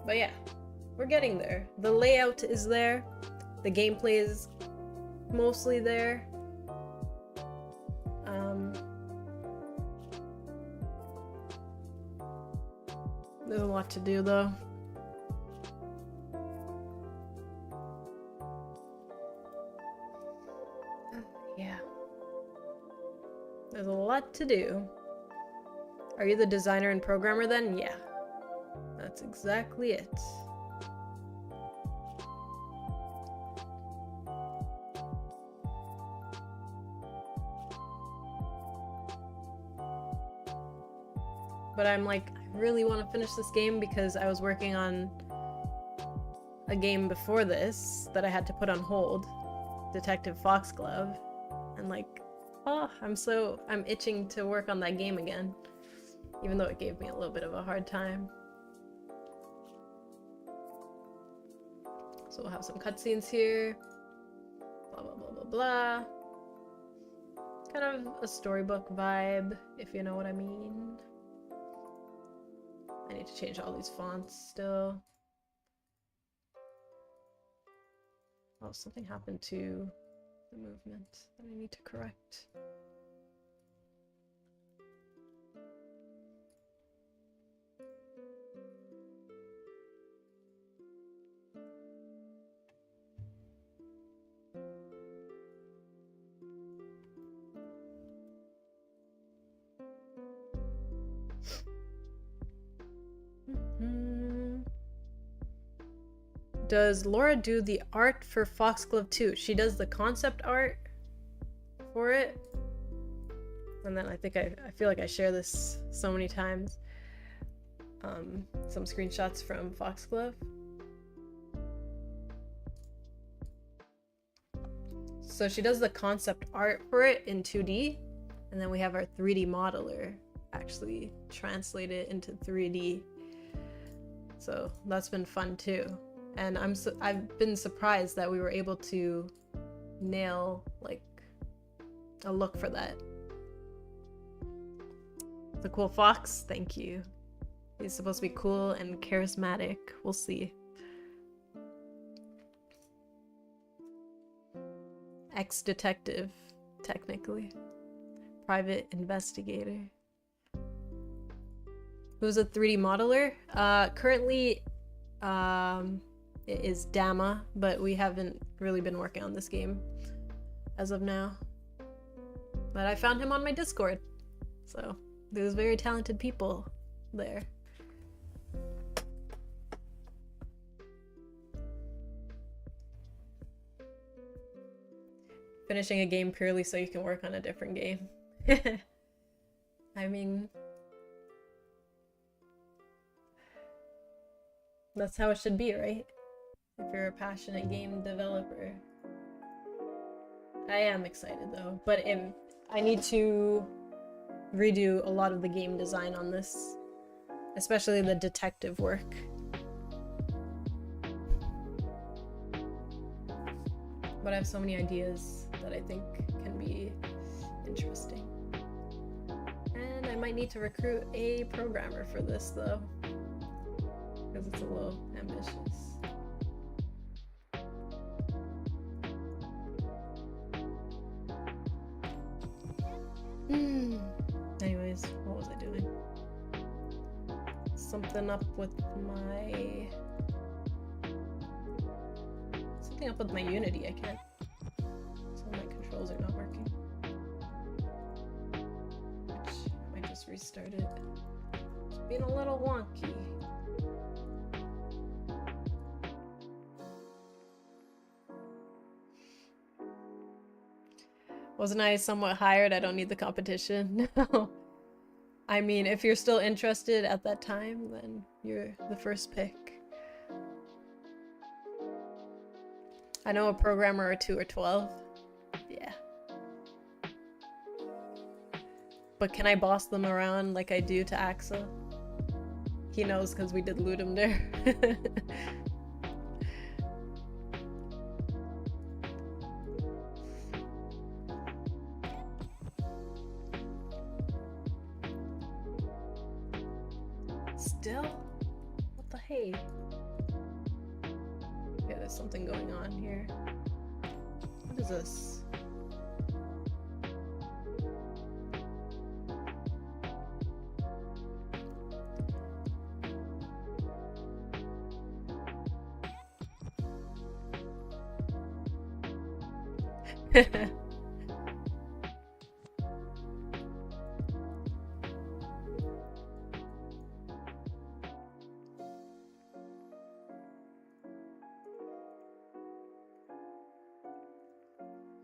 But yeah, we're getting there. The layout is there. The gameplay is mostly there. There's a lot to do though. Yeah. There's a lot to do. Are you the designer and programmer then? Yeah. That's exactly it. But I'm like, I really want to finish this game because I was working on a game before this that I had to put on hold, Detective Foxglove, and like, oh, I'm itching to work on that game again, even though it gave me a little bit of a hard time. So we'll have some cutscenes here, blah blah blah blah blah. Kind of a storybook vibe, if you know what I mean. I need to change all these fonts still. Oh, something happened to the movement that I need to correct. Does Laura do the art for Foxglove too? She does the concept art for it. And then I think I feel like I share this so many times. Some screenshots from Foxglove. So she does the concept art for it in 2D, and then we have our 3D modeler actually translate it into 3D. So that's been fun too. And I've been surprised that we were able to nail like a look for that. The cool fox, thank you. He's supposed to be cool and charismatic. We'll see. Ex-detective, technically. Private investigator. Who's a 3D modeler? Currently, it is Dama, but we haven't really been working on this game as of now. But I found him on my Discord, so there's very talented people there. Finishing a game purely so you can work on a different game. I mean, that's how it should be, right? If you're a passionate game developer. I am excited though, but I need to redo a lot of the game design on this, especially the detective work. But I have so many ideas that I think can be interesting. And I might need to recruit a programmer for this though, because it's a little ambitious. Anyways, what was I doing? Something up with my Unity. I can't. Some of my controls are not working. Which I might just restart it. It's being a little wonky. Wasn't I somewhat hired? I don't need the competition. No. I mean, if you're still interested at that time, then you're the first pick. I know a programmer or two or 12. Yeah. But can I boss them around like I do to Axel? He knows because we did loot him there. Still? What the hey? Yeah, there's something going on here. What is this?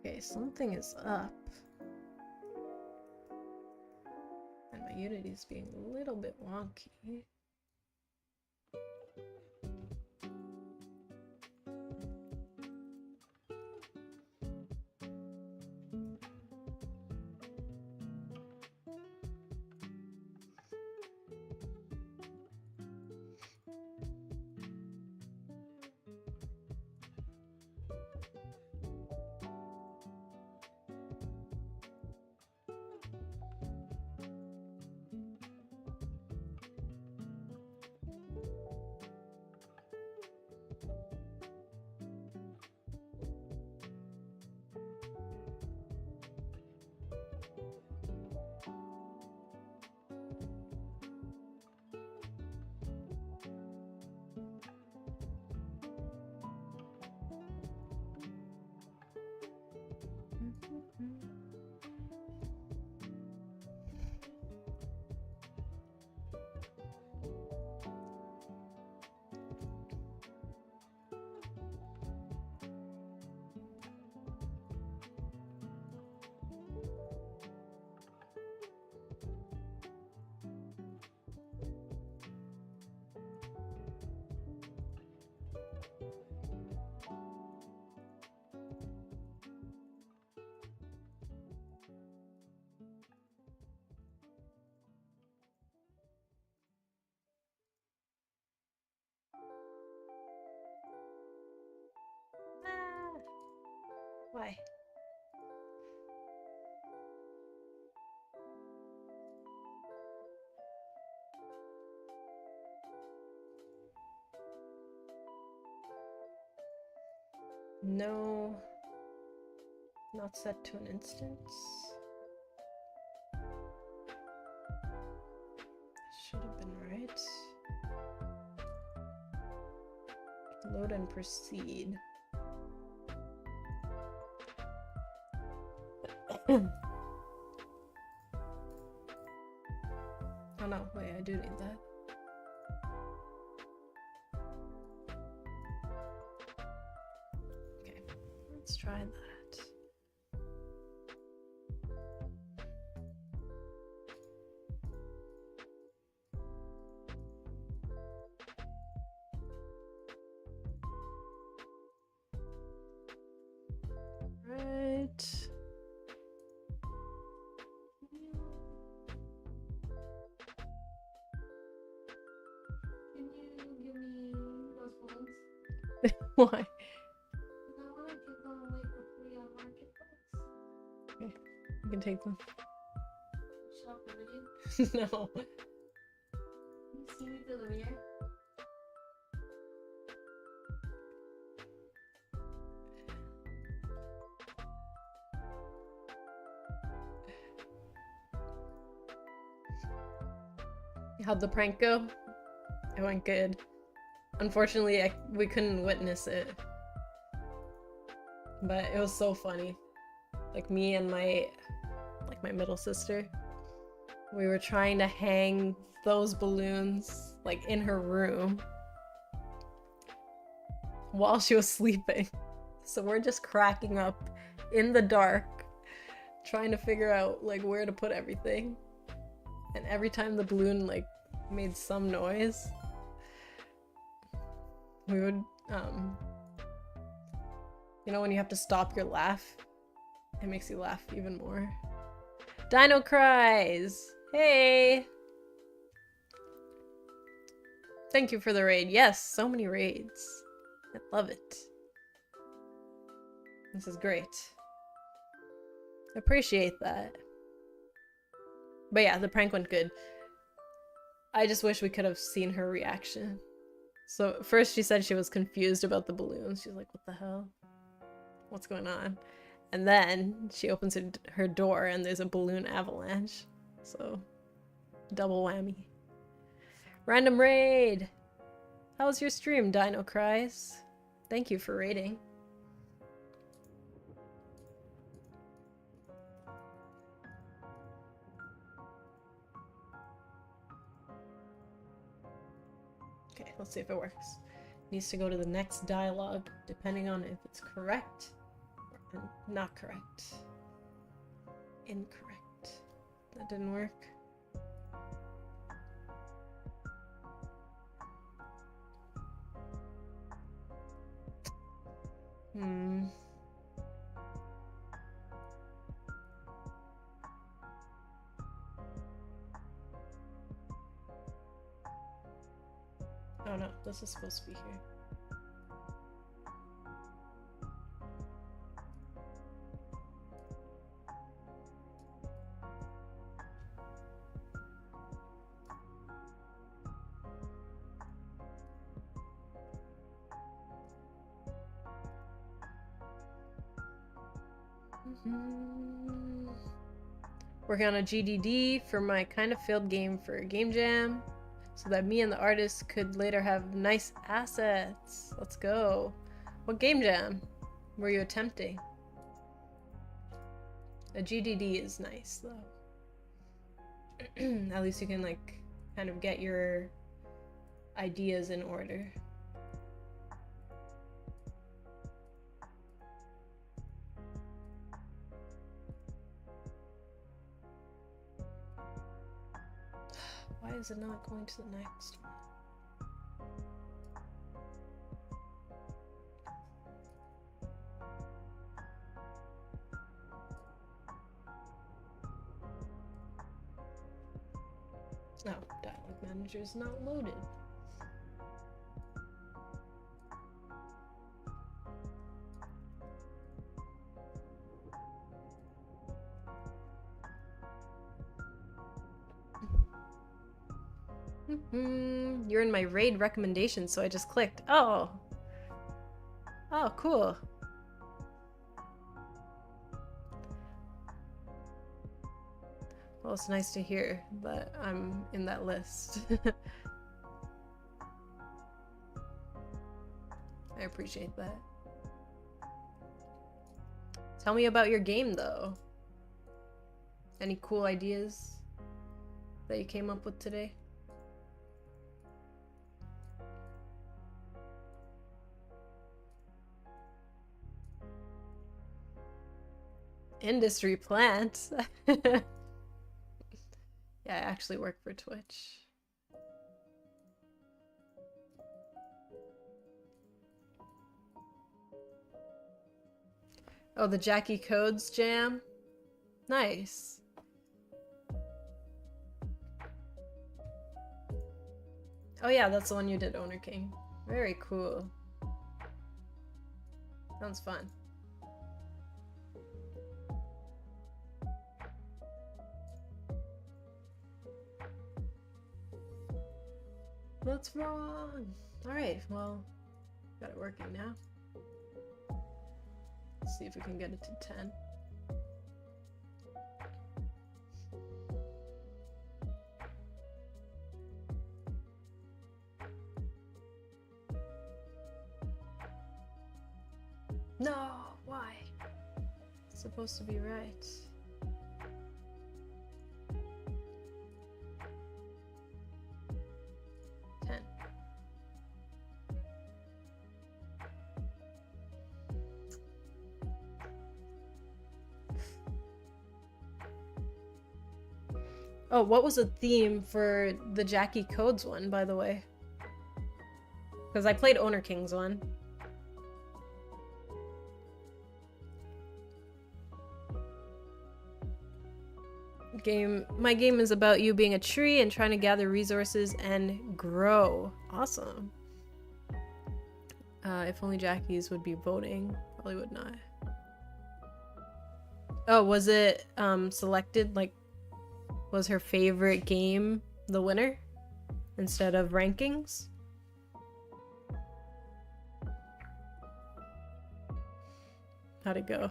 Okay, something is up. And my Unity's being a little bit wonky. Why? No, not set to an instance. Should have been right. Load and proceed. Oh no, wait, I do need that. Okay, let's try that. Right. Why? Okay, you can take them. No. You see me through the mirror? How'd the prank go? It went good. Unfortunately, we couldn't witness it. But it was so funny. Like me and my middle sister, we were trying to hang those balloons like in her room while she was sleeping. So we're just cracking up in the dark, trying to figure out like where to put everything. And every time the balloon like made some noise, we would you know when you have to stop your laugh, it makes you laugh even more. Dino cries! Hey! Thank you for the raid. Yes, so many raids. I love it. This is great. Appreciate that. But yeah, the prank went good. I just wish we could have seen her reaction. So first she said she was confused about the balloons. She's like, what the hell? What's going on? And then she opens her door and there's a balloon avalanche. So, double whammy. Random raid! How was your stream, Dino Cries? Thank you for raiding. Okay, let's see if it works. Needs to go to the next dialogue, depending on if it's correct or not correct. Incorrect. That didn't work. Hmm. Oh no, this is supposed to be here. Working on a GDD for my kind of failed game for Game Jam so that me and the artist could later have nice assets. Let's go. What Game Jam were you attempting? A GDD is nice though. At least you can like kind of get your ideas in order. Why is it not going to the next one? Oh, Dialog Manager is not loaded. You're in my raid recommendations, so I just clicked. Oh. Oh, cool. Well, it's nice to hear that I'm in that list. I appreciate that. Tell me about your game, though. Any cool ideas that you came up with today? Industry plant. Yeah, I actually work for Twitch. Oh, the Jackie Codes jam? Nice. Oh yeah, that's the one you did, Oathr King. Very cool. Sounds fun. What's wrong? Alright, well, got it working now. Let's see if we can get it to 10. No, why? It's supposed to be right. Oh, what was the theme for the Jackie Codes one, by the way? Because I played Oathr King's one. My game is about you being a tree and trying to gather resources and grow. Awesome. If only Jackie's would be voting. Probably would not. Oh, was it selected, like, was her favorite game the winner instead of rankings? How'd it go?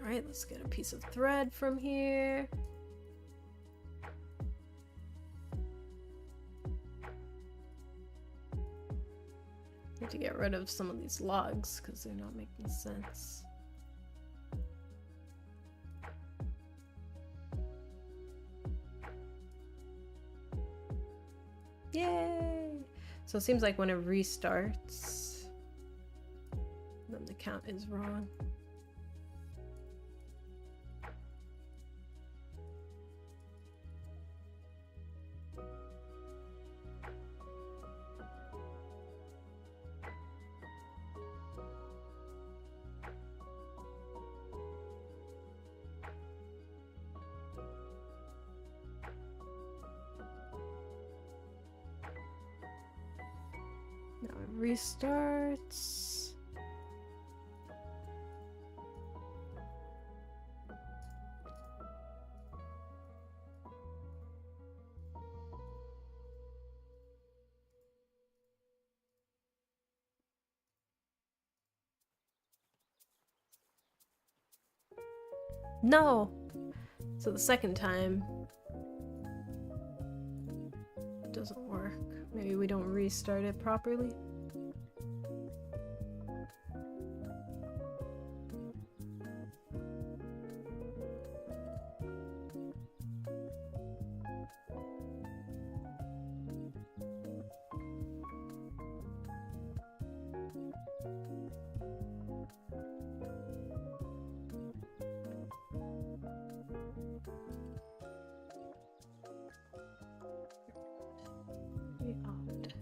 Alright, let's get a piece of thread from here. Need to get rid of some of these logs because they're not making sense. Yay! So it seems like when it restarts, then the count is wrong. Now it restarts. No! So the second time doesn't work. Maybe we don't restart it properly. Very odd.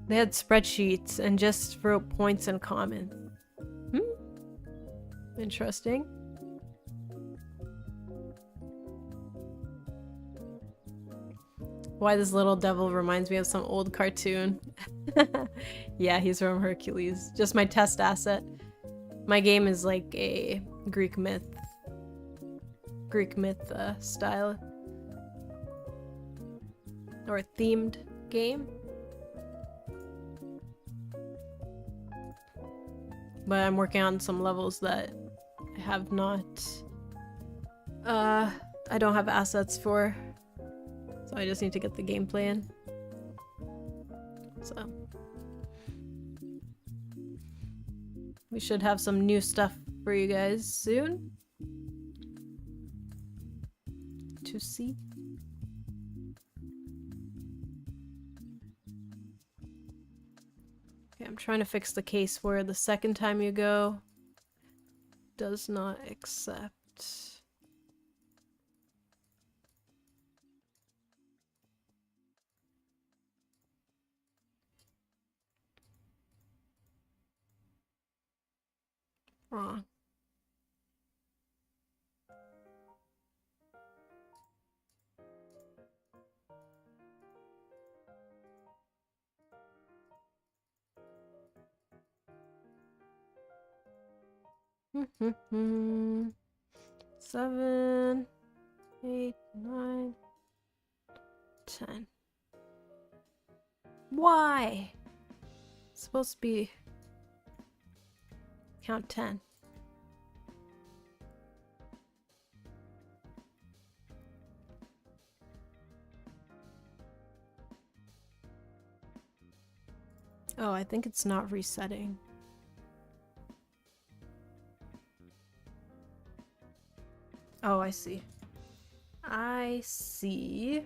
They had spreadsheets and just wrote points and comments. Interesting. Why this little devil reminds me of some old cartoon. Yeah, he's from Hercules. Just my test asset. My game is like a Greek myth style. Or a themed game. But I'm working on some levels that I have not... I don't have assets for. So I just need to get the gameplay in. So... we should have some new stuff for you guys soon. To see. Okay, I'm trying to fix the case where the second time you go does not accept. Wrong. Seven, 8, 9, 10. Why? It's supposed to be count 10. Oh, I think it's not resetting. Oh, I see. I see.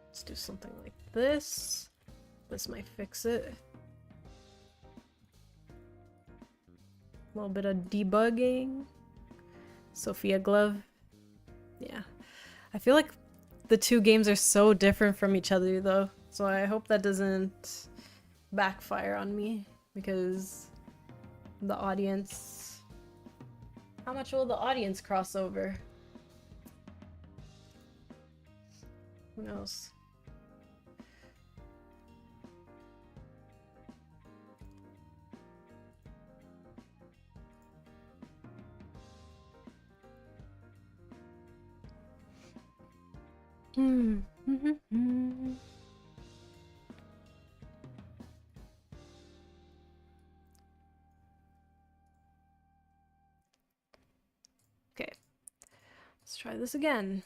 Let's do something like this. This might fix it. A little bit of debugging. Sophia Glove. Yeah. I feel like the two games are so different from each other though. So I hope that doesn't backfire on me because the audience... How much will the audience cross over? Who knows? Okay, let's try this again.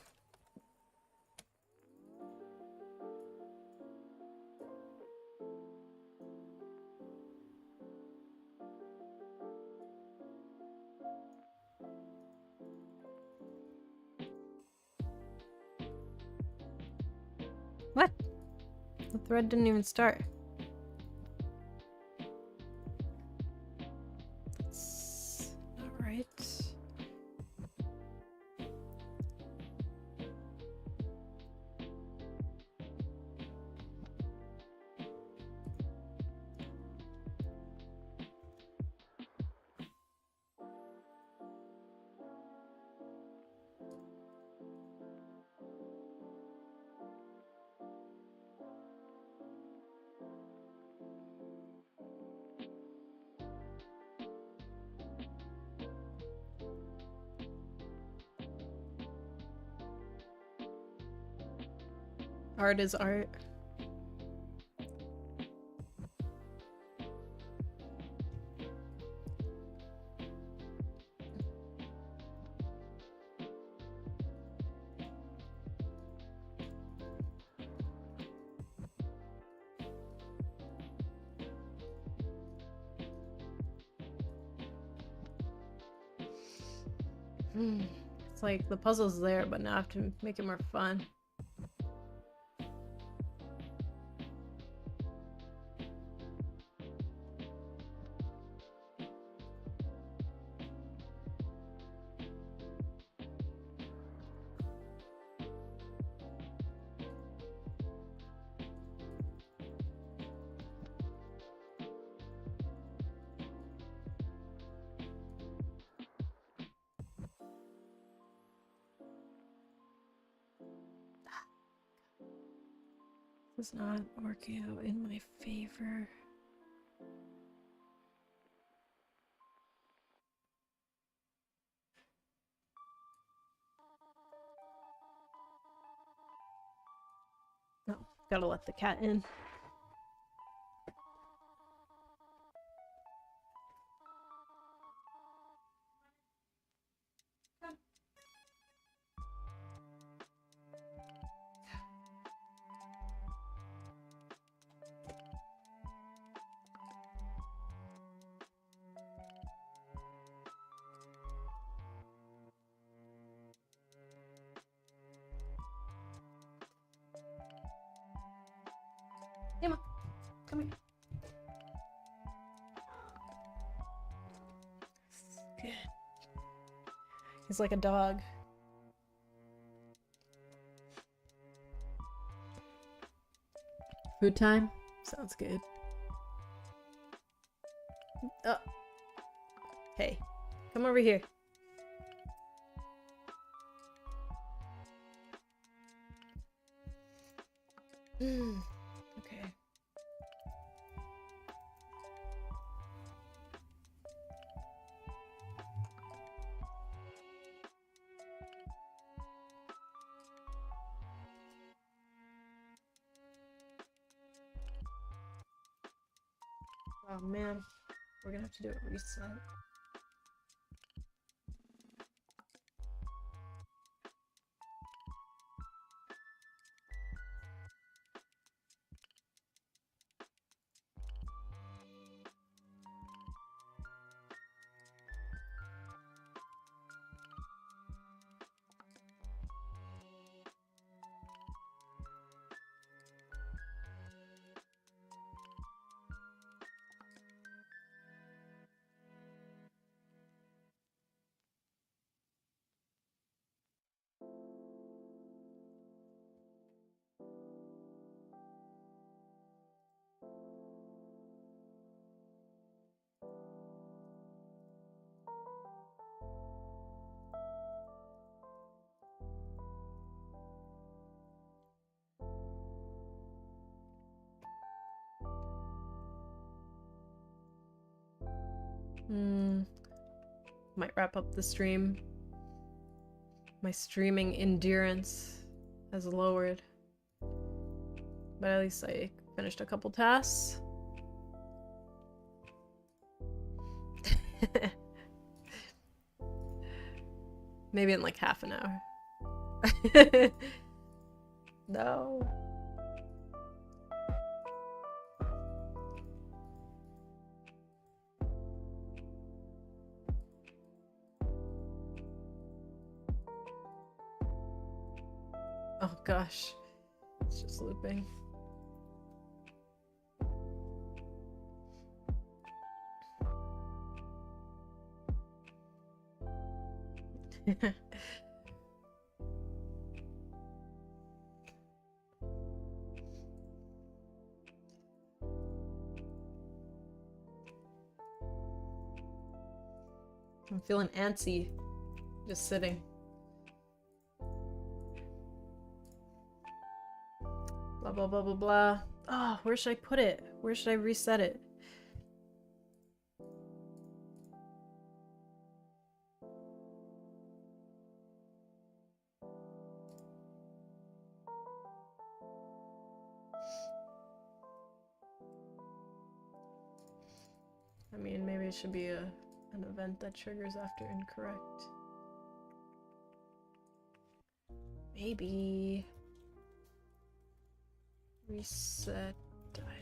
What? The thread didn't even start. Art is art. It's like the puzzle's there, but now I have to make it more fun. It's not working out in my favor. No, gotta let the cat in. Emma, come here. Good. He's like a dog. Food time? Sounds good. Hey, come over here. Okay. Oh man, we're gonna have to do a reset. Might wrap up the stream. My streaming endurance has lowered. But at least I finished a couple tasks. Maybe in like half an hour. No. Oh gosh, it's just looping. I'm feeling antsy, just sitting. Blah, blah, blah, blah, blah. Oh, where should I put it? Where should I reset it? I mean, maybe it should be an event that triggers after incorrect. Maybe. Reset dialogue.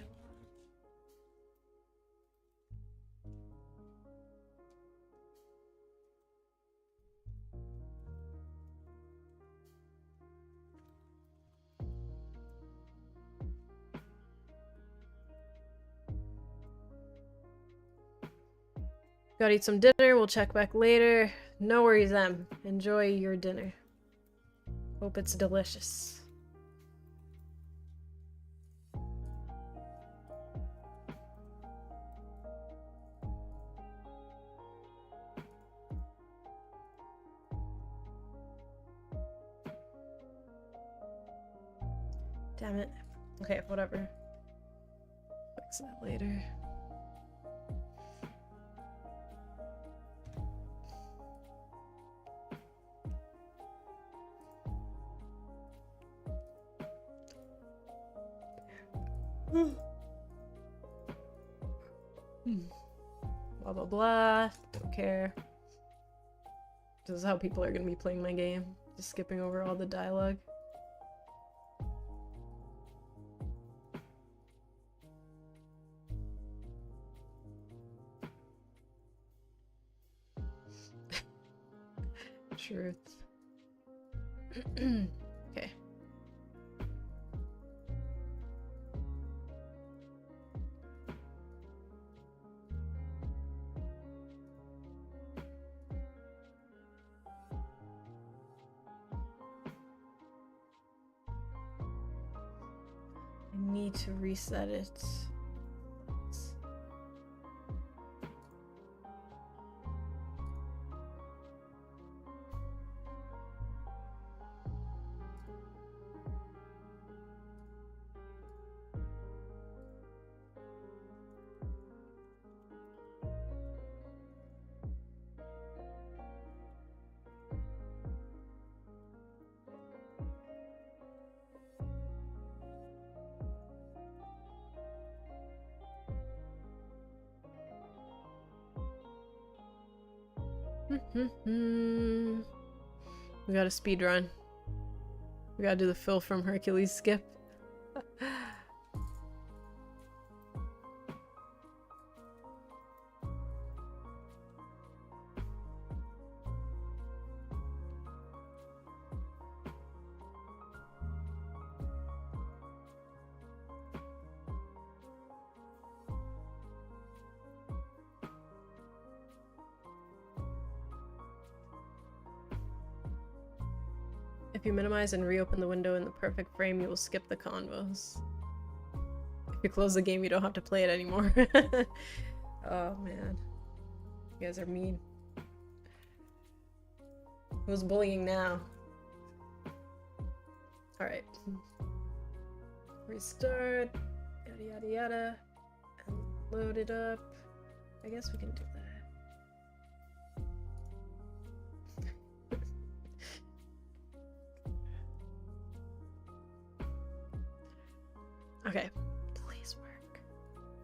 Gotta eat some dinner, we'll check back later. No worries, Em. Enjoy your dinner. Hope it's delicious. Damn it. Okay, whatever. Fix that later. Blah blah blah. Don't care. This is how people are gonna be playing my game. Just skipping over all the dialogue. Truth. Okay. I need to reset it. We gotta speed run. We gotta do the Phil from Hercules skip. If you minimize and reopen the window in the perfect frame, you will skip the convos. If you close the game, you don't have to play it anymore. Oh man. You guys are mean. Who's bullying now? Alright. Restart. Yada yada yada. And load it up. I guess we can do that. Okay, please work.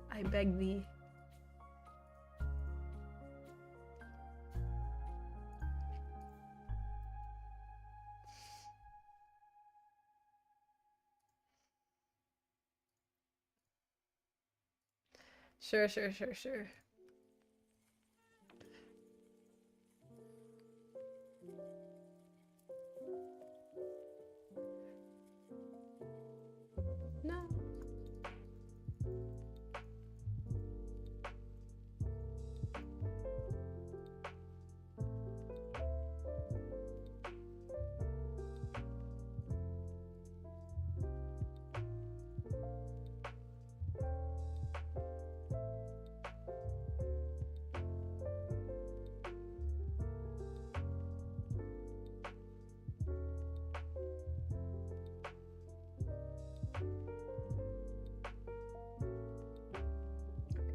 I beg thee. Sure. No.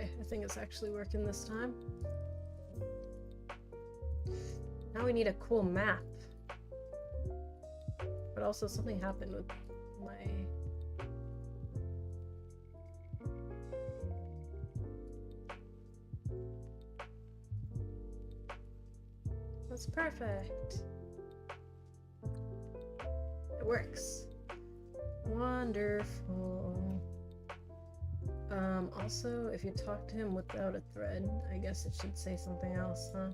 I think it's actually working this time. Now we need a cool map. But also something happened with my... That's perfect. It works. Wonderful. Also, if you talk to him without a thread, I guess it should say something else, huh?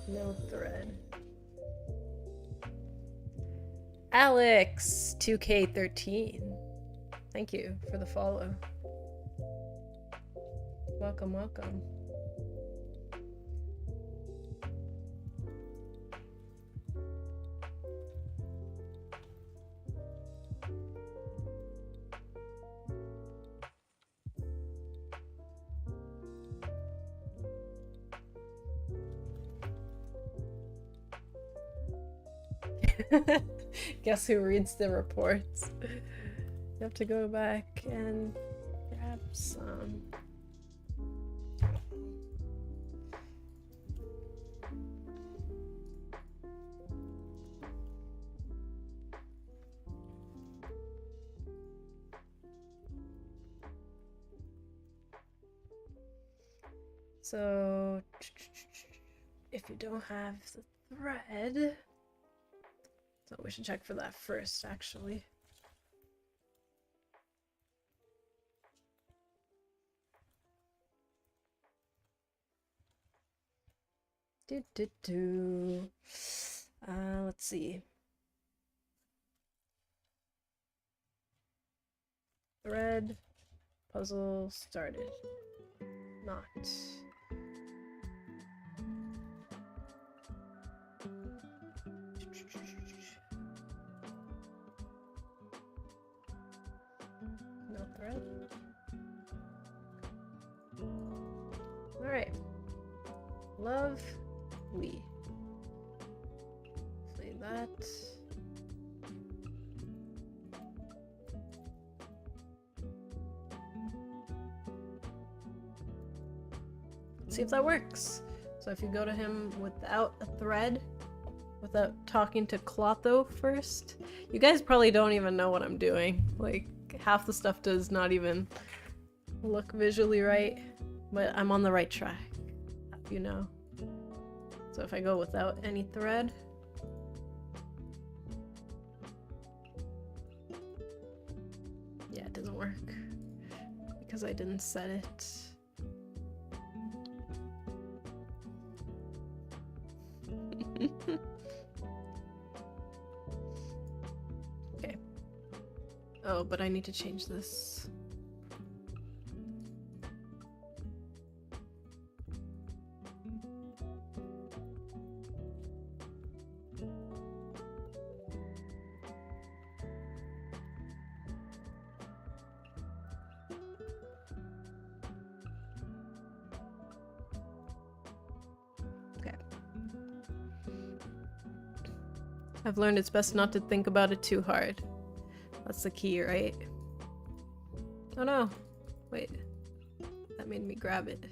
No thread. Alex 2K13. Thank you for the follow. Welcome, welcome. Guess who reads the reports? You have to go back and grab some. So, if you don't have the thread, so we should check for that first, actually. Let's see. Thread puzzle started. Not. No thread. Alright. Lovely. Play that. See if that works. So if you go to him without a thread, without talking to Clotho first, you guys probably don't even know what I'm doing. Like, half the stuff does not even look visually right, but I'm on the right track, you know. So if I go without any thread, yeah, it doesn't work because I didn't set it. Okay. Oh, but I need to change this. I've learned it's best not to think about it too hard. That's the key, right? Oh no. Wait. That made me grab it.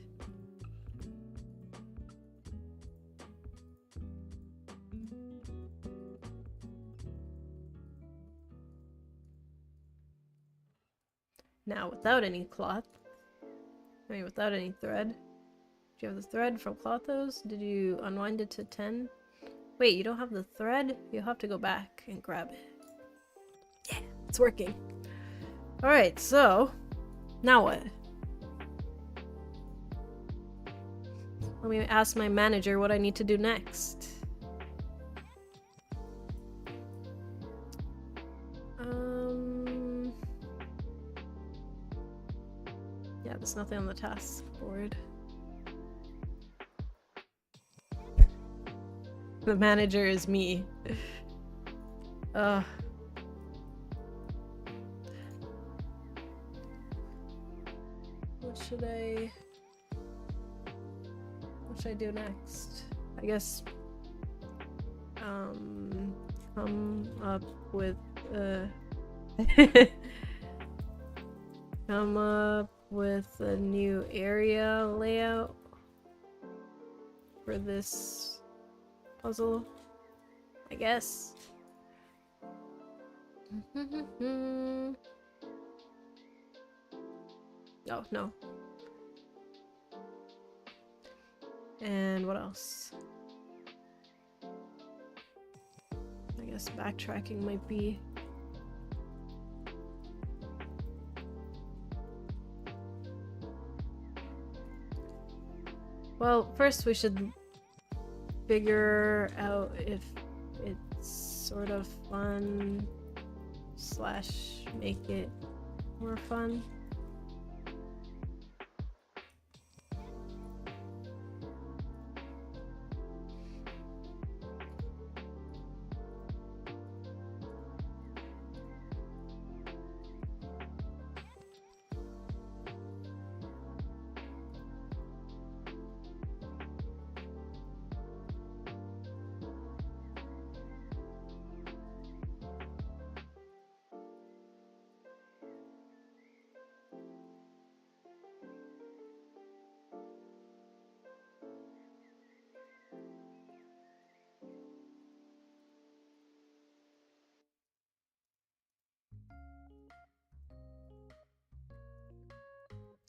Now, without any cloth. I mean, without any thread. Do you have the thread from Clotho's? Did you unwind it to 10? Wait, you don't have the thread? You'll have to go back and grab it. Yeah, it's working. Alright, so now what? Let me ask my manager what I need to do next. Yeah, there's nothing on the task board. The manager is me. should I do next? I guess come up with come up with a new area layout for this puzzle, I guess. Oh, no. And what else? I guess backtracking might be... Well, first we should figure out if it's sort of fun / make it more fun.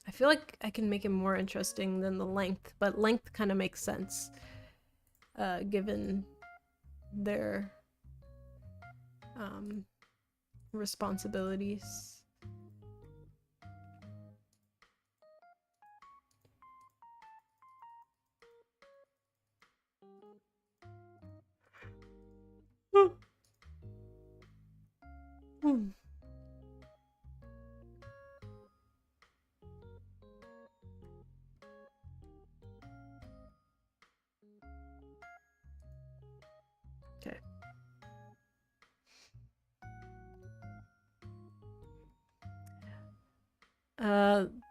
I feel like I can make it more interesting than the length, but length kind of makes sense, given their responsibilities. Okay.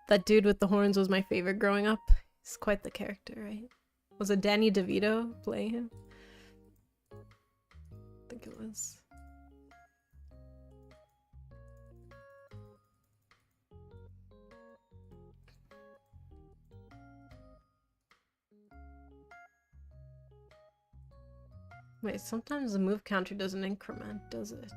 That dude with the horns was my favorite growing up. He's quite the character, right? Was it Danny DeVito playing him? I think it was. Wait, sometimes the move counter doesn't increment, does it?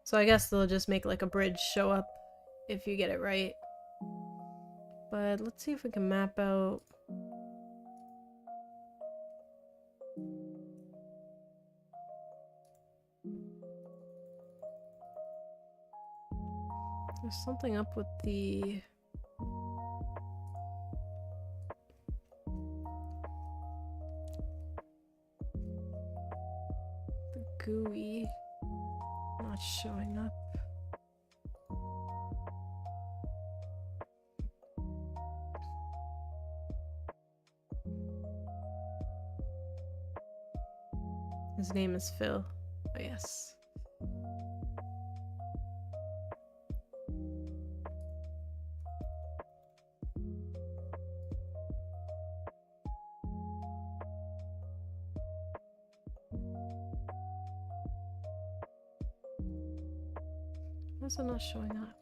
So I guess they'll just make like a bridge show up if you get it right. But let's see if we can map out... There's something up with the... GUI not showing up. His name is Phil. Oh, yes. Why is it not showing up?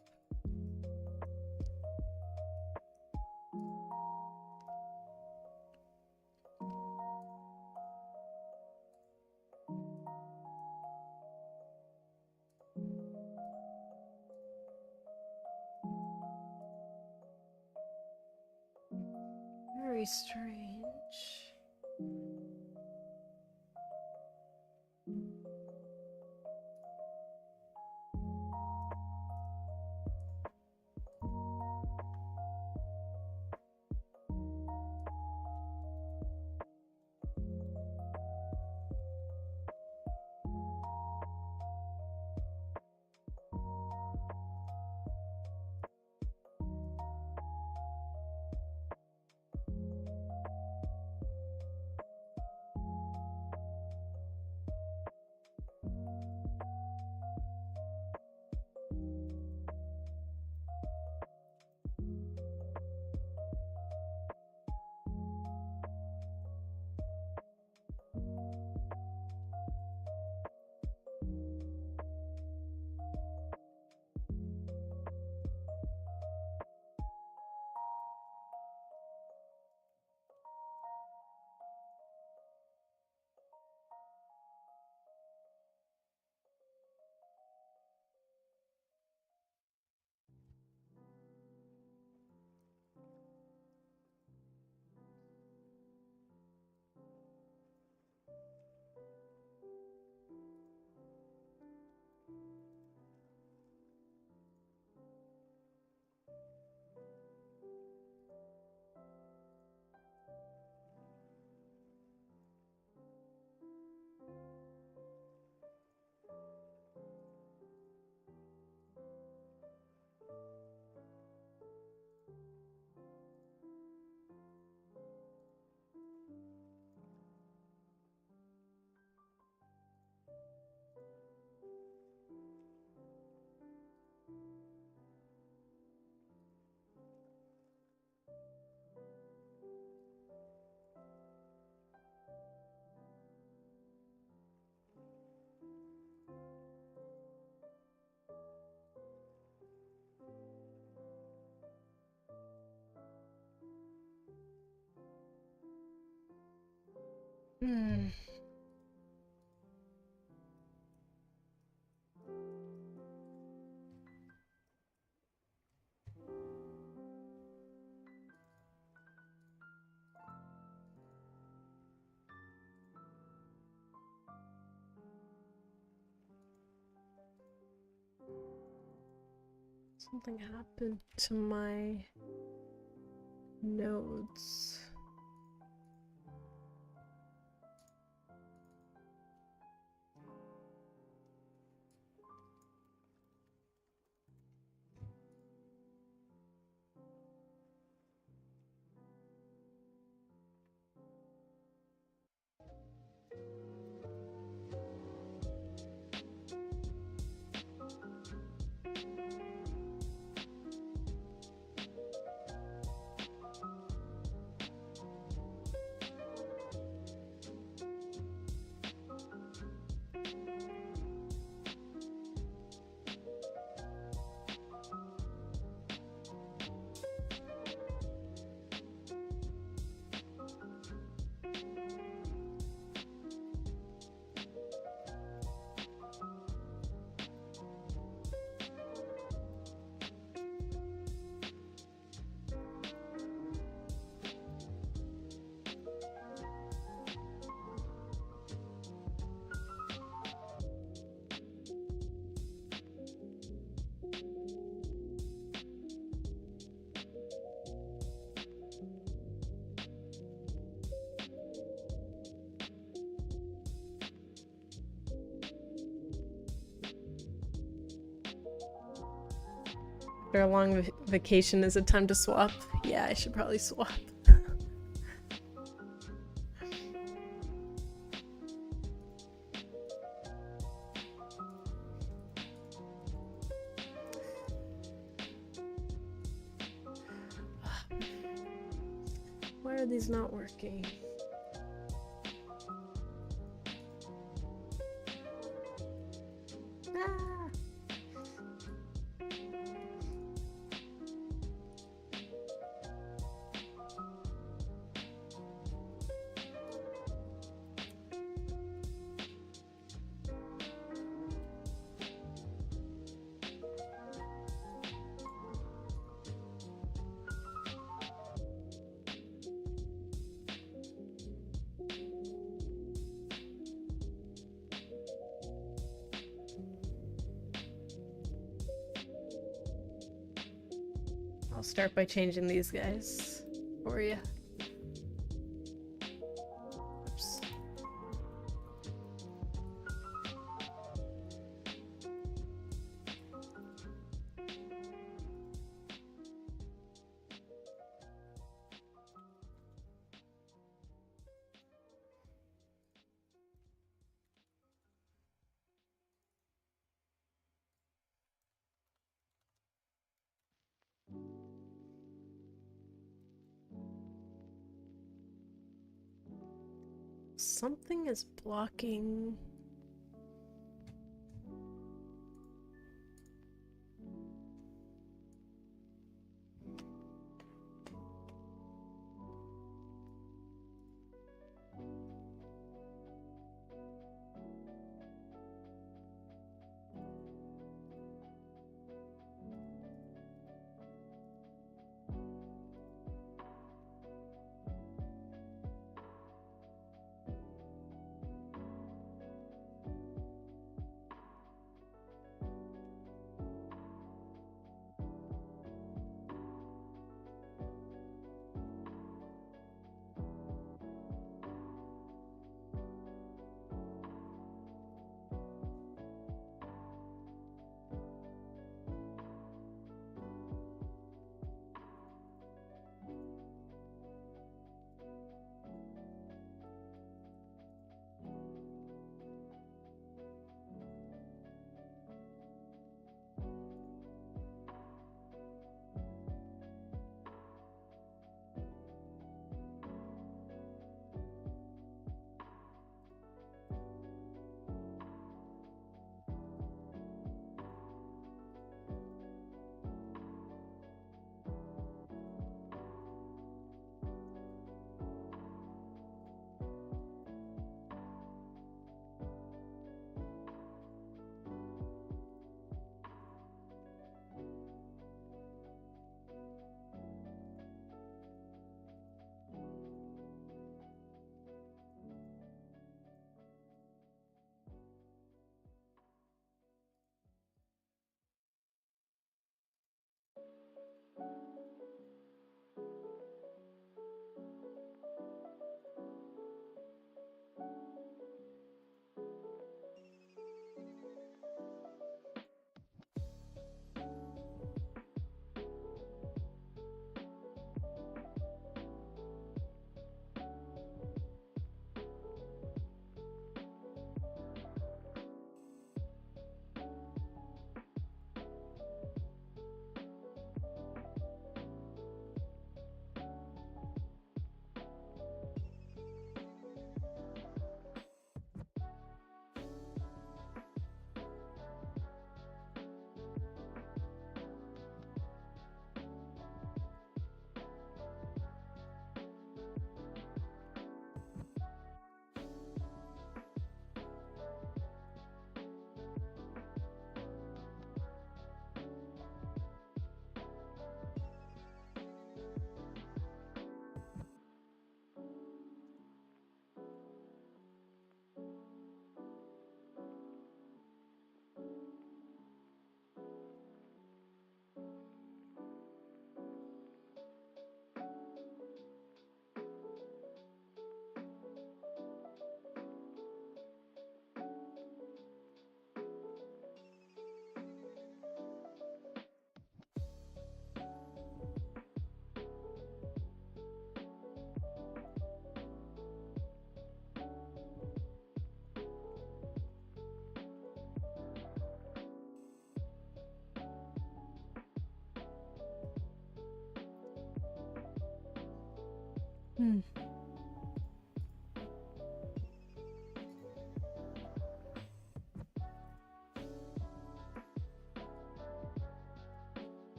Very strange. Hmm. Something happened to my nodes. After a long vacation, is it time to swap? Yeah, I should probably swap. Why are these not working? Ah! I'll start by changing these guys for you. Oops. Something is blocking.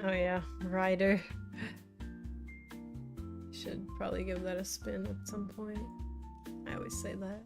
Oh yeah, Rider. Should probably give that a spin at some point. I always say that.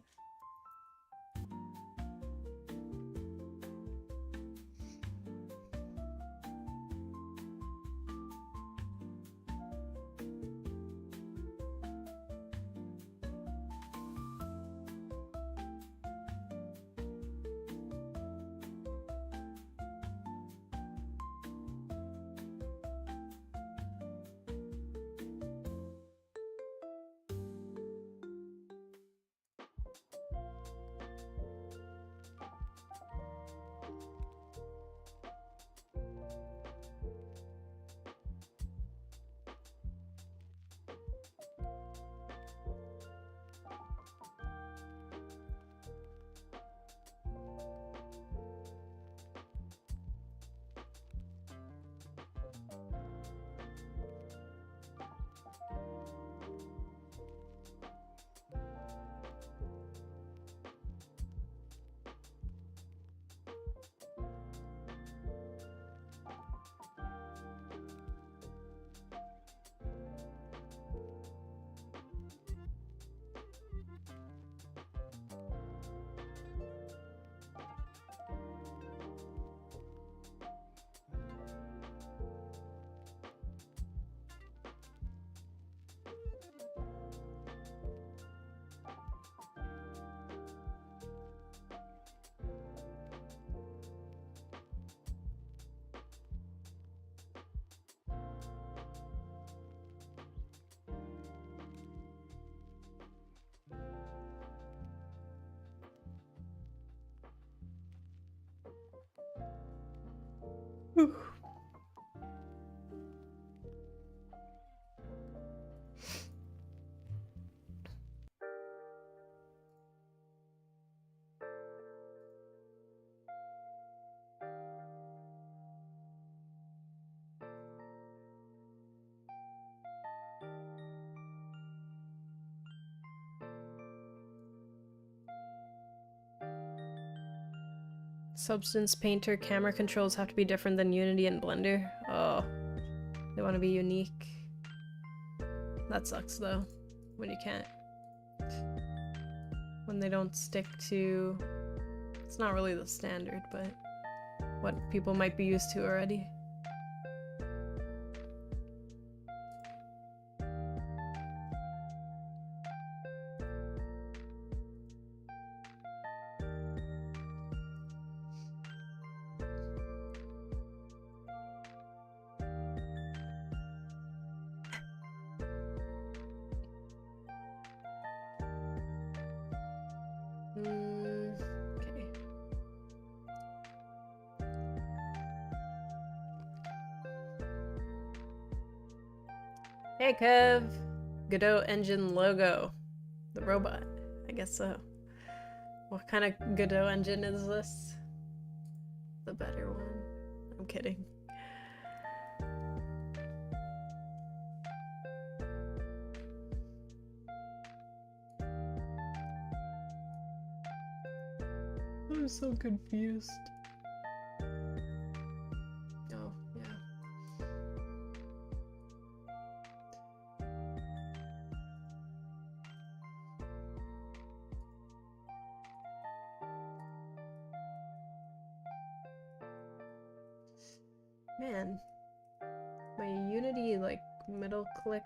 Whew. Substance Painter camera controls have to be different than Unity and Blender. Oh, they want to be unique. That sucks though, when you can't. When they don't stick to It's not really the standard, but what people might be used to already. Okay. Hey, Kev. Godot engine logo. The robot. I guess so. What kind of Godot engine is this? The better one. I'm kidding. I'm so confused. Oh, yeah. Man, my Unity, like, middle click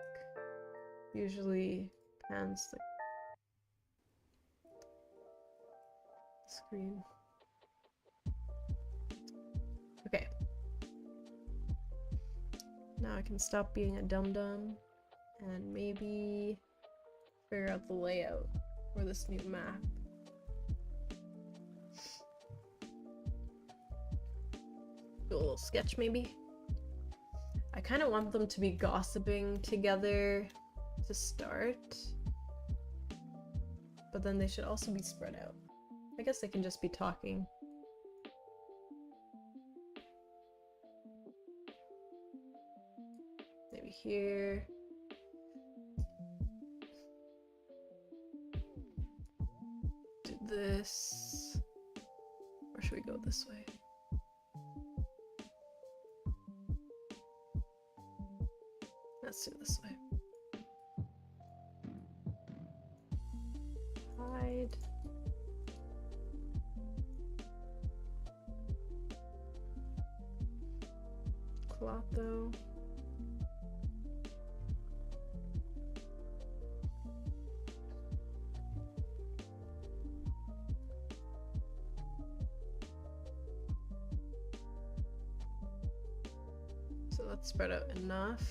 usually pans the screen. Okay. Now I can stop being a dum-dum and maybe figure out the layout for this new map. Do a little sketch maybe. I kind of want them to be gossiping together to start, but then they should also be spread out. I guess they can just be talking. Maybe here. Do this. Or should we go this way? Let's do this way. Hide. Cloth though. So let's spread out enough.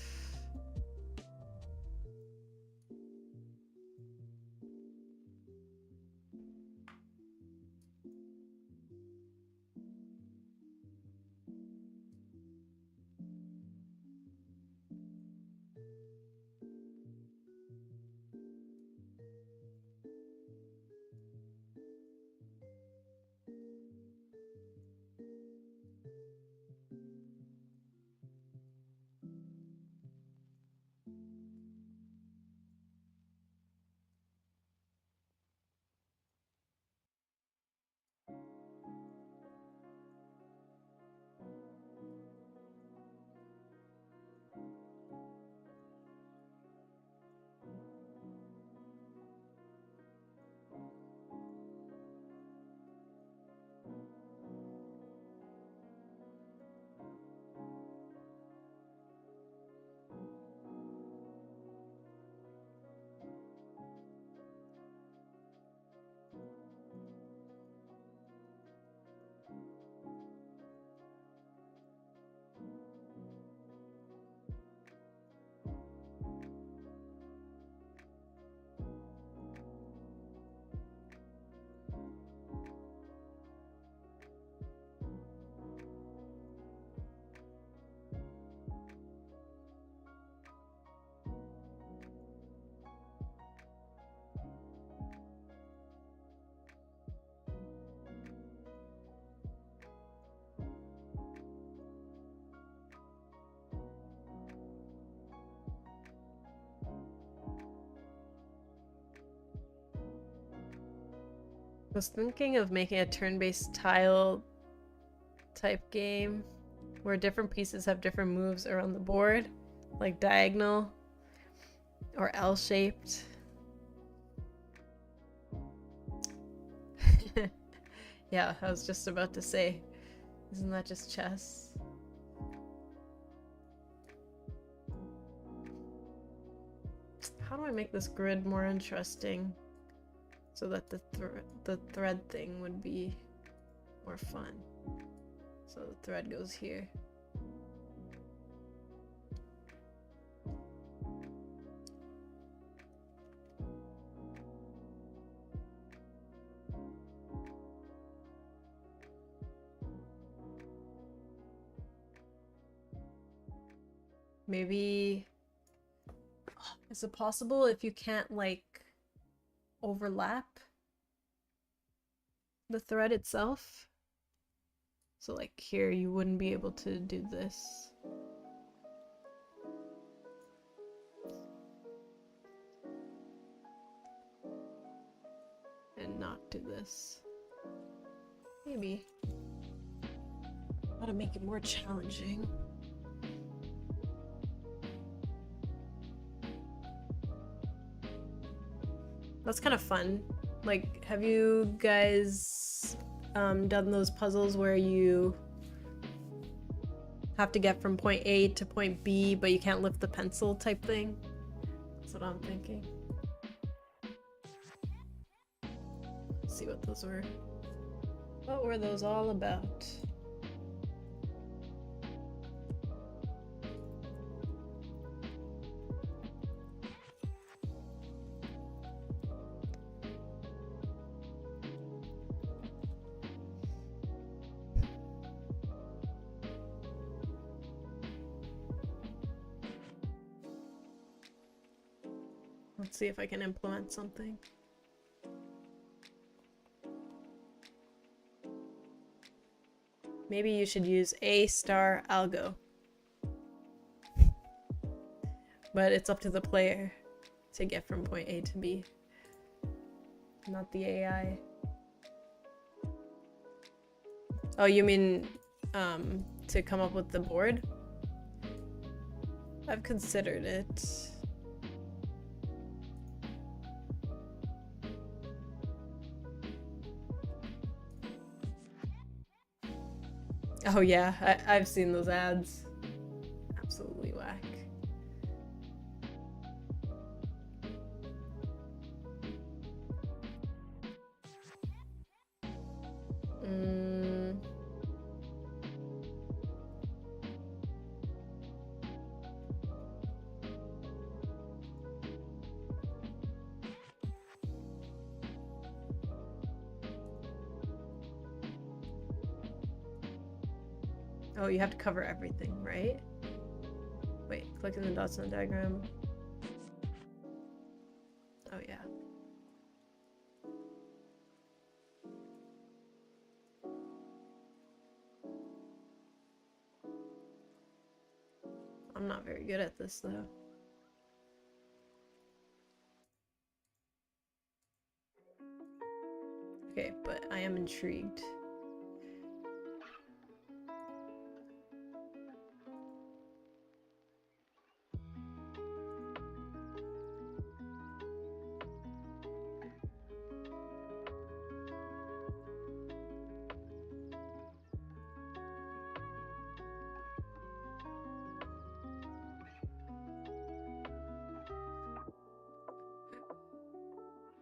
I was thinking of making a turn-based tile type game where different pieces have different moves around the board, like diagonal or L-shaped. Yeah, I was just about to say, isn't that just chess? How do I make this grid more interesting so that the thread thing would be more fun? So the thread goes here. Maybe, is it possible if you can't like overlap the thread itself? So like here you wouldn't be able to do this. And not do this. Maybe. Gotta make it more challenging. That's kind of fun. Like, have you guys done those puzzles where you have to get from point A to point B, but you can't lift the pencil type thing? That's what I'm thinking. Let's see what those were. What were those all about? Let's see if I can implement something. Maybe you should use A star algo. But it's up to the player to get from point A to B. Not the AI. Oh, you mean to come up with the board? I've considered it. Oh yeah, I've seen those ads. Absolutely whack. Oh, you have to cover everything, right? Wait, clicking the dots on the diagram. Oh yeah. I'm not very good at this though. Okay, but I am intrigued.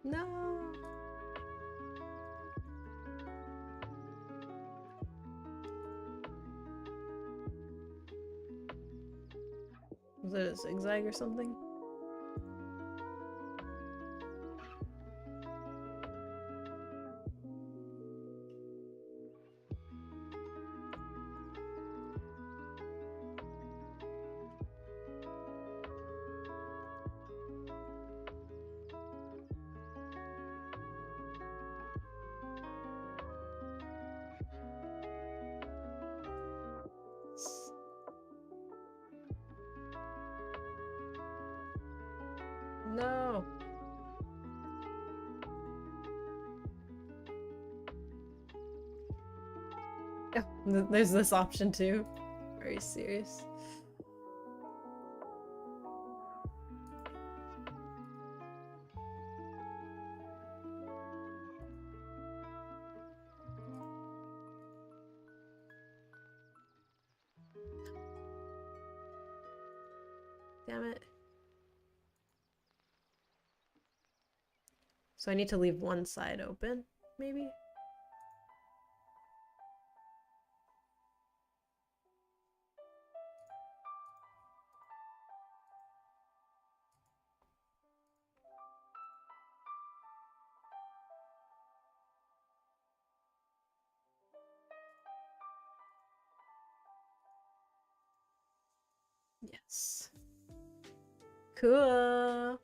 No. Was it a zigzag or something? No. Oh, there's this option too. Are you serious? Damn it. So I need to leave one side open, maybe? Yes. Cool.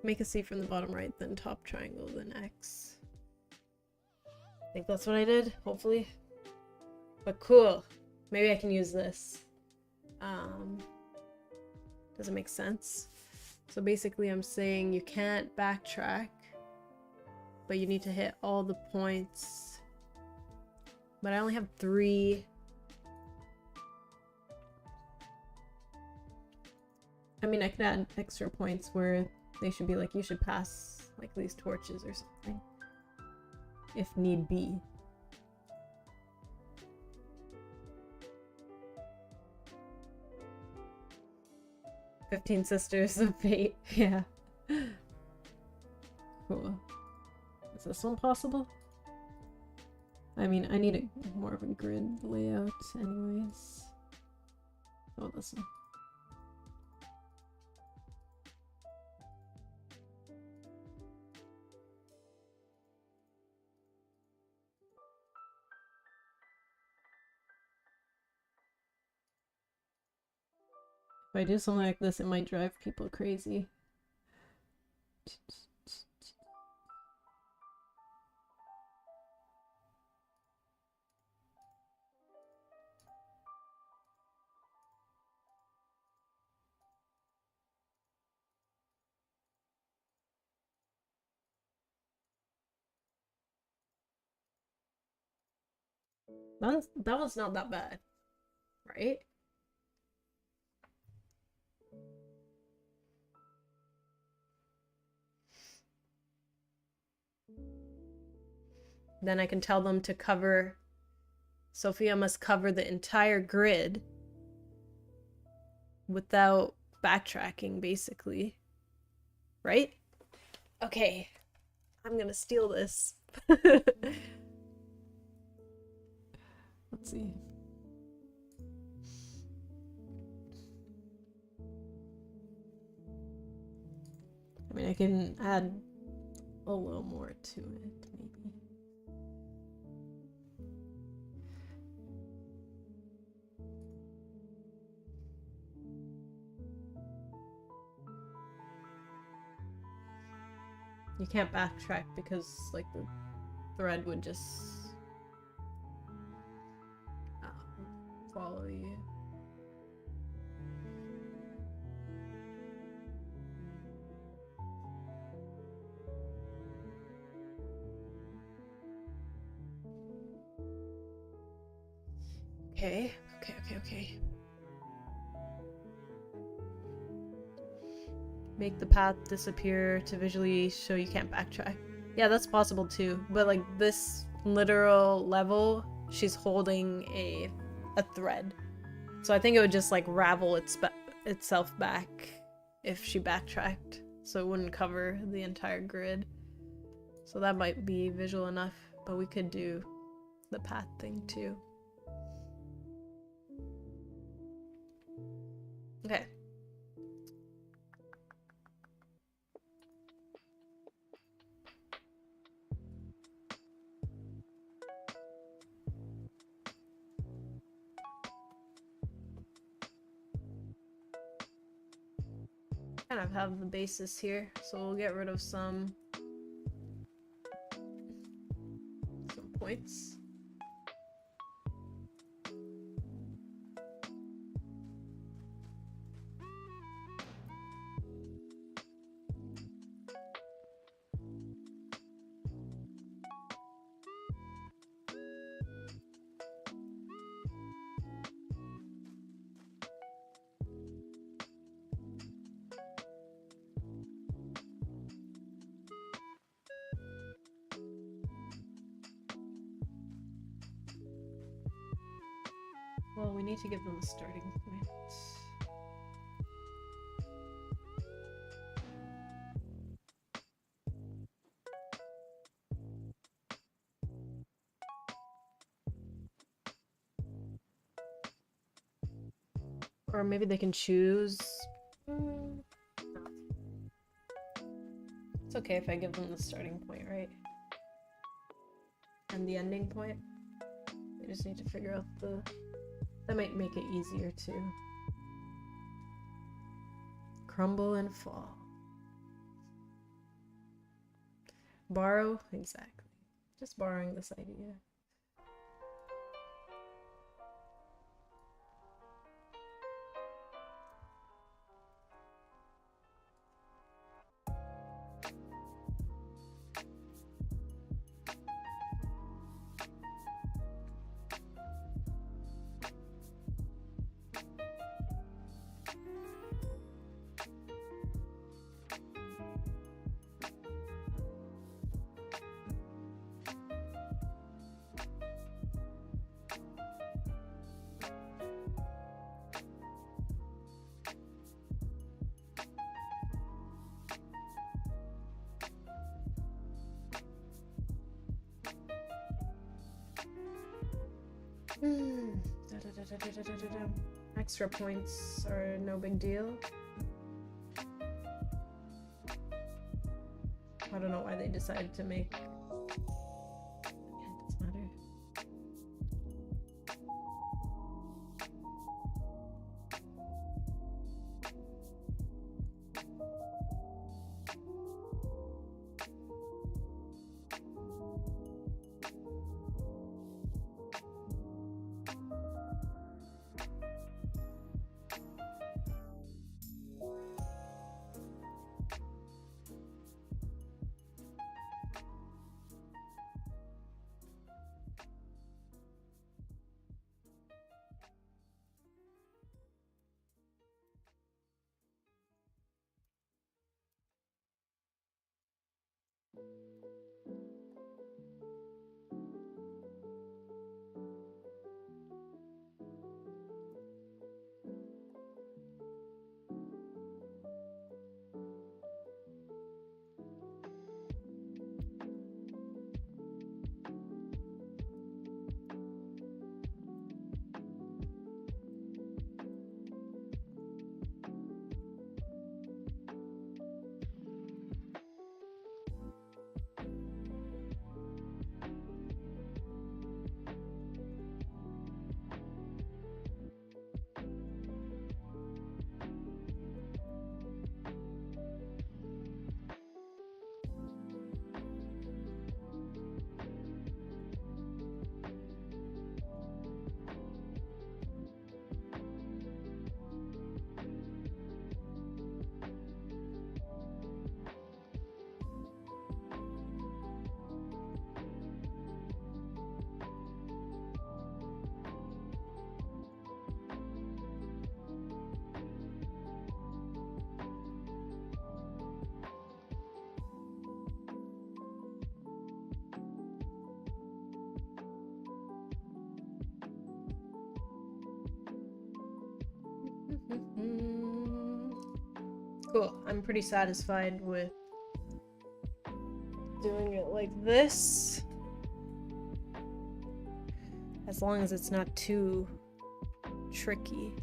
Make a C from the bottom right, then top triangle, then X. I think that's what I did, hopefully. But cool. Maybe I can use this. Does it make sense? So basically I'm saying you can't backtrack, but you need to hit all the points. But I only have 3. I mean, I could add extra points where they should be like, you should pass like these torches or something, if need be. "15 Sisters of Fate." Yeah. Cool. Is this one possible? I mean, I need more of a grid layout anyways. Oh, this one. If I do something like this, it might drive people crazy. That one's not that bad, right? Then I can tell them to cover. Sophia must cover the entire grid without backtracking, basically. Right? Okay. I'm gonna steal this. Let's see. I mean, I can add a little more to it, maybe. You can't backtrack because, like, the thread would just follow you. Okay. Make the path disappear to visually show you can't backtrack. Yeah, that's possible too. But like this literal level, she's holding a thread. So I think it would just like ravel itself back if she backtracked. So it wouldn't cover the entire grid. So that might be visual enough, but we could do the path thing too. Okay. Kind of have the basis here, so we'll get rid of some points. Well, we need to give them a starting point. Or maybe they can choose. No. It's okay if I give them the starting point, right? And the ending point. They just need to figure out the... That might make it easier too. Crumble and fall. Borrow? Exactly. Just borrowing this idea. Extra points are no big deal. I don't know why they decided to make... Yeah, it doesn't matter. Cool. I'm pretty satisfied with doing it like this. As long as it's not too tricky.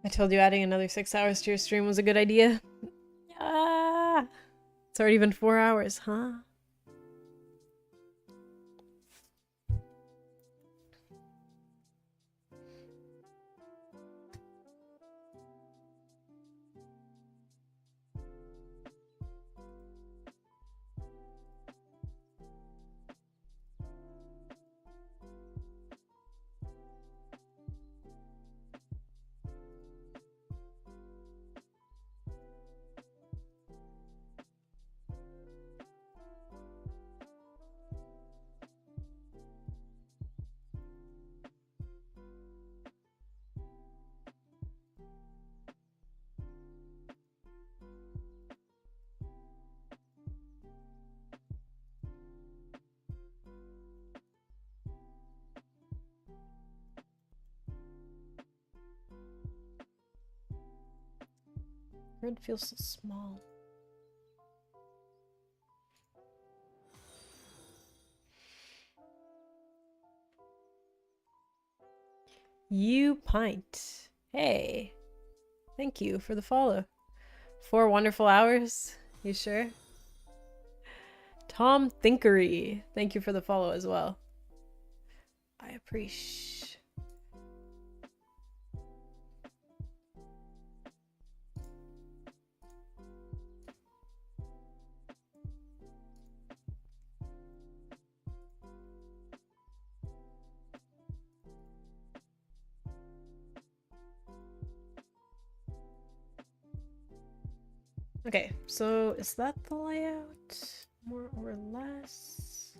I told you adding another 6 hours to your stream was a good idea. Ah, it's already been 4 hours, huh? It feels so small. You pint. Hey, thank you for the follow. 4 wonderful hours. You sure? Tom Thinkery. Thank you for the follow as well. I appreciate. Okay, so is that the layout? More or less?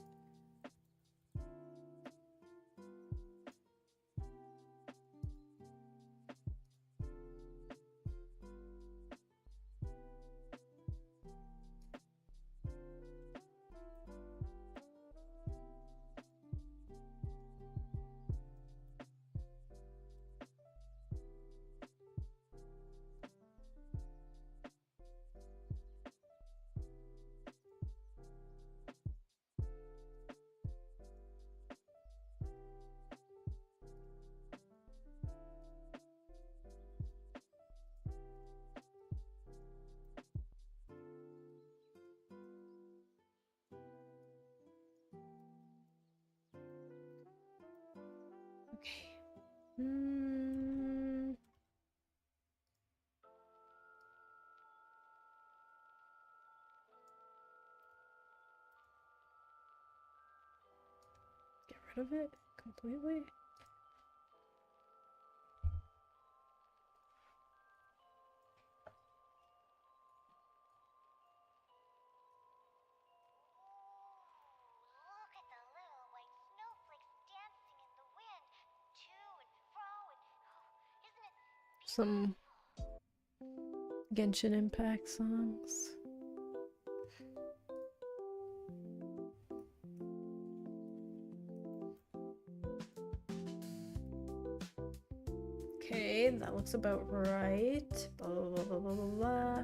Okay. Get rid of it completely? Look at the little white snowflakes dancing in the wind, to and fro, and isn't it Some beautiful? Genshin Impact songs. Okay, that looks about right. Blah, blah, blah, blah, blah, blah, blah.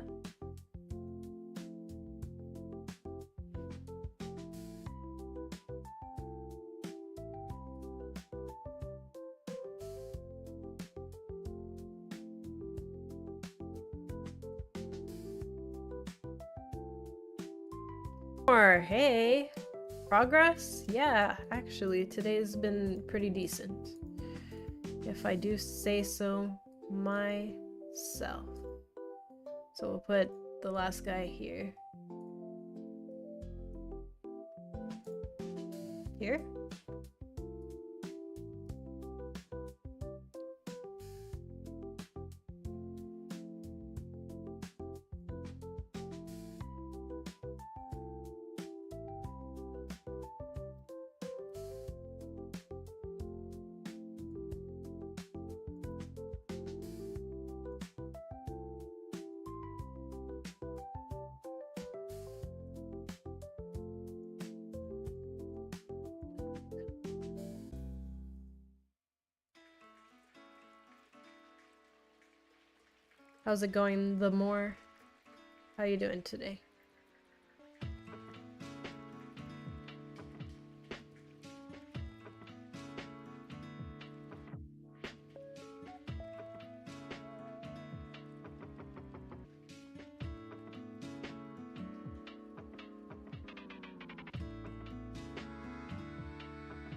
Or, hey, progress? Yeah, actually, today's been pretty decent. If I do say so myself. So we'll put the last guy here. Here? How's it going, the more? How you doing today?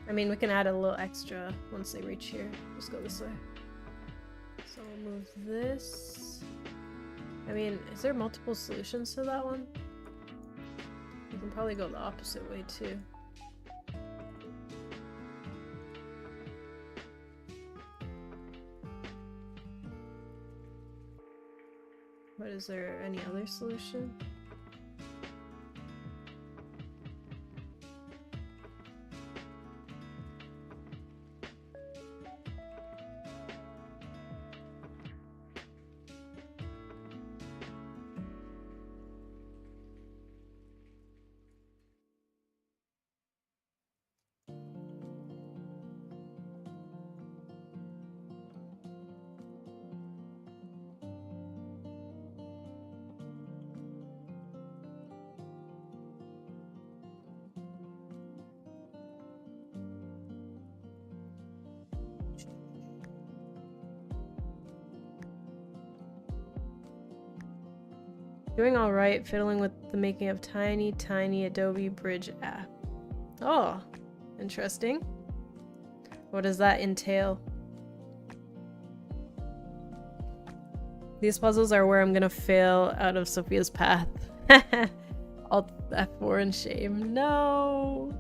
I mean, we can add a little extra once they reach here. Just go this way. So we'll move this. I mean, is there multiple solutions to that one? You can probably go the opposite way too. But is there any other solution? Doing alright, fiddling with the making of tiny Adobe Bridge app. Oh, interesting. What does that entail? These puzzles are where I'm gonna fail out of Sophia's path. Alt F4 in shame. No!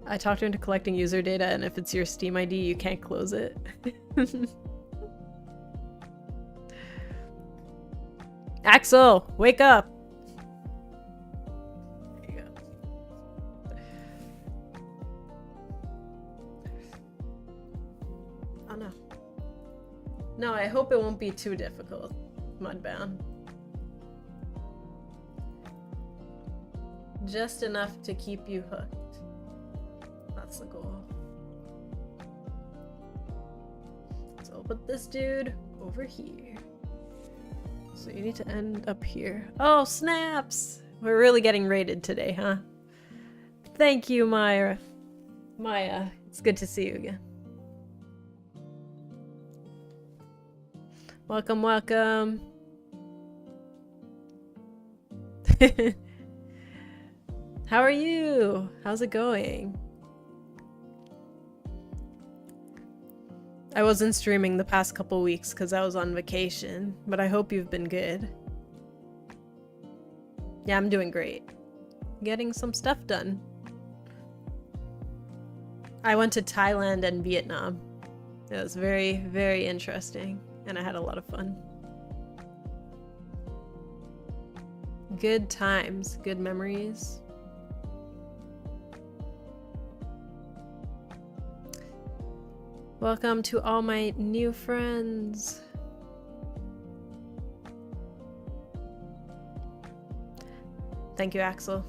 I talked her into collecting user data, and if it's your Steam ID, you can't close it. Axel, wake up! There you go. Oh no. No, I hope it won't be too difficult, Mudbound. Just enough to keep you hooked. That's the goal. So I'll put this dude over here. So you need to end up here. Oh, snaps! We're really getting raided today, huh? Thank you, Maya. Maya, it's good to see you again. Welcome, welcome. How are you? How's it going? I wasn't streaming the past couple weeks because I was on vacation, but I hope you've been good. Yeah, I'm doing great. Getting some stuff done. I went to Thailand and Vietnam. It was very, very interesting, and I had a lot of fun. Good times, good memories. Welcome to all my new friends. Thank you, Axel.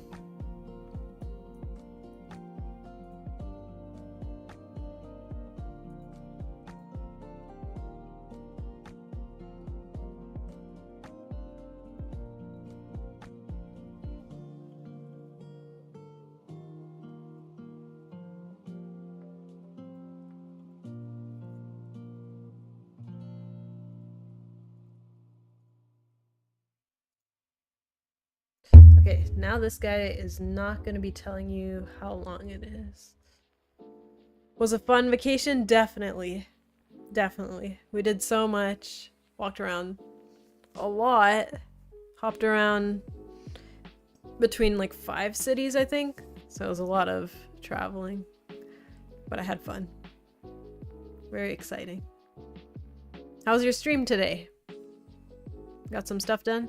Okay, now this guy is not going to be telling you how long it is. Was a fun vacation? Definitely. Definitely. We did so much. Walked around a lot. Hopped around between like 5 cities, I think. So it was a lot of traveling. But I had fun. Very exciting. How was your stream today? Got some stuff done?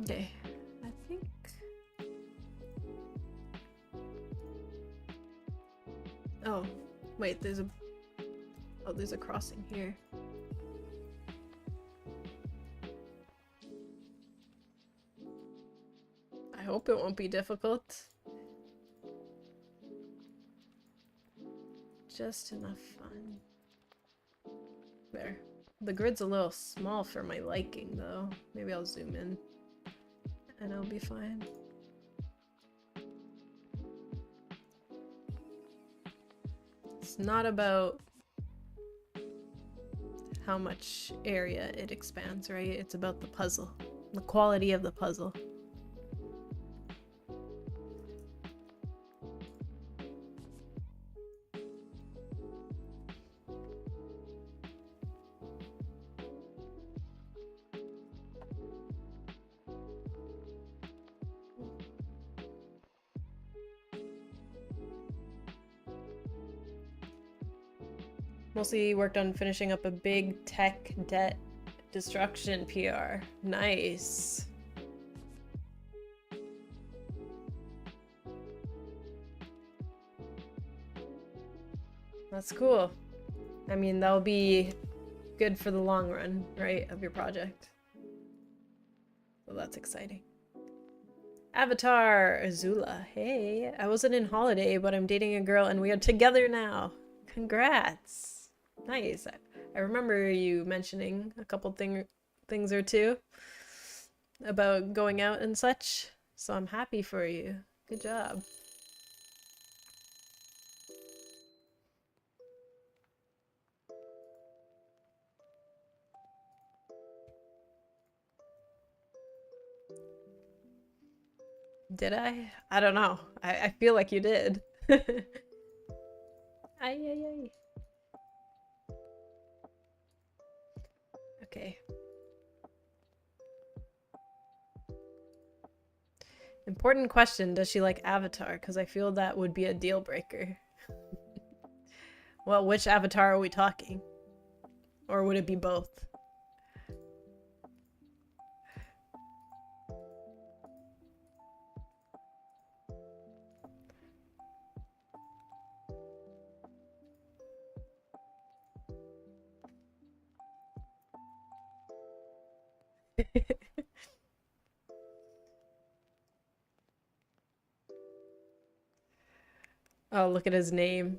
Okay, I think... Oh, wait, there's a... Oh, there's a crossing here. I hope it won't be difficult. Just enough fun. There. The grid's a little small for my liking, though. Maybe I'll zoom in and it'll be fine. It's not about how much area it expands, right? It's about the puzzle, the quality of the puzzle. Mostly worked on finishing up a big tech debt destruction PR. Nice. That's cool. I mean, that'll be good for the long run, right, of your project. So that's exciting. Avatar Azula. Hey, I wasn't in holiday, but I'm dating a girl and we are together now. Congrats. Nice. I remember you mentioning a couple things or two about going out and such, so I'm happy for you. Good job. Did I? I don't know. I feel like you did. Ay, ay, ay. Okay. Important question, does she like Avatar? Because I feel that would be a deal breaker. Well, which Avatar are we talking? Or would it be both? Oh, look at his name.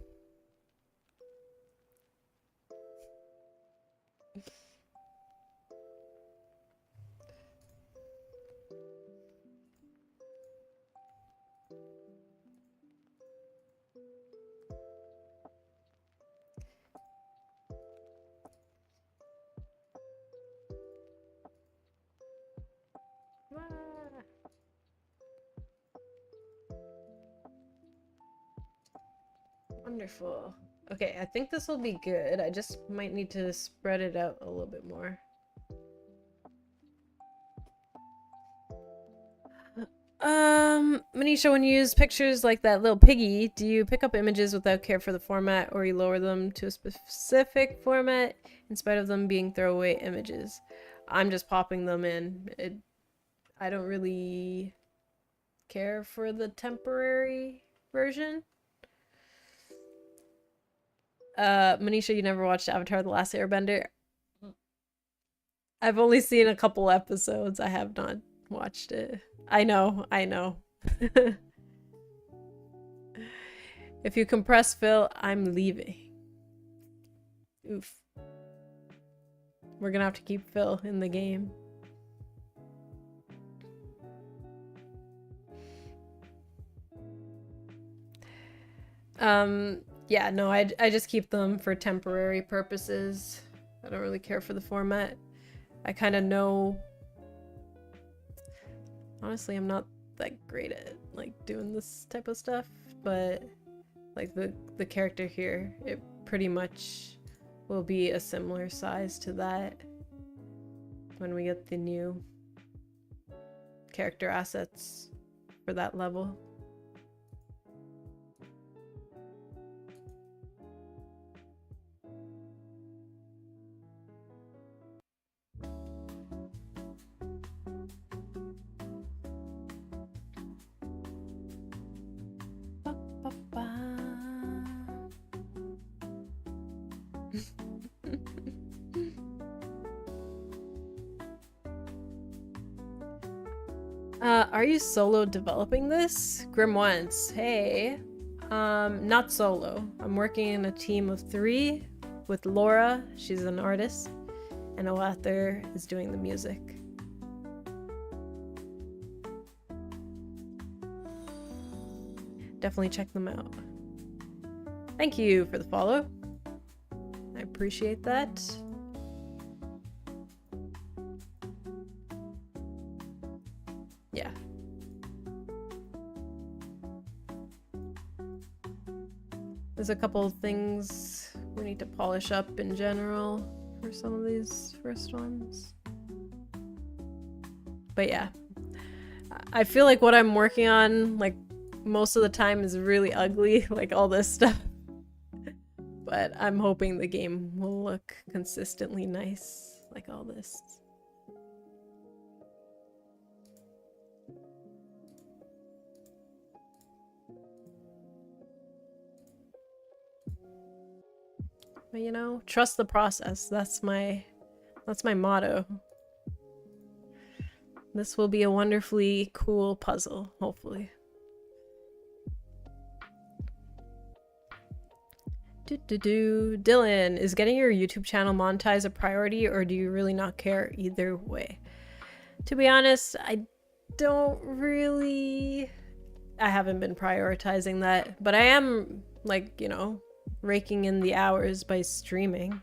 Ah. Wonderful. Okay, I think this will be good. I just might need to spread it out a little bit more. Manisha, when you use pictures like that little piggy, do you pick up images without care for the format, or you lower them to a specific format in spite of them being throwaway images? I'm just popping them in. I don't really care for the temporary version. Manisha, you never watched Avatar: The Last Airbender? I've only seen a couple episodes. I have not watched it. I know. If you compress Phil, I'm leaving. Oof. We're gonna have to keep Phil in the game. Yeah, no, I just keep them for temporary purposes. I don't really care for the format. I kind of know. Honestly, I'm not that great at like doing this type of stuff, but like the character here, it pretty much will be a similar size to that when we get the new character assets for that level. Are you solo developing this? Grim once. Hey. Not solo. I'm working in a team of 3 with Laura. She's an artist. and Oathr is doing the music. Definitely check them out. Thank you for the follow. I appreciate that. Yeah. There's a couple of things we need to polish up in general for some of these first ones. But yeah. I feel like what I'm working on, like, most of the time is really ugly, like all this stuff. But I'm hoping the game will look consistently nice, like all this. But you know, trust the process. That's my motto. This will be a wonderfully cool puzzle, hopefully. Dylan, is getting your YouTube channel monetized a priority, or do you really not care either way? To be honest, I haven't been prioritizing that, but I am, like, you know, raking in the hours by streaming.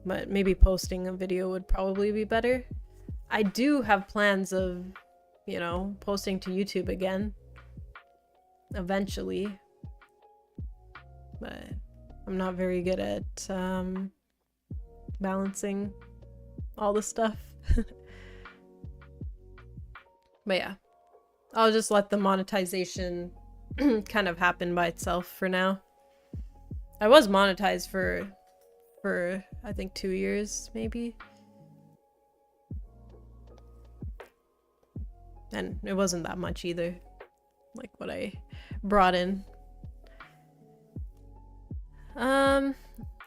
But maybe posting a video would probably be better. I do have plans of, you know, posting to YouTube again. Eventually. But I'm not very good at balancing all the stuff. But yeah. I'll just let the monetization kind of happen by itself for now. I was monetized for I think 2 years, maybe. And it wasn't that much either, like what I brought in.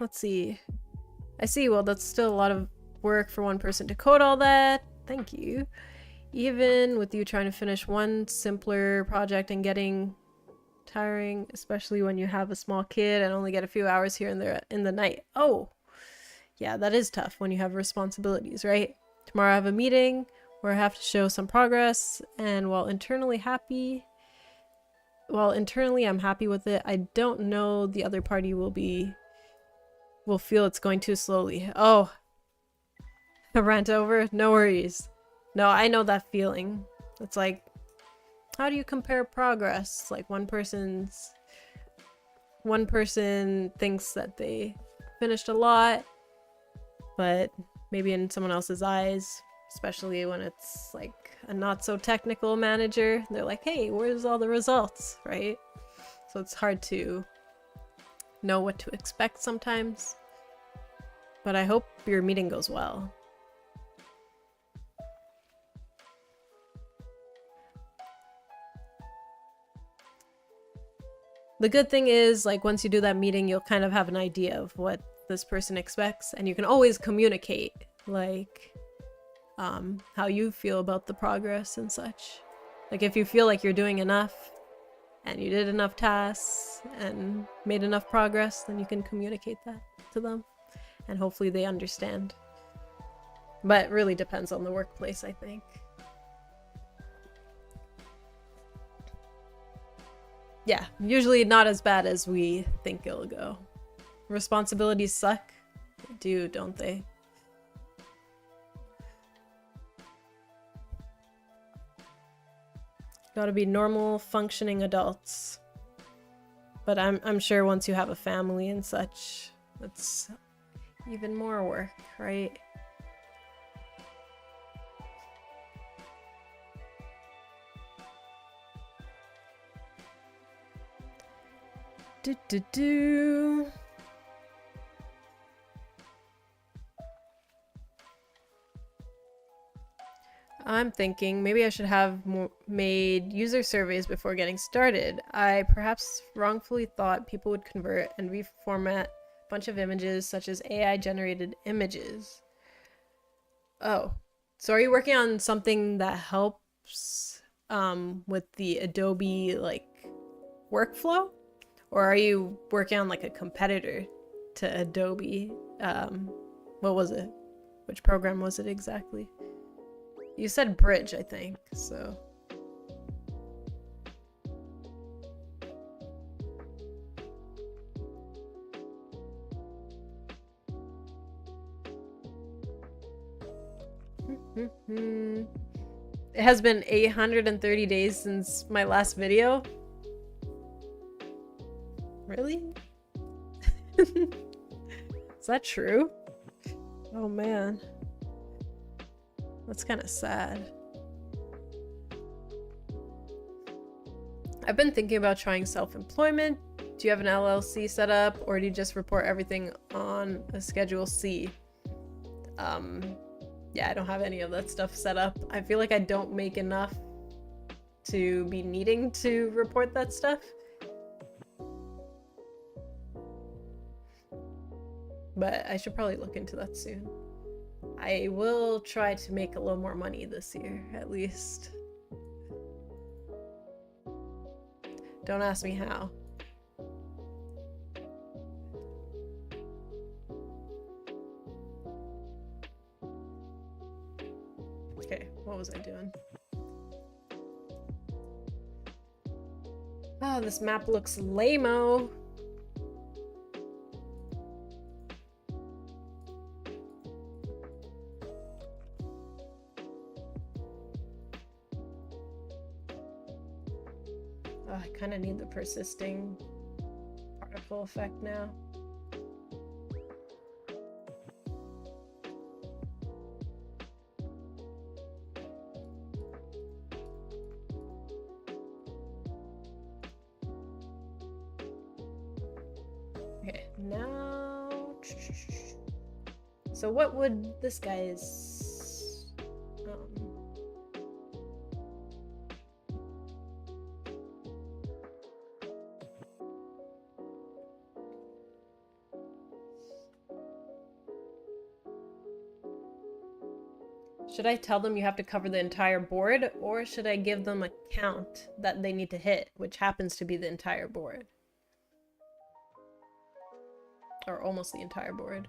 Let's see. I see, well, that's still a lot of work for one person to code all that. Thank you. Even with you trying to finish one simpler project and getting tiring, especially when you have a small kid and only get a few hours here and there in the night. Oh, yeah, that is tough when you have responsibilities, right? Tomorrow I have a meeting where I have to show some progress, and while internally I'm happy with it, I don't know the other party will feel it's going too slowly. Oh, a rant over? No worries. No, I know that feeling. It's like, how do you compare progress? Like one person thinks that they finished a lot, but maybe in someone else's eyes, especially when it's like a not so technical manager, they're like, hey, where's all the results, right? So it's hard to know what to expect sometimes. But I hope your meeting goes well. The good thing is, like, once you do that meeting, you'll kind of have an idea of what this person expects, and you can always communicate, like, how you feel about the progress and such. Like, if you feel like you're doing enough, and you did enough tasks, and made enough progress, then you can communicate that to them, and hopefully they understand. But it really depends on the workplace, I think. Yeah, usually not as bad as we think it'll go. Responsibilities suck. They do, don't they? Gotta be normal, functioning adults. But I'm sure once you have a family and such, it's even more work, right? I'm thinking maybe I should have made user surveys before getting started. I perhaps wrongfully thought people would convert and reformat a bunch of images such as AI generated images. Oh, so are you working on something that helps with the Adobe like workflow? Or are you working on like a competitor to Adobe? What was it? Which program was it exactly? You said bridge, I think, so. It has been 830 days since my last video. Really? Is that true? Oh man. That's kind of sad. I've been thinking about trying self-employment. Do you have an LLC set up, or do you just report everything on a Schedule C? Yeah, I don't have any of that stuff set up. I feel like I don't make enough to be needing to report that stuff. But I should probably look into that soon. I will try to make a little more money this year, at least. Don't ask me how. Okay, what was I doing? Oh, this map looks lame-o. Oh, I kind of need the persisting particle effect now. Okay, now... So what would this guy's... Should I tell them you have to cover the entire board, or should I give them a count that they need to hit, which happens to be the entire board? Or almost the entire board.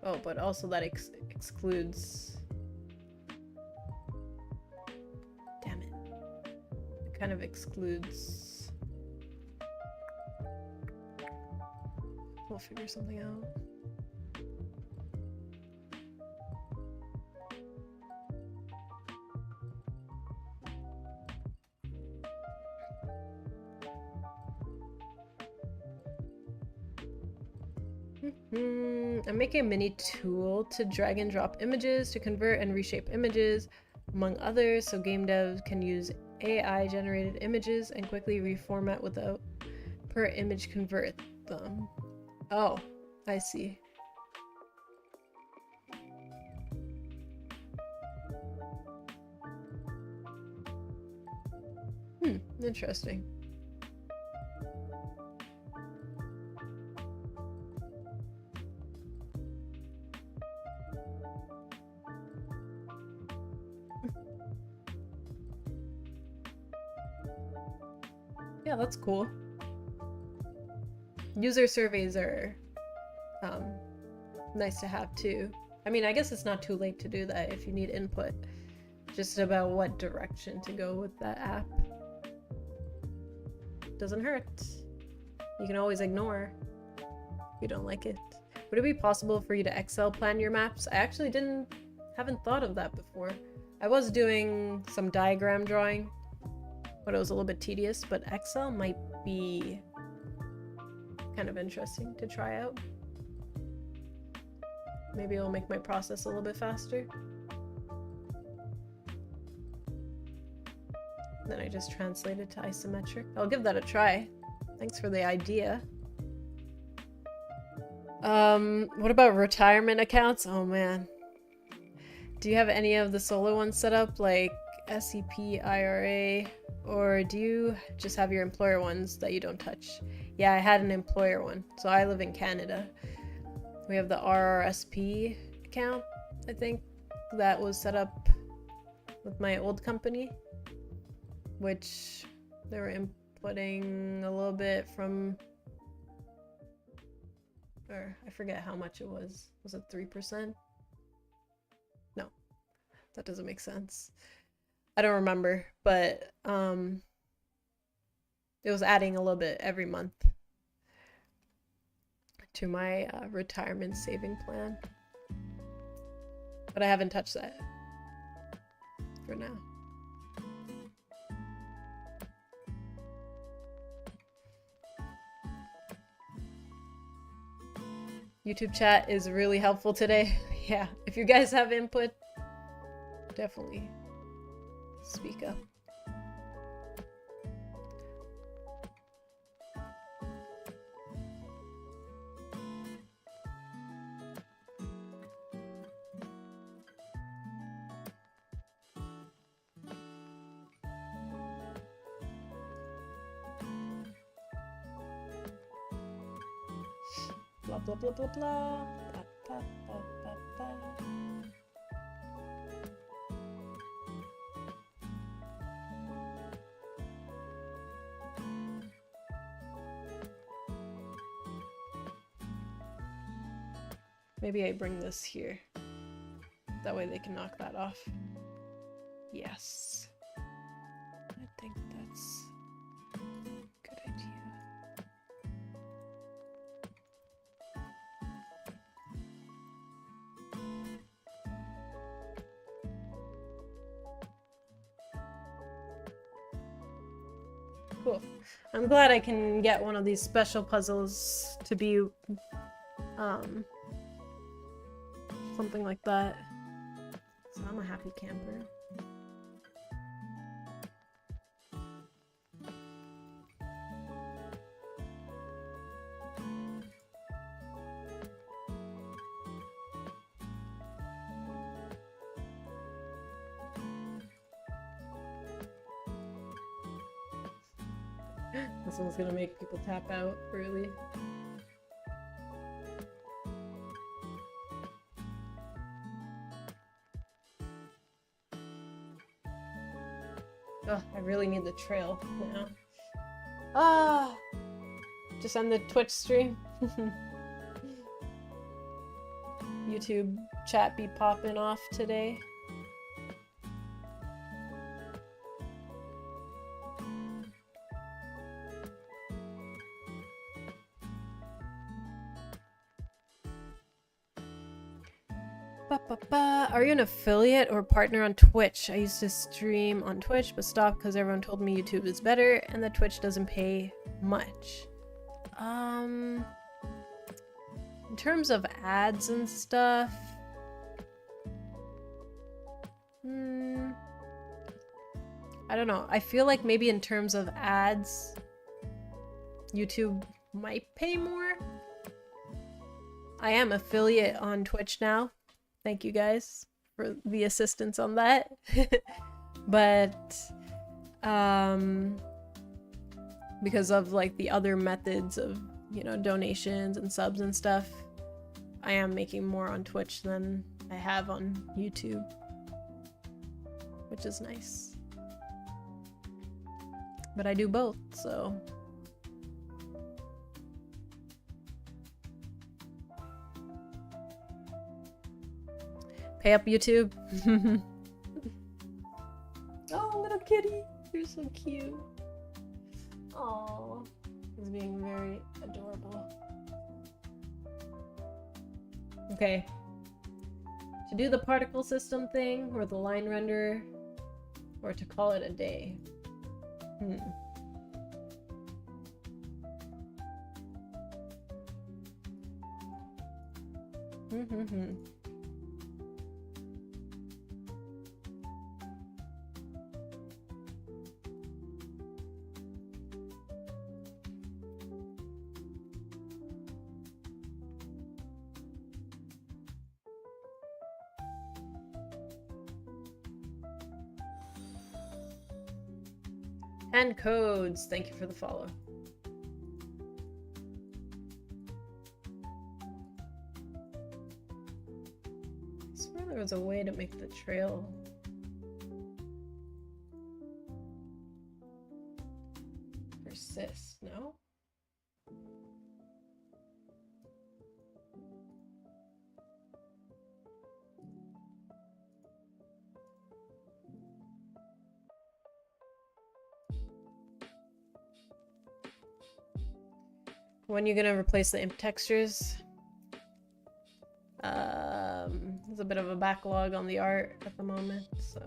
Oh, but also that excludes... Damn it. It kind of excludes... We'll figure something out. I'm making a mini tool to drag and drop images, to convert and reshape images, among others, so game devs can use AI generated images and quickly reformat without per image convert them. Oh, I see. Interesting. Yeah, that's cool. User surveys are nice to have too. I mean, I guess it's not too late to do that if you need input. Just about what direction to go with that app. Doesn't hurt. You can always ignore if you don't like it. Would it be possible for you to Excel plan your maps? I actually haven't thought of that before. I was doing some diagram drawing, but it was a little bit tedious, but Excel might be kind of interesting to try out. Maybe it'll make my process a little bit faster. Then I just translate it to isometric. I'll give that a try. Thanks for the idea. What about retirement accounts? Oh man. Do you have any of the solo ones set up, like SEP, IRA, or do you just have your employer ones that you don't touch? Yeah, I had an employer one, so I live in Canada. We have the RRSP account, I think, that was set up with my old company, which they were inputting a little bit from Or I forget how much it was. Was it 3%? No, that doesn't make sense. I don't remember, but it was adding a little bit every month to my retirement saving plan. But I haven't touched that for now. YouTube chat is really helpful today. Yeah, if you guys have input, definitely speak up. Blah blah blah blah blah. Ba, ba, ba, ba, ba. Maybe I bring this here. That way they can knock that off. Yes. I think that's a good idea. Cool. I'm glad I can get one of these special puzzles to be something like that. So I'm a happy camper. This one's gonna make people tap out early. Oh, I really need the trail now. Ah! Just end the Twitch stream. YouTube chat be popping off today. Are you an affiliate or partner on Twitch? I used to stream on Twitch but stopped because everyone told me YouTube is better and that Twitch doesn't pay much. In terms of ads and stuff, I don't know. I feel like maybe in terms of ads, YouTube might pay more. I am affiliate on Twitch now. Thank you guys for the assistance on that. But because of like the other methods of, you know, donations and subs and stuff, I am making more on Twitch than I have on YouTube, which is nice. But I do both, so pay up, YouTube. Oh, little kitty. You're so cute. Aww. He's being very adorable. Okay. To do the particle system thing, or the line renderer, or to call it a day. And codes, thank you for the follow. I swear there was a way to make the trail persist, no? When you gonna replace the imp textures? There's a bit of a backlog on the art at the moment, so.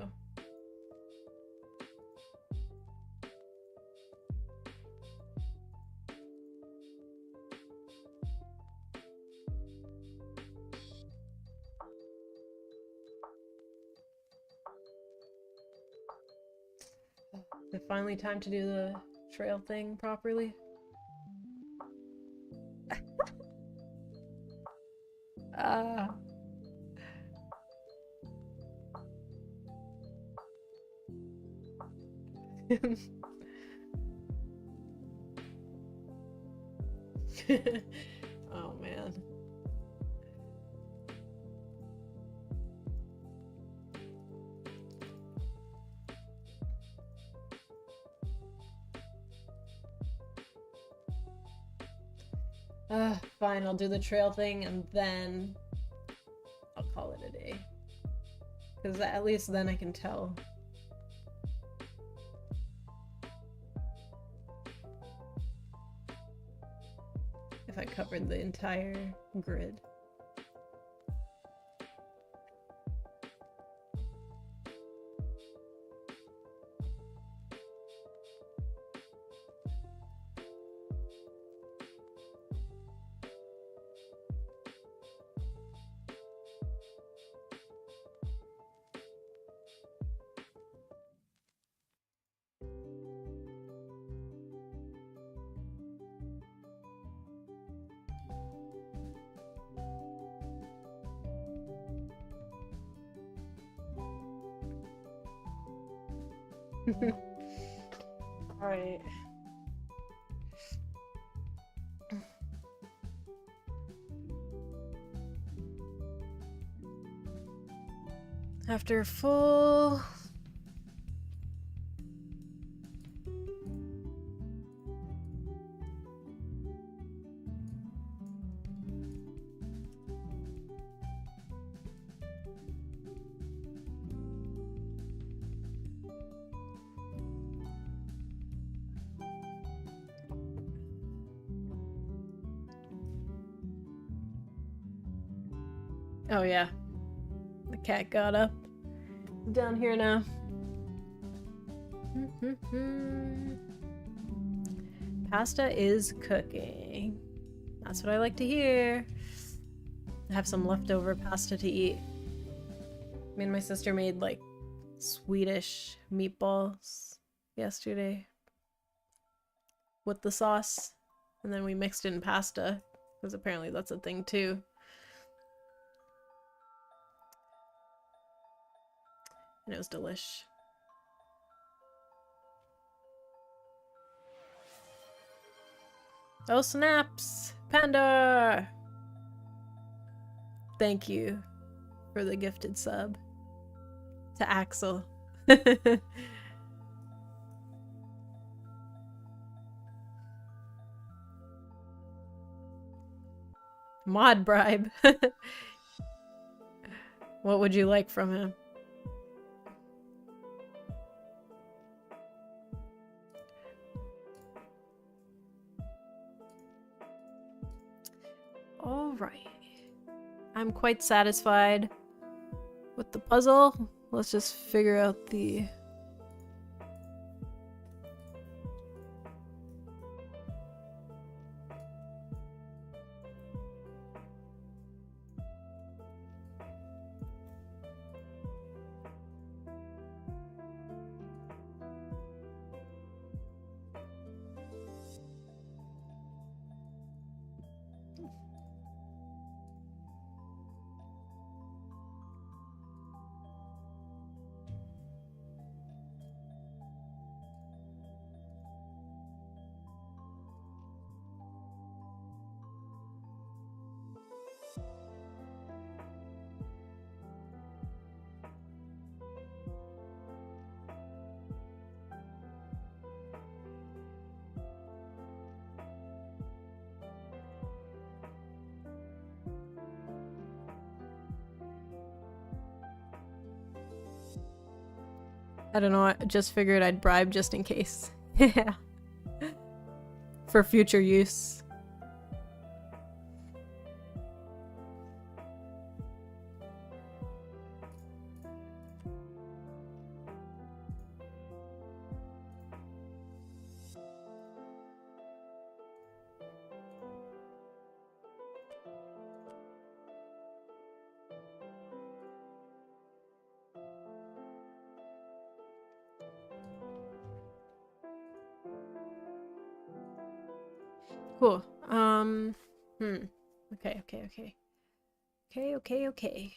Is it finally time to do the trail thing properly? Ah. Oh man. Fine, I'll do the trail thing and then I'll call it a day. Because at least then I can tell. If I covered the entire grid. Alright. After full... Oh yeah. The cat got up. Down here now. Pasta is cooking. That's what I like to hear. I have some leftover pasta to eat. Me and my sister made like Swedish meatballs yesterday with the sauce, and then we mixed in pasta because apparently that's a thing too. And it was delish. Oh snaps! Panda! Thank you for the gifted sub. To Axel. Mod bribe. What would you like from him? Alright. I'm quite satisfied with the puzzle. Let's just figure out the... I don't know, I just figured I'd bribe just in case. Yeah. For future use. Cool. Okay, okay, okay. Okay, okay, okay.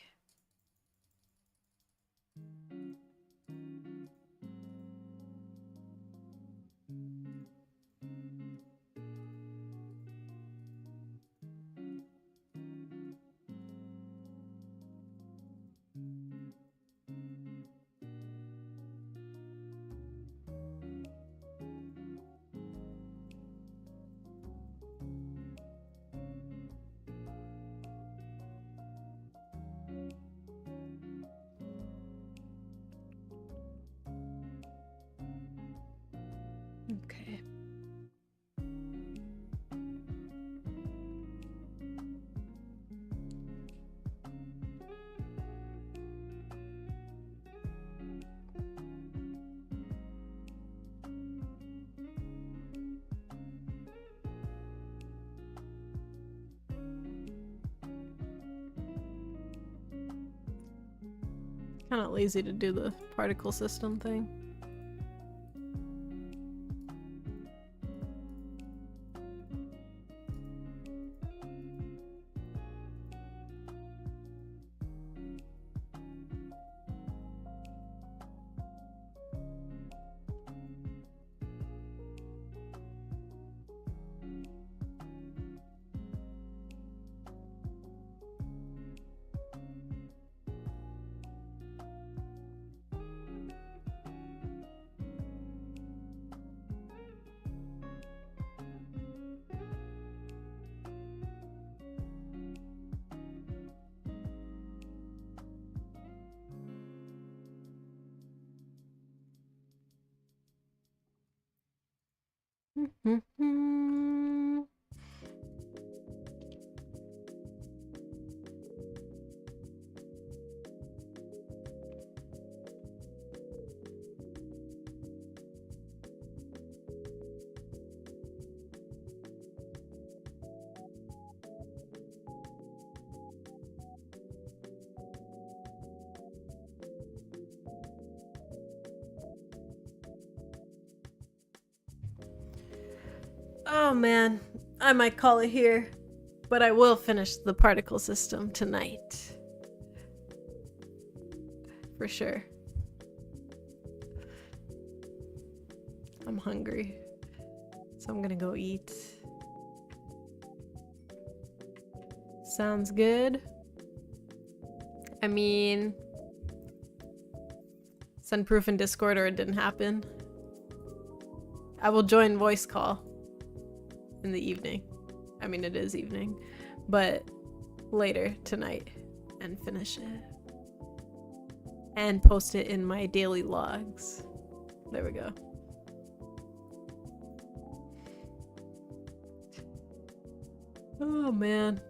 Okay. Kind of lazy to do the particle system thing. Oh man, I might call it here, but I will finish the particle system tonight. For sure. I'm hungry, so I'm gonna go eat. Sounds good. I mean, send proof in Discord or it didn't happen. I will join voice call in the evening. I mean, it is evening, but later tonight and finish it. And post it in my daily logs. There we go. Oh man.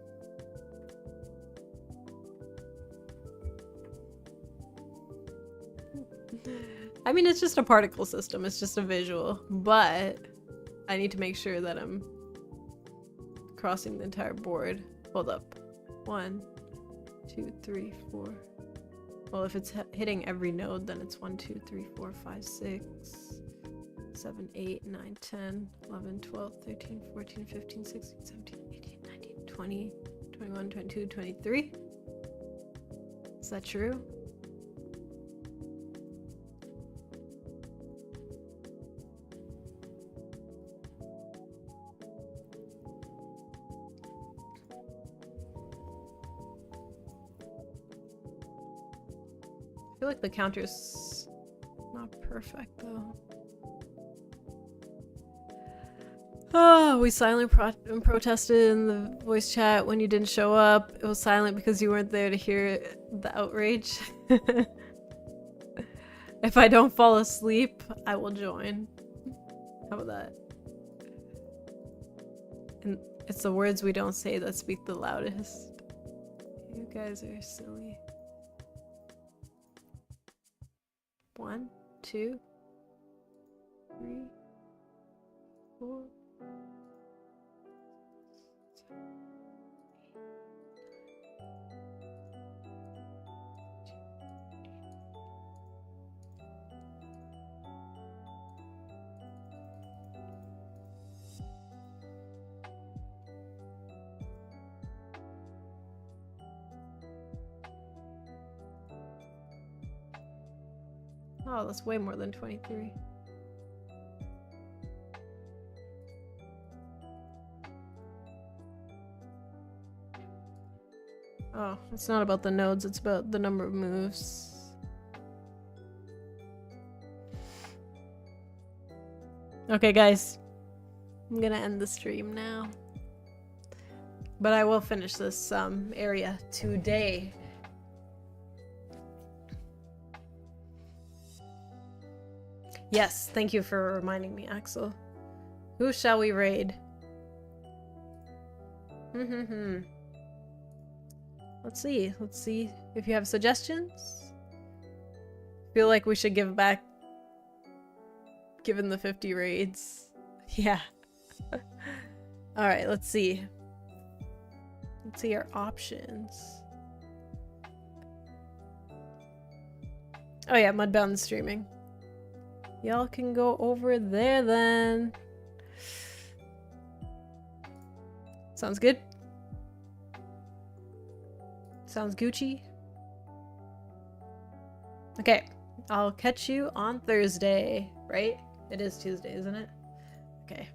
I mean, it's just a particle system. It's just a visual, but I need to make sure that I'm crossing the entire board. Hold up. 1, 2, 3, 4. Well, if it's hitting every node, then it's 1, 2, 3, 4, 5, 6, 7, 8, 9, 10, 11, 12, 13, 14, 15, 16, 17, 18, 19, 20, 21, 22, 23. Is that true? I feel like the counter's not perfect though. Oh, we silently protested in the voice chat when you didn't show up. It was silent because you weren't there to hear the outrage. If I don't fall asleep, I will join. How about that? And it's the words we don't say that speak the loudest. You guys are silly. 1, 2, 3, 4. Oh, that's way more than 23. Oh, it's not about the nodes, it's about the number of moves. Okay, guys. I'm gonna end the stream now. But I will finish this area today. Yes, thank you for reminding me, Axel. Who shall we raid? Let's see if you have suggestions. Feel like we should give back given the 50 raids. Yeah. Alright, let's see. Let's see our options. Oh yeah, Mudbound streaming. Y'all can go over there then. Sounds good. Sounds Gucci. Okay, I'll catch you on Thursday, right? It is Tuesday, isn't it? Okay.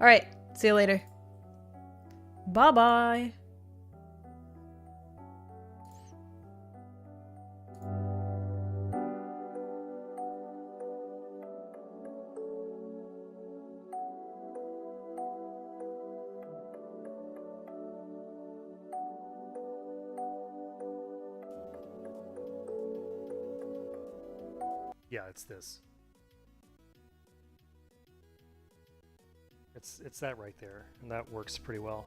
Alright, see you later. Bye-bye. Yeah, it's this. It's that right there, and that works pretty well.